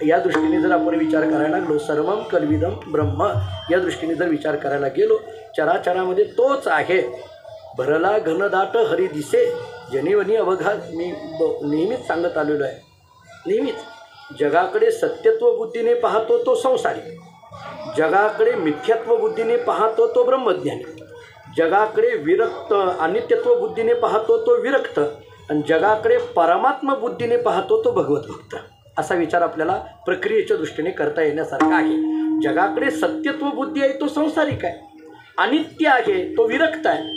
या दृष्टीने जर आपण विचार करायला लागलो, सर्वम कल्विदम ब्रह्म या दृष्टीने जर विचार करायला गेलो, चराचरामध्ये तोच आहे. भरला घनदाट हरी दिसे जनिवनी अवघा. मी नेहमीच सांगत आलेलो आहे, नेहमीच जगाकडे सत्यत्व बुद्धीने पाहतो तो संसारी, जगाकडे मिथ्यात्व बुद्धीने पाहतो तो ब्रह्मज्ञानी, जगाकडे विरक्त अनित्यत्व बुद्धीने पाहतो तो विरक्त, आणि जगाकडे परमात्मा बुद्धीने पाहतो तो भगवत भक्त. असा विचार आपल्याला प्रक्रियेच्या दृष्टीने करता येण्यासारखा आहे. जगाकडे सत्यत्व बुद्धी आहे तो संसारिक आहे, अनित्य आहे तो विरक्त आहे,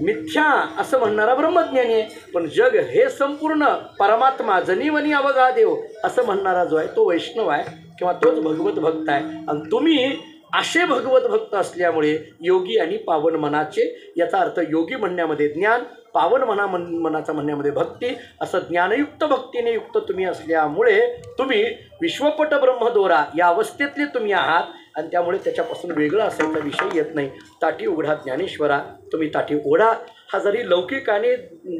मिथ्या असं म्हणणारा ब्रह्मज्ञानी आहे. पण जग हे संपूर्ण परमात्मा जनीवनी अवघा देव असं म्हणणारा जो आहे तो वैष्णव आहे किंवा तोच भगवत भक्त आहे. आणि तुम्ही असे भगवत भक्त असल्यामुळे योगी आणि पावन मनाचे, याचा अर्थ योगी म्हणण्यामध्ये ज्ञान, पावन मनाचा म्हणण्यामध्ये भक्ती, असं ज्ञानयुक्त भक्तीने युक्त तुम्ही असल्यामुळे तुम्ही विश्वपट ब्रह्मदोरा या अवस्थेतले तुम्ही आहात. आणि त्यामुळे त्याच्यापासून वेगळा असायचा विषय येत नाही. ताटी उघडा ज्ञानेश्वरा, तुम्ही ताटी उघडा. हा जरी लौकिकाने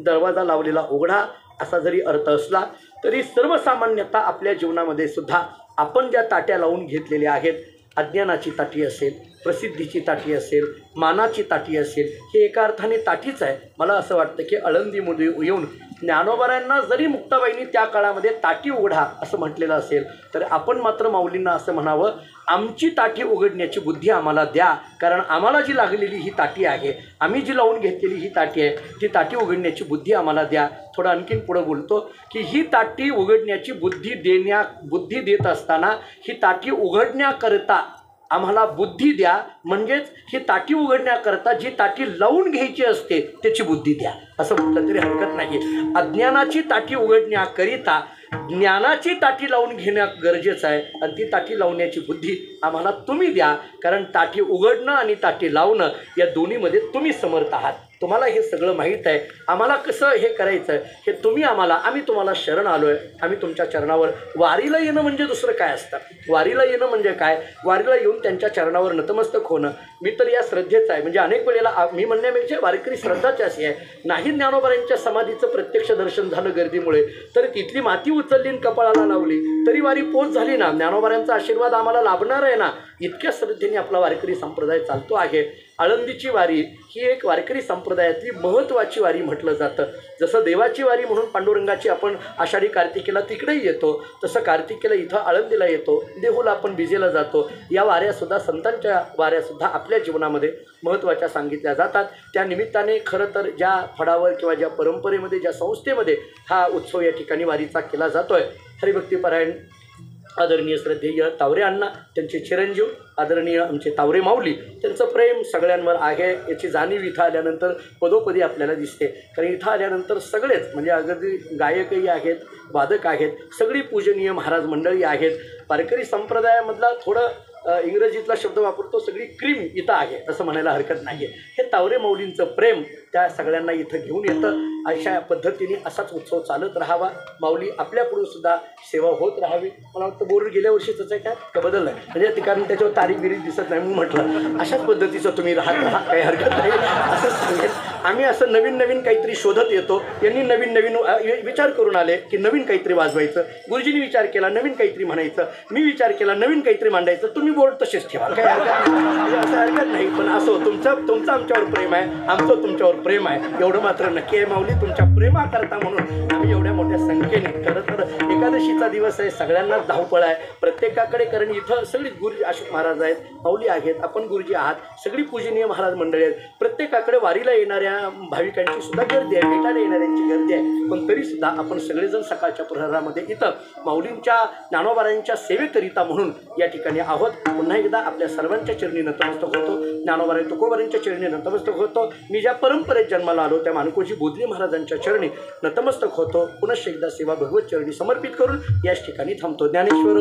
दरवाजा लावलेला उघडा असा जरी अर्थ असला तरी सर्वसामान्यतः आपल्या जीवनामध्ये सुद्धा आपण ज्या ताट्या लावून घेतलेल्या आहेत, अज्ञानाची ताटी असेल, प्रसिद्धीची ताटी असेल, मानाची ताटी असेल, हे एका अर्थाने ताटीच आहे. मला असं वाटतं की आळंदीमध्ये येऊन ज्ञानोबारायांना जरी मुक्ताबाईंनी त्या काळामध्ये ताटी उघडा असं म्हटलेलं असेल तर आपण मात्र माऊलींना असं म्हणावं, आमची ताटी उघडण्याची बुद्धी आम्हाला द्या. कारण आम्हाला जी लागलेली ही ताटी आहे, आम्ही जी लावून घेतलेली ही ताटी आहे, ती ताटी उघडण्याची बुद्धी आम्हाला द्या. थोडं आणखीन पुढं बोलतो की ही ताटी उघडण्याची बुद्धी देत असताना ही ताटी उघडण्याकरता आम्हाला बुद्धी द्या. म्हणजेच ही ताटी उघडण्याकरता जी ताटी लावून घ्यायची असते त्याची बुद्धी द्या असं म्हटलं तरी हरकत नाही. अज्ञानाची ताटी उघडण्याकरिता ज्ञानाची ताटी लावून घेणं गरजेचं आहे. आणि ती ताटी लावण्याची बुद्धी आम्हाला तुम्ही द्या. कारण ताटी उघडणं आणि ताटी लावणं या दोन्हीमध्ये तुम्ही समर्थ आहात. तुम्हाला हे सगळं माहीत आहे. आम्हाला कसं हे करायचं आहे हे तुम्ही आम्हाला, आम्ही तुम्हाला शरण आलो आहे. आम्ही तुमच्या चरणावर, वारीला येणं म्हणजे दुसरं काय असतं? वारीला येणं म्हणजे काय? वारीला येऊन त्यांच्या चरणावर नतमस्तक होणं. मी तर या श्रद्धेचं आहे. म्हणजे अनेक वेळेला मी म्हणण्यापेक्षा वारकरी श्रद्धाची अशी आहे, नाही ज्ञानोबारांच्या समाधीचं प्रत्यक्ष दर्शन झालं गर्दीमुळे तर तिथली माती उचलली आणि कपाळाला लावली तरी वारी पोच झाली ना. ज्ञानोबारांचा आशीर्वाद आम्हाला लाभणार आहे ना. इतक्या श्रद्धेने आपला वारकरी संप्रदाय चालतो आहे. आळंदीची वारी ही एक वारकरी संप्रदायातली महत्त्वाची वारी म्हटलं जातं. जसं देवाची वारी म्हणून पांडुरंगाची आपण आषाढी कार्तिकेला तिकडेही येतो, तसं कार्तिकेला इथं आळंदीला येतो, देहूला आपण बिजेला जातो. या वाऱ्यासुद्धा, संतांच्या वाऱ्यासुद्धा आपल्या जीवनामध्ये महत्त्वाच्या सांगितल्या जातात. त्या निमित्ताने खरं तर ज्या फडावर किंवा ज्या परंपरेमध्ये, ज्या संस्थेमध्ये हा उत्सव या ठिकाणी वारीचा केला जातो आहे, हरिभक्तीपरायण आदरणीय श्रद्धेय तावरे अण्णा, त्यांचे चिरंजीव आदरणीय आमचे तावरे माऊली, त्यांचं प्रेम सगळ्यांवर आहे याची जाणीव इथं आल्यानंतर पदोपदी आपल्याला दिसते. कारण इथं आल्यानंतर सगळेच म्हणजे अगदी गायकही आहेत, वादक आहेत, सगळी पूजनीय महाराज मंडळी आहेत. वारकरी संप्रदायामधला थोडं इंग्रजीतला शब्द वापरतो, सगळी क्रीम इथं आहे असं म्हणायला हरकत नाही आहे. हे तावरे माऊलींचं प्रेम त्या सगळ्यांना इथं घेऊन येतं. अशा पद्धतीने असाच उत्सव चालत राहावा. माऊली आपल्या पुढे सुद्धा सेवा होत राहावी. मला वाटतं बोर गेल्या वर्षीच आहे का बदललं आहे, म्हणजे ते कारण त्याच्यावर तारीख बिरीख दिसत नाही म्हणून म्हटलं अशाच पद्धतीचं तुम्ही राहत राहा, काही हरकत नाही असं सांगेल. आम्ही असं नवीन नवीन काहीतरी शोधत येतो. यांनी नवीन नवीन विचार करून आले की नवीन काहीतरी वाजवायचं, गुरुजींनी विचार केला नवीन काहीतरी म्हणायचं, मी विचार केला नवीन काहीतरी मांडायचं. तुम्ही बोर्ड तसेच ठेवा, काही हरकत नाही, असं हरकत नाही. पण असो, तुमचं आमच्यावर प्रेम आहे, आमचं तुमच्यावर प्रेम आहे एवढं मात्र नक्की आहे माऊली. तुमच्या प्रेमाकरता म्हणून आम्ही एवढ्या मोठ्या संख्येने खरं तर एकादशीचा दिवस आहे, सगळ्यांनाच धावपळ आहे प्रत्येकाकडे, कारण इथं सगळी गुरुजी अशोक महाराज आहेत, माऊली आहेत, आपण गुरुजी आहात, सगळी पूजनीय महाराज मंडळी आहेत. प्रत्येकाकडे वारीला येणाऱ्या भाविकांची सुद्धा गर्दी आहे, भेटायला येणाऱ्यांची गर्दी आहे. पण तरीसुद्धा आपण सगळेजण सकाळच्या प्रहरामध्ये इथं माऊलींच्या ज्ञानोबारायांच्या सेवेकरिता म्हणून या ठिकाणी आहोत. पुन्हा एकदा आपल्या सर्वांच्या चरणी नतमस्तक होतो, ज्ञानोबाराय तुकोबारांच्या चरणी नतमस्तक होतो. मी ज्या परंपरेत जन्माला आलो त्या मानकोजी बोधले महाराजांच्या चरणी नतमस्तक होतो. पुनश्च एकदा सेवा भगवत चरणी समर्पित करून याच ठिकाणी थांबतो. ज्ञानेश्वर